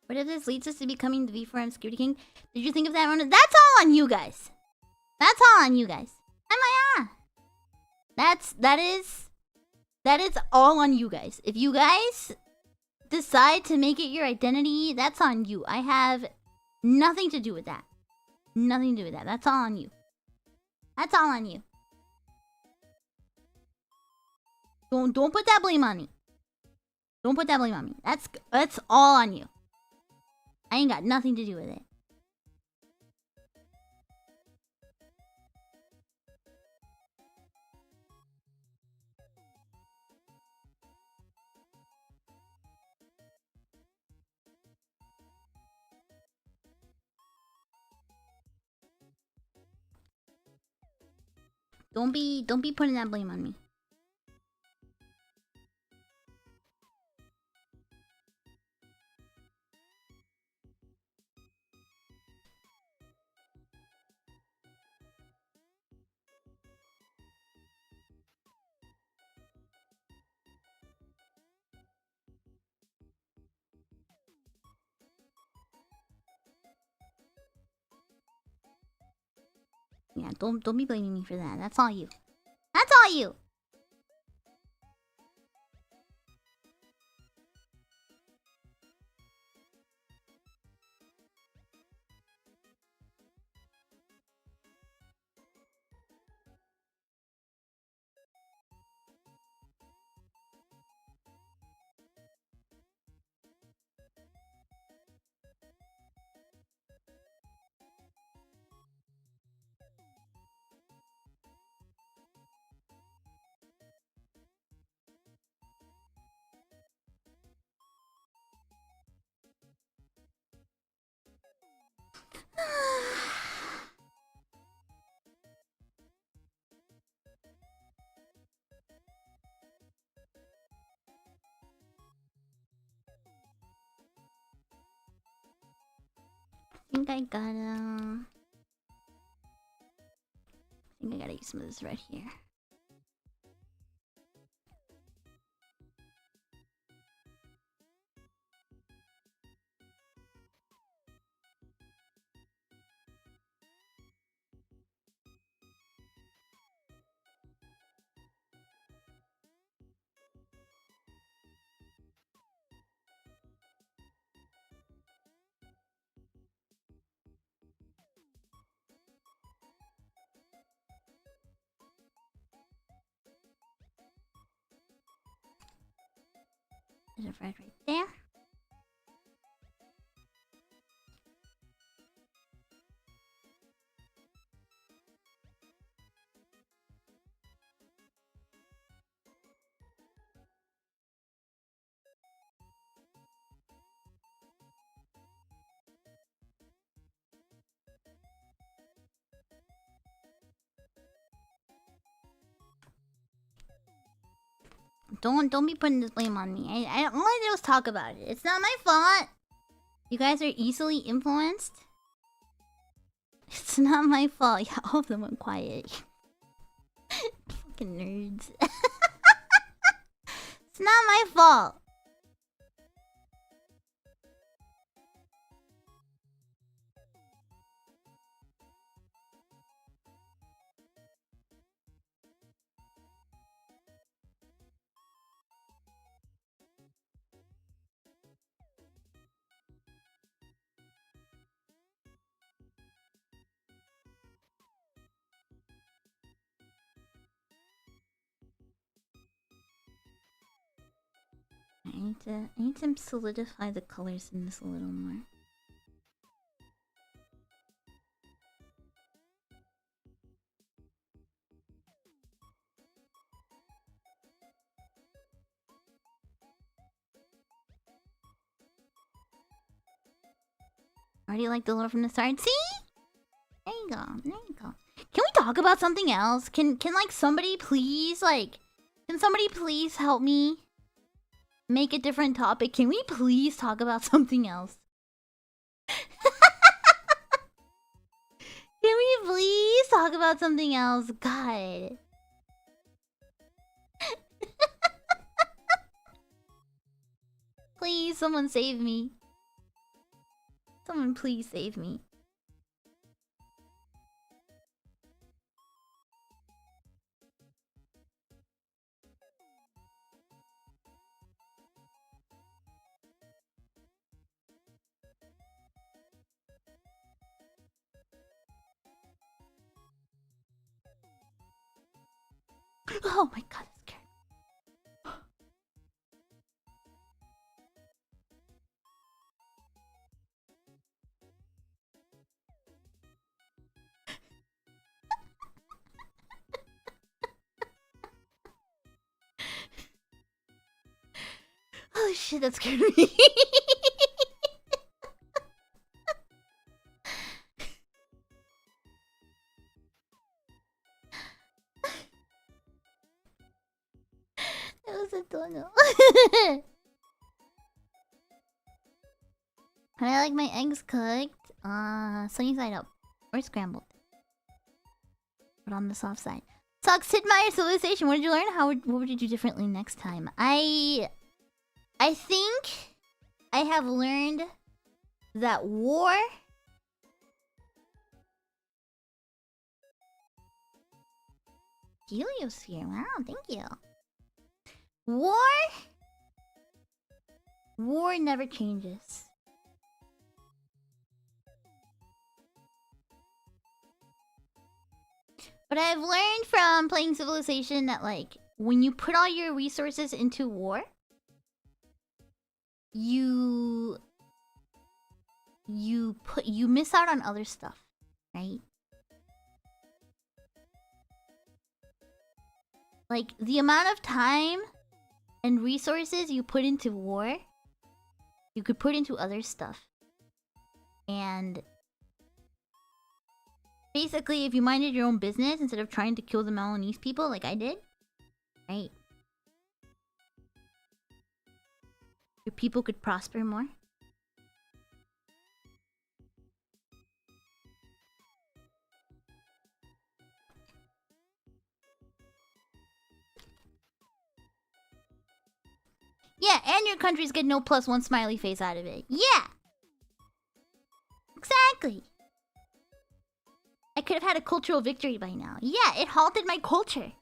What if this leads us to becoming the V4M Skibidi King? Did you think of that, Rona? That's all on you guys. That's all on you guys. That is all on you guys. If you guys decide to make it your identity, that's on you. I have nothing to do with that. Nothing to do with that. That's all on you. That's all on you. Don't put that blame on me. Don't put that blame on me. That's all on you. I ain't got nothing to do with it. Don't be putting that blame on me. Yeah, don't be blaming me for that. That's all you. That's all you. I think I gotta use some of this red here. There's a red right there. Don't be putting this blame on me. I all I did was talk about it. It's not my fault. You guys are easily influenced. It's not my fault. Yeah, all of them went quiet. Fucking nerds. It's not my fault. I need to solidify the colors in this a little more. Already like the lore from the start. See? There you go. There you go. Can we talk about something else? Can like somebody please can somebody please help me make a different topic? Can we please talk about something else? Can we please talk about something else? God. Please, someone save me. Someone please save me. Oh my god, that scared me. Oh shit, that scared me. That was a dono. And I like my eggs cooked. Sunny side up. Or scrambled. But on the soft side. Talk Sid Meier Civilization. What did you learn? What would you do differently next time? I think I have learned that war Heliosphere. Wow, thank you. War never changes. But I've learned from playing Civilization that like when you put all your resources into war, you miss out on other stuff, right? Like the amount of time and resources you put into war, you could put into other stuff. And basically, if you minded your own business instead of trying to kill the Malinese people like I did, right? Your people could prosper more. Yeah, and your countries get no +1 smiley face out of it. Yeah! Exactly! I could have had a cultural victory by now. Yeah, it halted my culture.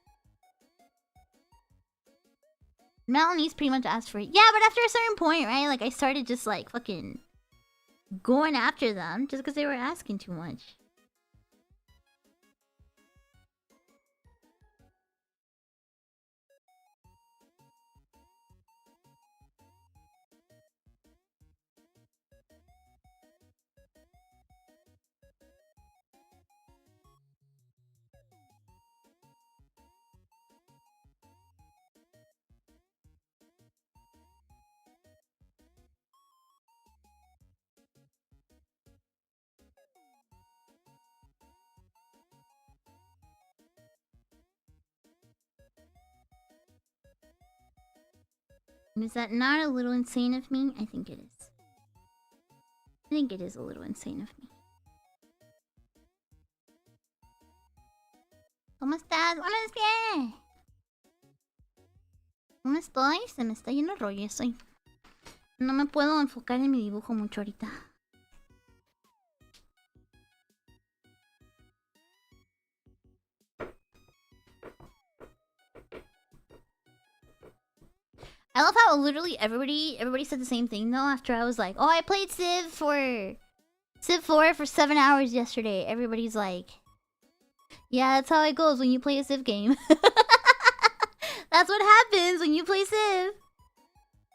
Malinese pretty much asked for it. Yeah, but after a certain point, right? Like, I started just, like, fucking going after them just because they were asking too much. Is that not a little insane of me? I think it is. I think it is a little insane of me. ¿Cómo estás? ¡Buenos días! ¿Cómo estoy? Se me está yendo el rollo. No me puedo enfocar en mi dibujo mucho ahorita. I love how literally everybody said the same thing though after I was like, oh, I played Civ 4 for 7 hours yesterday. Everybody's like, yeah, that's how it goes when you play a Civ game. That's what happens when you play Civ.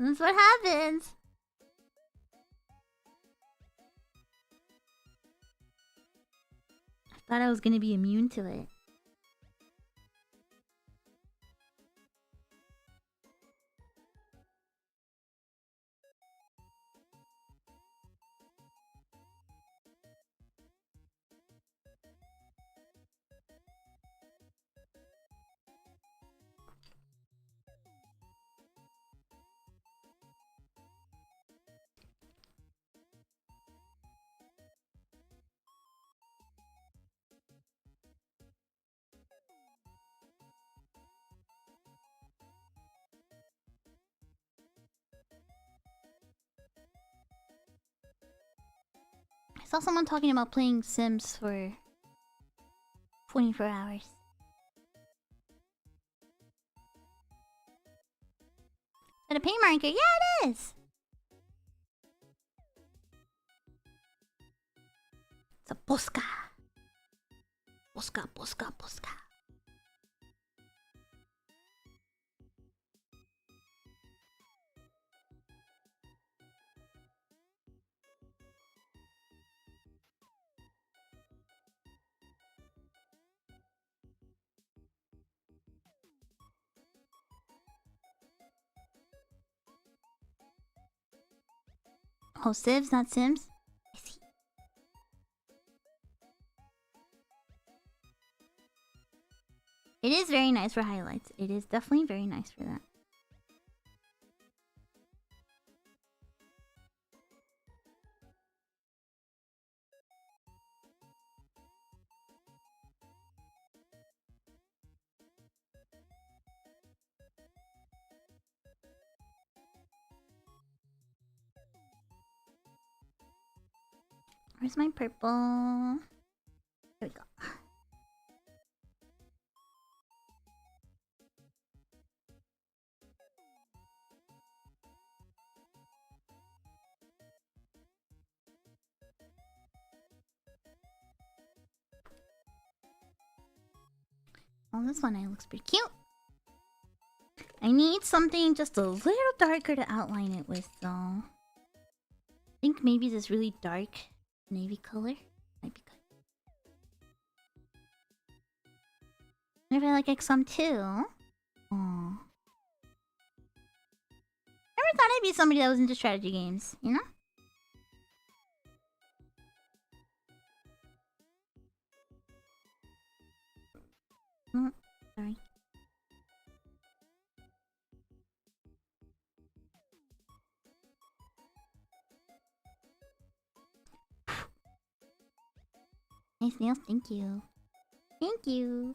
That's what happens. I thought I was gonna be immune to it. I saw someone talking about playing Sims for 24 hours. Is that a paint marker? Yeah, it is! It's a posca. Posca, posca, posca. Oh, Civs, not Sims? I see. It is very nice for highlights. It is definitely very nice for that. Where's my purple? There we go. Oh, this one looks pretty cute. I need something just a little darker to outline it with, though. I think maybe this really dark navy color might be good. What if I like XM too? Aww. Never thought I'd be somebody that was into strategy games, you know? Sorry. Nice nails, thank you. Thank you.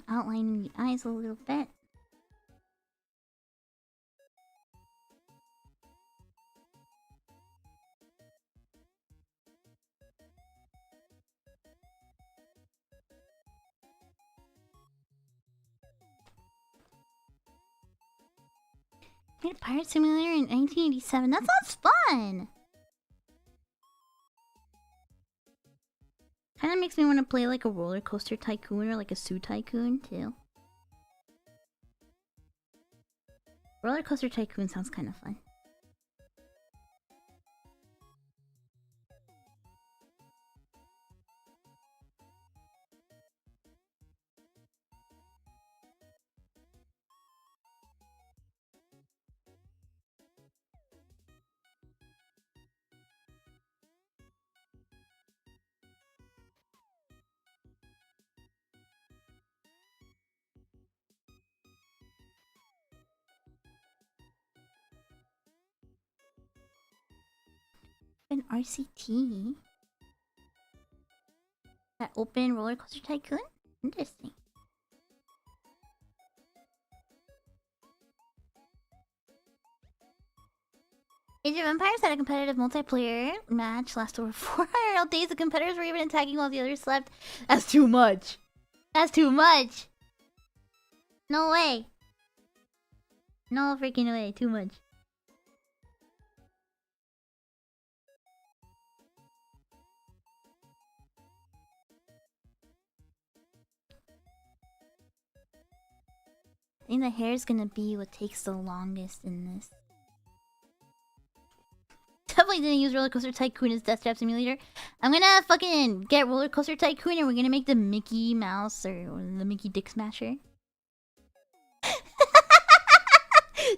Outlining the eyes a little bit. Made a pirate simulator in 1987. That sounds fun! Kinda makes me want to play like a roller coaster tycoon or like a Kou tycoon too. Roller coaster tycoon sounds kind of fun. An RCT? That open roller coaster tycoon? Interesting. Age of Empires had a competitive multiplayer match last over 400 days. The competitors were even attacking while the others slept. That's too much. That's too much. No way. No freaking way. Too much. I think the hair is gonna be what takes the longest in this. Definitely didn't use Roller Coaster Tycoon as Death Trap Simulator. I'm gonna fucking get Roller Coaster Tycoon and we're gonna make the Mickey Mouse or the Mickey Dick Smasher.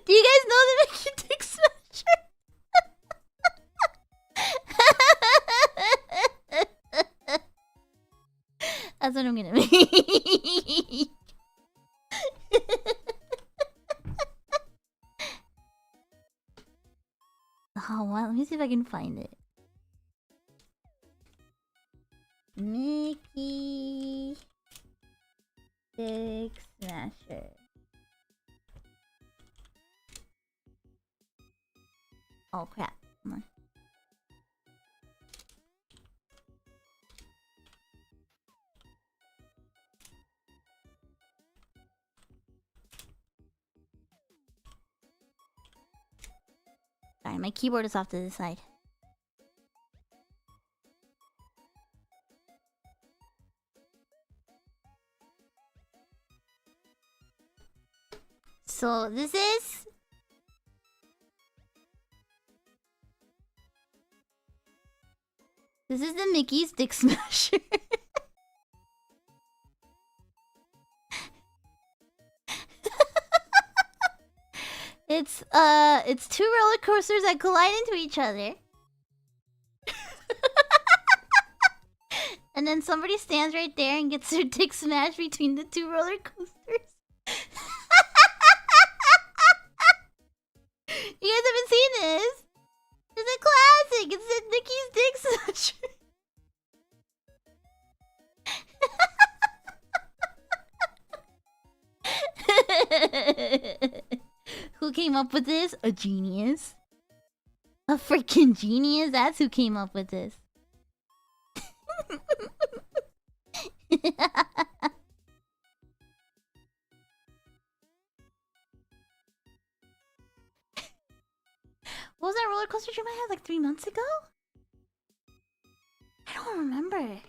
Do you guys know the Mickey Dick Smasher? That's what I'm gonna make. Oh wow, let me see if I can find it. Mickey Big Smasher. Oh crap. Come on. Sorry, my keyboard is off to the side. So this is the Mickey's Dick Smasher. It's two roller coasters that collide into each other. And then somebody stands right there and gets their dick smashed between the two roller coasters. You guys haven't seen this? It's a classic. It's the Nikki's Dick Smasher. Who came up with this? A genius. A freaking genius? That's who came up with this. What was that roller coaster dream I had like 3 months ago? I don't remember. I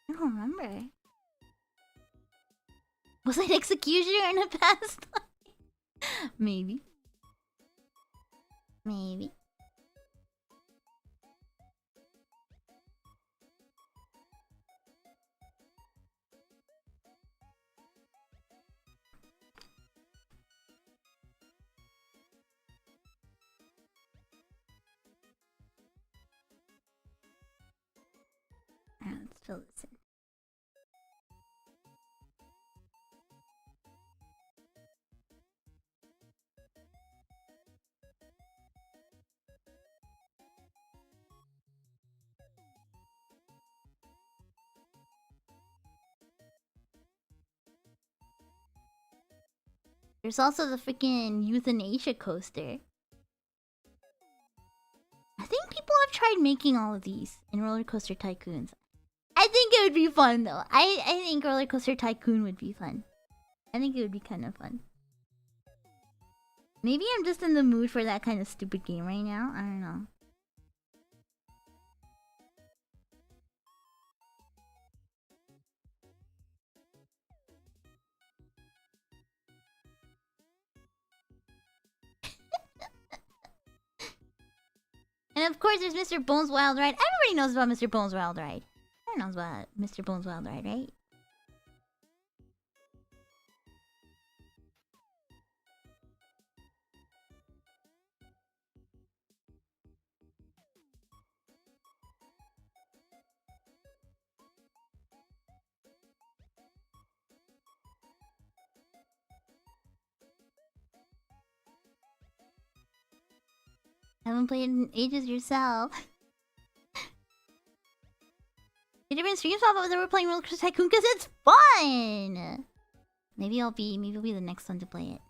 don't remember. Was I an executioner in a past life? Maybe. Maybe. Alright, let's fill this in. There's also the freaking euthanasia coaster. I think people have tried making all of these in Roller Coaster Tycoons. I think it would be fun though. I think Roller Coaster Tycoon would be fun. I think it would be kind of fun. Maybe I'm just in the mood for that kind of stupid game right now. I don't know. And of course, there's Mr. Bones Wild Ride. Everybody knows about Mr. Bones Wild Ride. Everyone knows about Mr. Bones Wild Ride, right? Haven't played in ages yourself. You different streams off of that we're playing Roller Coaster Tycoon because it's fun. Maybe I'll be the next one to play it.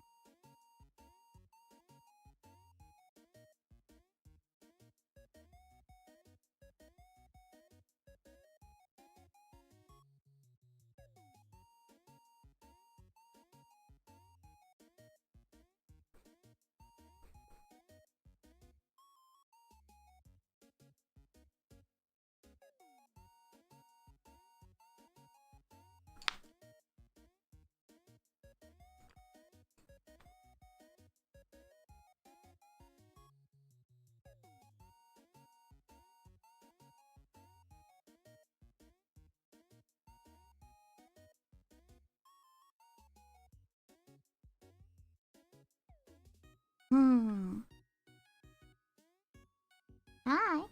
Hi.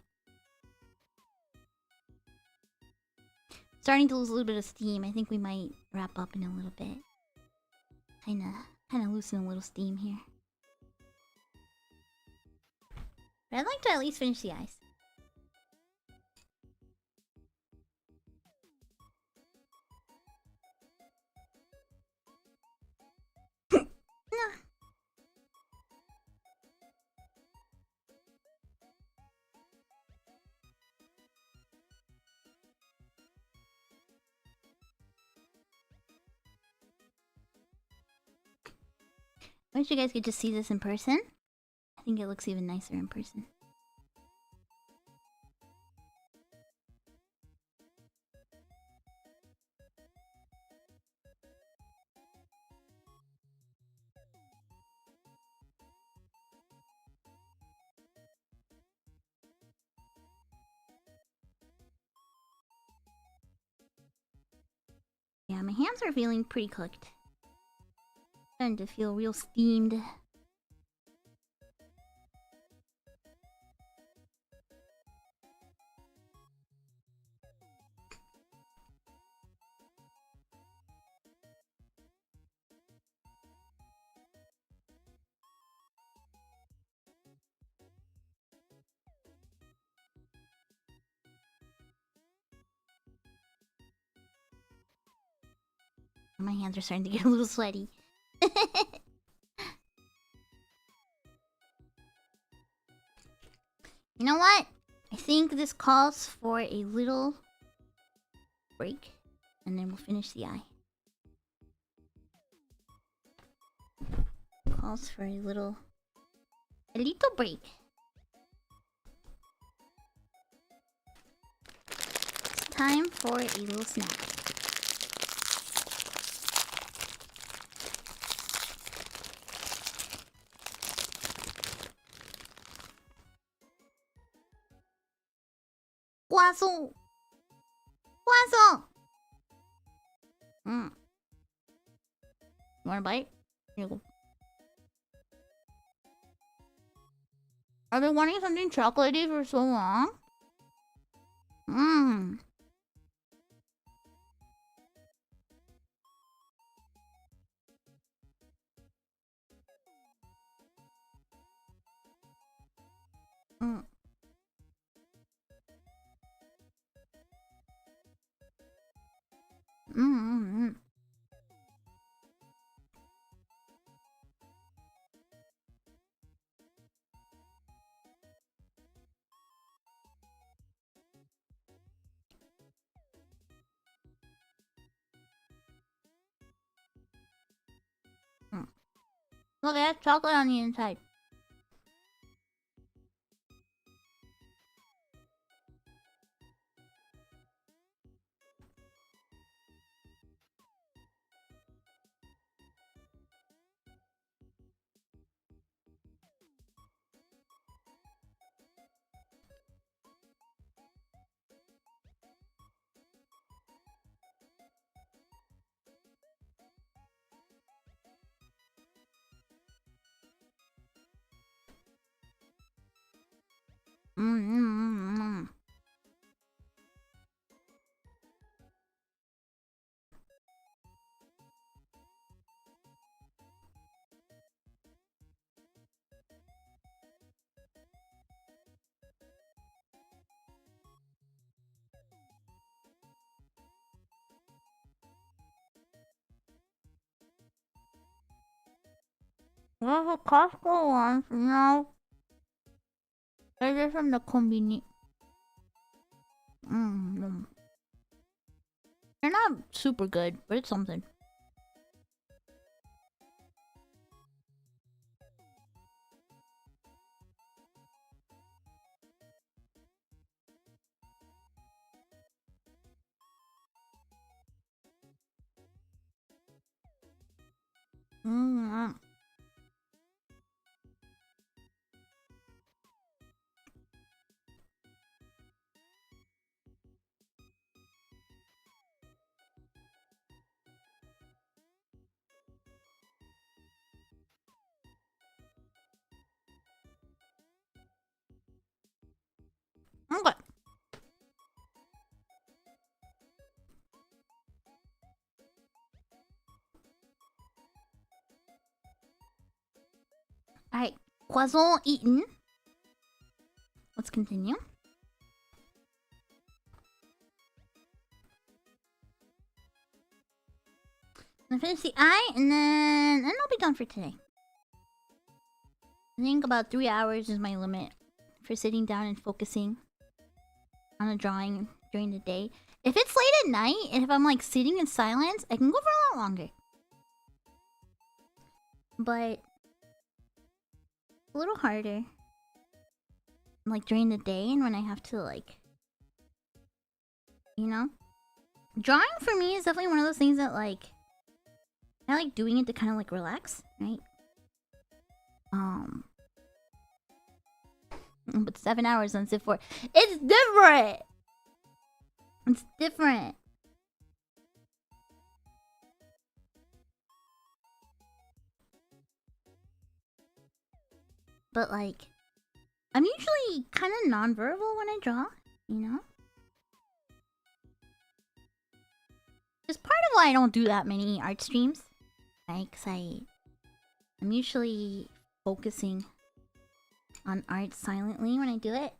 Starting to lose a little bit of steam. I think we might wrap up in a little bit. Kinda loosen a little steam here. But I'd like to at least finish the ice. I wish you guys could just see this in person. I think it looks even nicer in person. Yeah, my hands are feeling pretty cooked. Starting to feel real steamed. My hands are starting to get a little sweaty. You know what? I think this calls for a little break, and then we'll finish the eye. Calls for a little break. It's time for a little snack. Poisson! Poisson! You want a bite? Here you go. I've been wanting something chocolatey for so long. Look, it has chocolate on the inside. There's a Costco one now. They're just from the convenience. They're not super good, but it's something. Okay. Alright, croissant eaten. Let's continue. I'm gonna finish the eye and then I'll be done for today. I think about 3 hours is my limit for sitting down and focusing on a drawing during the day. If it's late at night and if I'm like sitting in silence, I can go for a lot longer. But a little harder. Like during the day and when I have to like, you know? Drawing for me is definitely one of those things that like, I like doing it to kind of like relax, right? But 7 hours on Civ 4. It's different! It's different. But like, I'm usually kind of non-verbal when I draw, you know? It's part of why I don't do that many art streams, right? Because I'm usually focusing on art silently when I do it.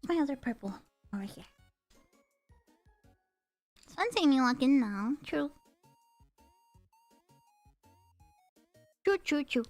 My other purple over here. It's fun seeing me walk in now. True. True, true, true.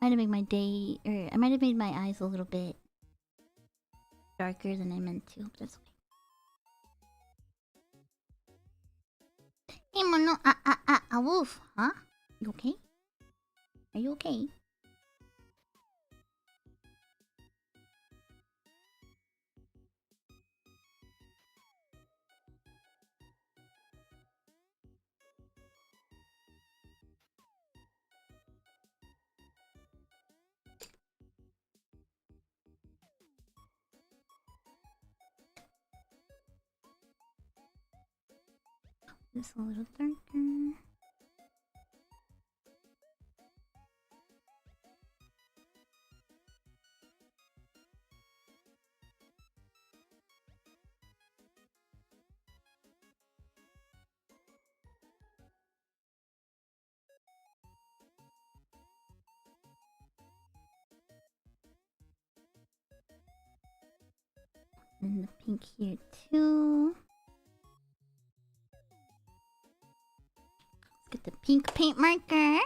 Might have made my day, or I might have made my eyes a little bit darker than I meant to, but that's okay. Hey, Mono, woof, huh? You okay? Are you okay? This a little darker. And the pink here too. Let's get the pink paint marker.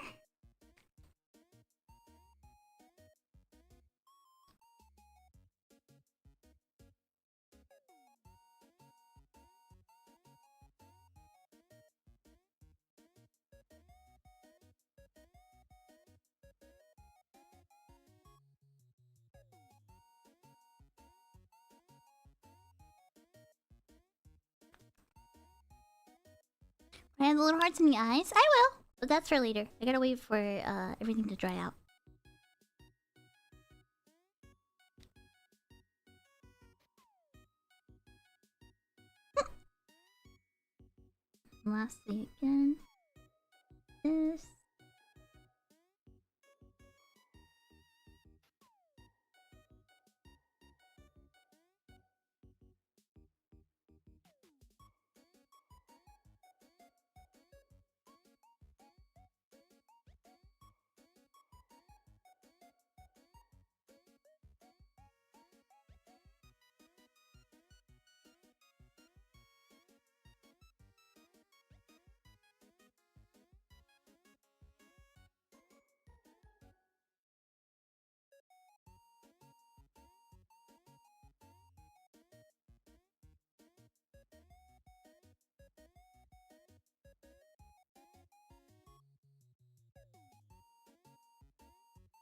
I have the little hearts in the eyes. I will, but that's for later. I gotta wait for everything to dry out. Lastly, again, this.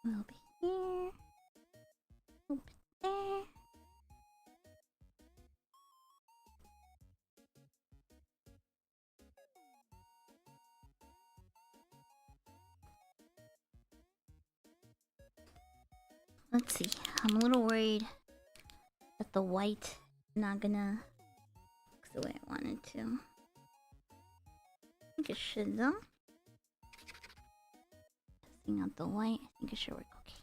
A little bit here, a little bit there. Let's see. I'm a little worried that the white not gonna the way I wanted to. I think it should though. Testing out the light. I think it should work okay.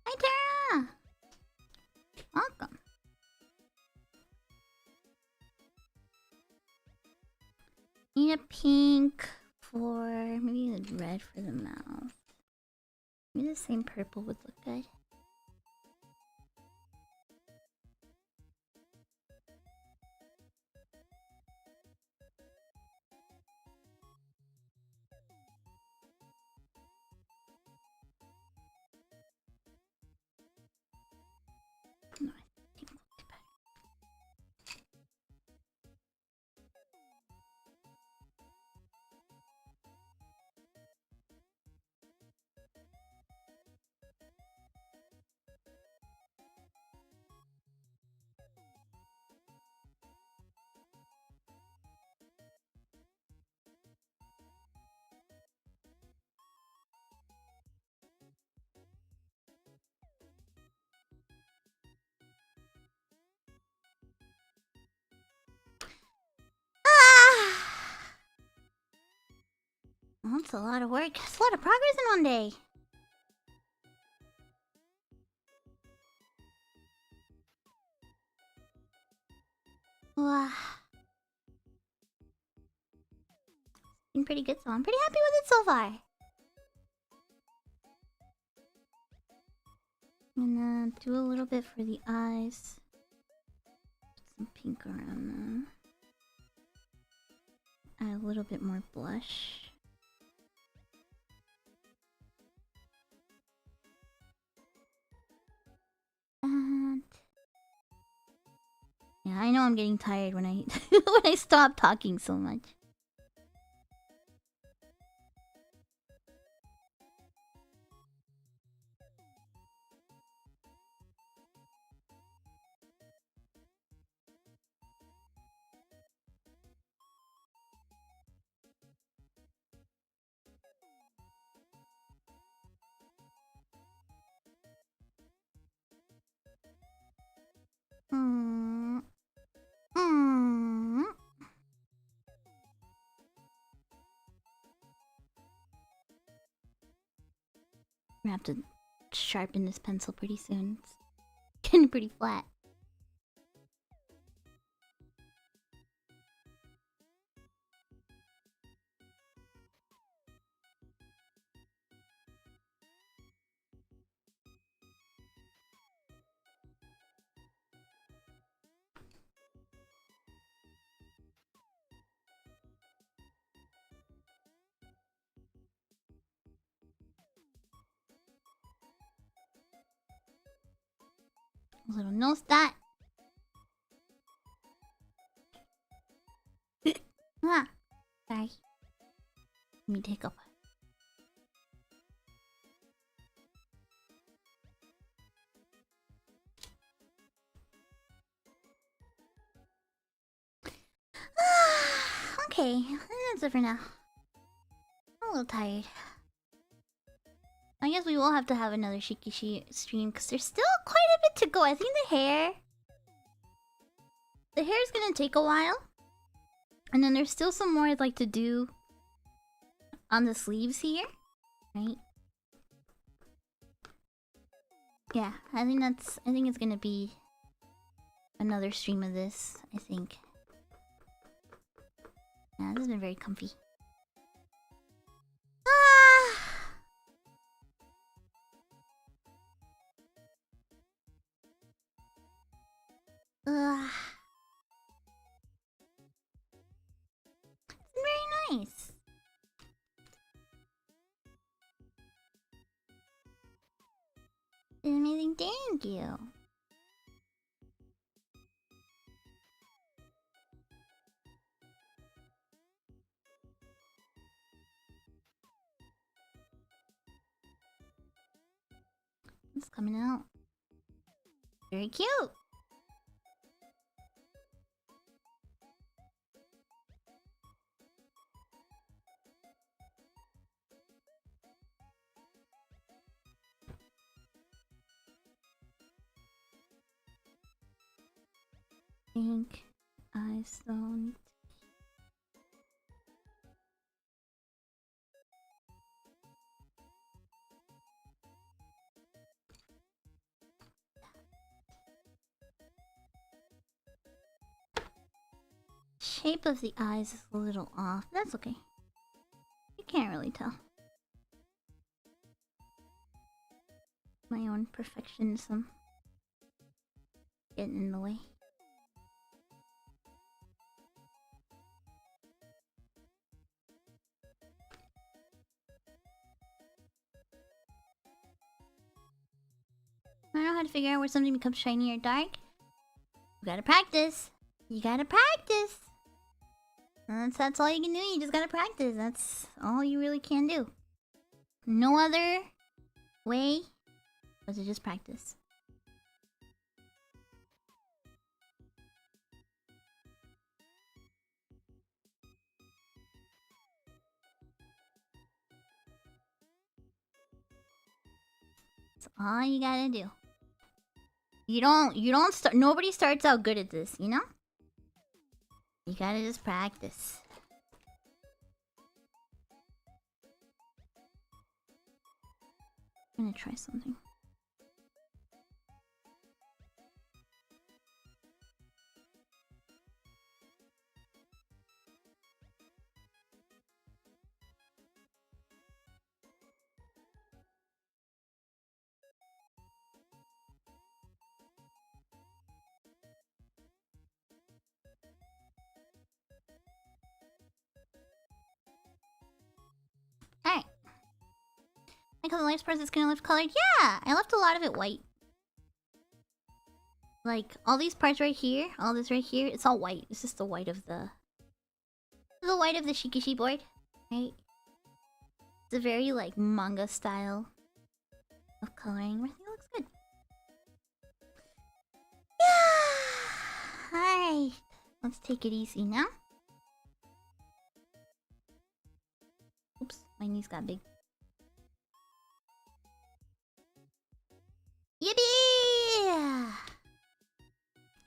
Hi Tara! Welcome. Need a pink for maybe the red for the mouth. Maybe the same purple would look good. No, I think we'll do better. Well, that's a lot of work. That's a lot of progress in one day. Wow. Been pretty good, so I'm pretty happy with it so far. I'm gonna do a little bit for the eyes. Put some pink around them. Add a little bit more blush. And yeah, I know I'm getting tired when I when I stop talking so much. Mm. Mm. I'm gonna have to sharpen this pencil pretty soon. It's getting pretty flat. A little nose dot. Ah, sorry. Let me take up. Okay, that's it for now. I'm a little tired. I guess we will have to have another Shikishi stream because there's still quite a bit to go. I think the hair is gonna take a while. And then there's still some more I'd like to do on the sleeves here. Right? Yeah, I think it's gonna be another stream of this, I think. Yeah, this has been very comfy. Ugh. It's been very nice. An amazing day. Thank you. It's coming out. Very cute. Think I don't. Shape of the eyes is a little off. That's okay. You can't really tell. My own perfectionism getting in the way. I don't know how to figure out where something becomes shiny or dark. You gotta practice. You gotta practice. That's all you can do. You just gotta practice. That's all you really can do. No other way but to just practice. That's all you gotta do. You don't start. Nobody starts out good at this, you know? You gotta just practice. I'm gonna try something. Alright. I call the last part that's gonna lift colored. Yeah! I left a lot of it white. Like, all these parts right here, all this right here, it's all white. It's just the white of the... The white of the Shikishi board. Right? It's a very, like, manga style of coloring. I think it looks good. Yeah! Alright. Let's take it easy now. Oops, my knees got big. Yippee!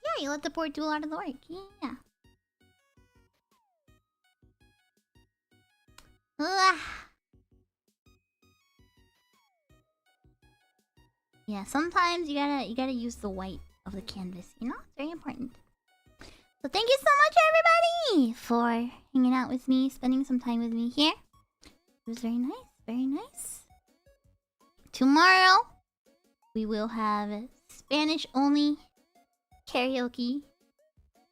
Yeah, you let the board do a lot of the work. Yeah. Ugh. Yeah, sometimes you gotta use the white of the canvas, you know? It's very important. So thank you so much, everybody, for hanging out with me, spending some time with me here. It was very nice, very nice. Tomorrow, we will have Spanish-only karaoke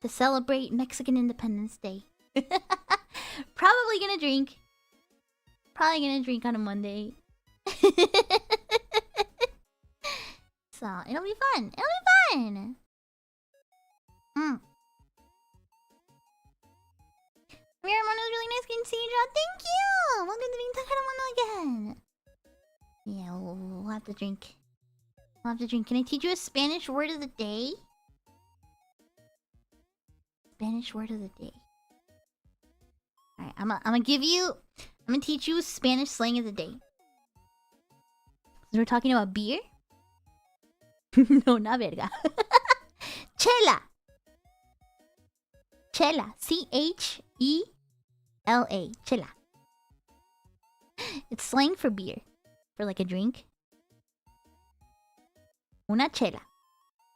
to celebrate Mexican Independence Day. Probably gonna drink. Probably gonna drink on a Monday. So, it'll be fun. It'll be fun! Ramon, it was really nice getting to see you, John. Thank you! Welcome to being Takaramono again. Yeah, we'll have to drink. We'll have to drink. Can I teach you a Spanish word of the day? Spanish word of the day. Alright, I'm gonna teach you Spanish slang of the day. We're talking about beer? No, not verga. Chela. Chela. C-H-E-L-A. Chela. It's slang for beer. For like a drink. Una chela.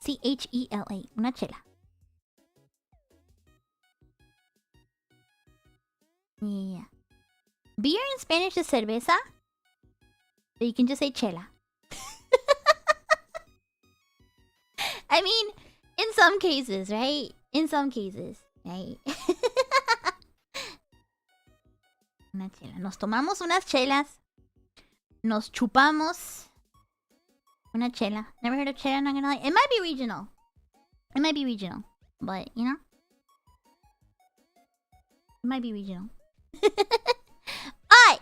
C-H-E-L-A. Una chela. Yeah. Beer in Spanish is cerveza. But you can just say chela. I mean, in some cases, right? In some cases, right? Una chela. Nos tomamos unas chelas. Nos chupamos Una chela. Never heard of chela, not gonna lie. It might be regional. It might be regional. But, you know? It might be regional. Oi!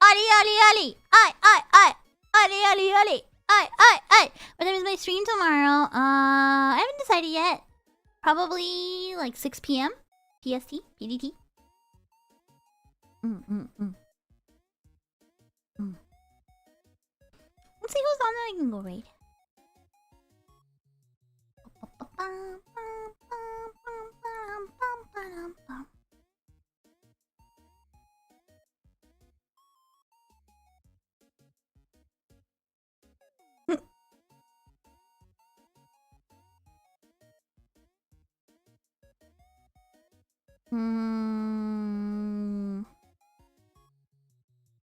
Ali, Ali, Ali! Oi, oi, oi! Ali, Ali, Ali! Oi, oi, oi! What time is my stream tomorrow? I haven't decided yet. Probably like 6 p.m. PST, PDT. Let's see who's on that I can go raid.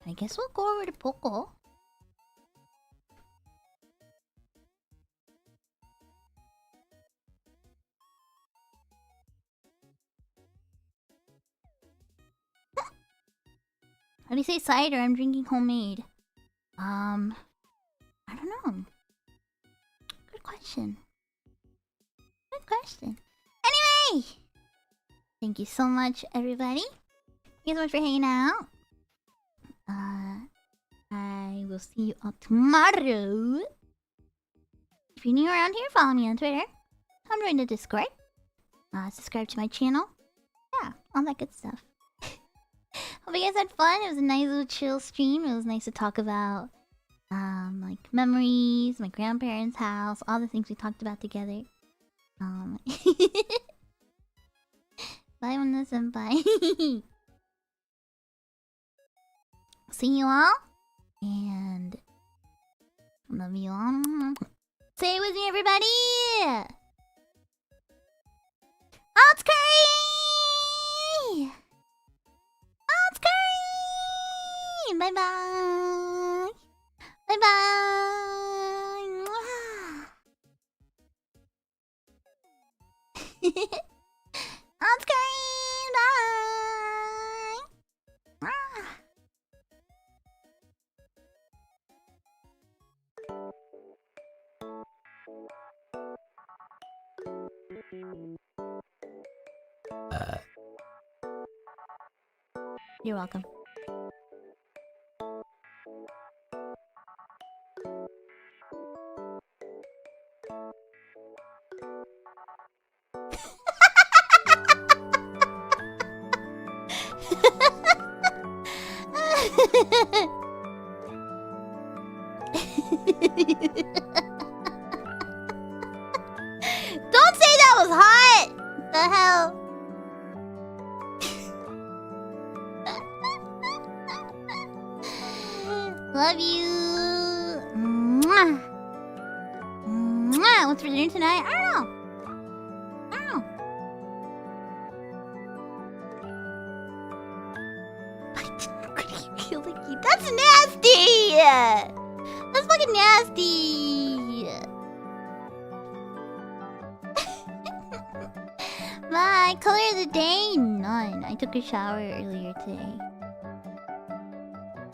I guess we'll go over to Poco. How do you say cider? I'm drinking homemade. I don't know. Good question. Good question. Anyway! Thank you so much, everybody. Thank you so much for hanging out. I will see you all tomorrow. If you're new around here, follow me on Twitter. Come join the Discord. Subscribe to my channel. Yeah, all that good stuff. Hope you guys had fun. It was a nice little chill stream. It was nice to talk about like memories, my grandparents' house, all the things we talked about together. Bye, Monet senpai. See you all, and love you all. Say it with me, everybody. It's Curry! It's Curry! Bye bye. Bye bye. It's Curry. Bye. You're welcome. Don't say that was hot! The hell? Love you. Mwah. Mwah. What's for dinner tonight? I don't know. That's nasty! That's fucking nasty! My color of the day? None. I took a shower earlier today.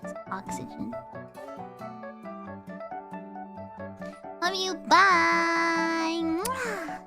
It's oxygen. Love you. Bye! Mwah.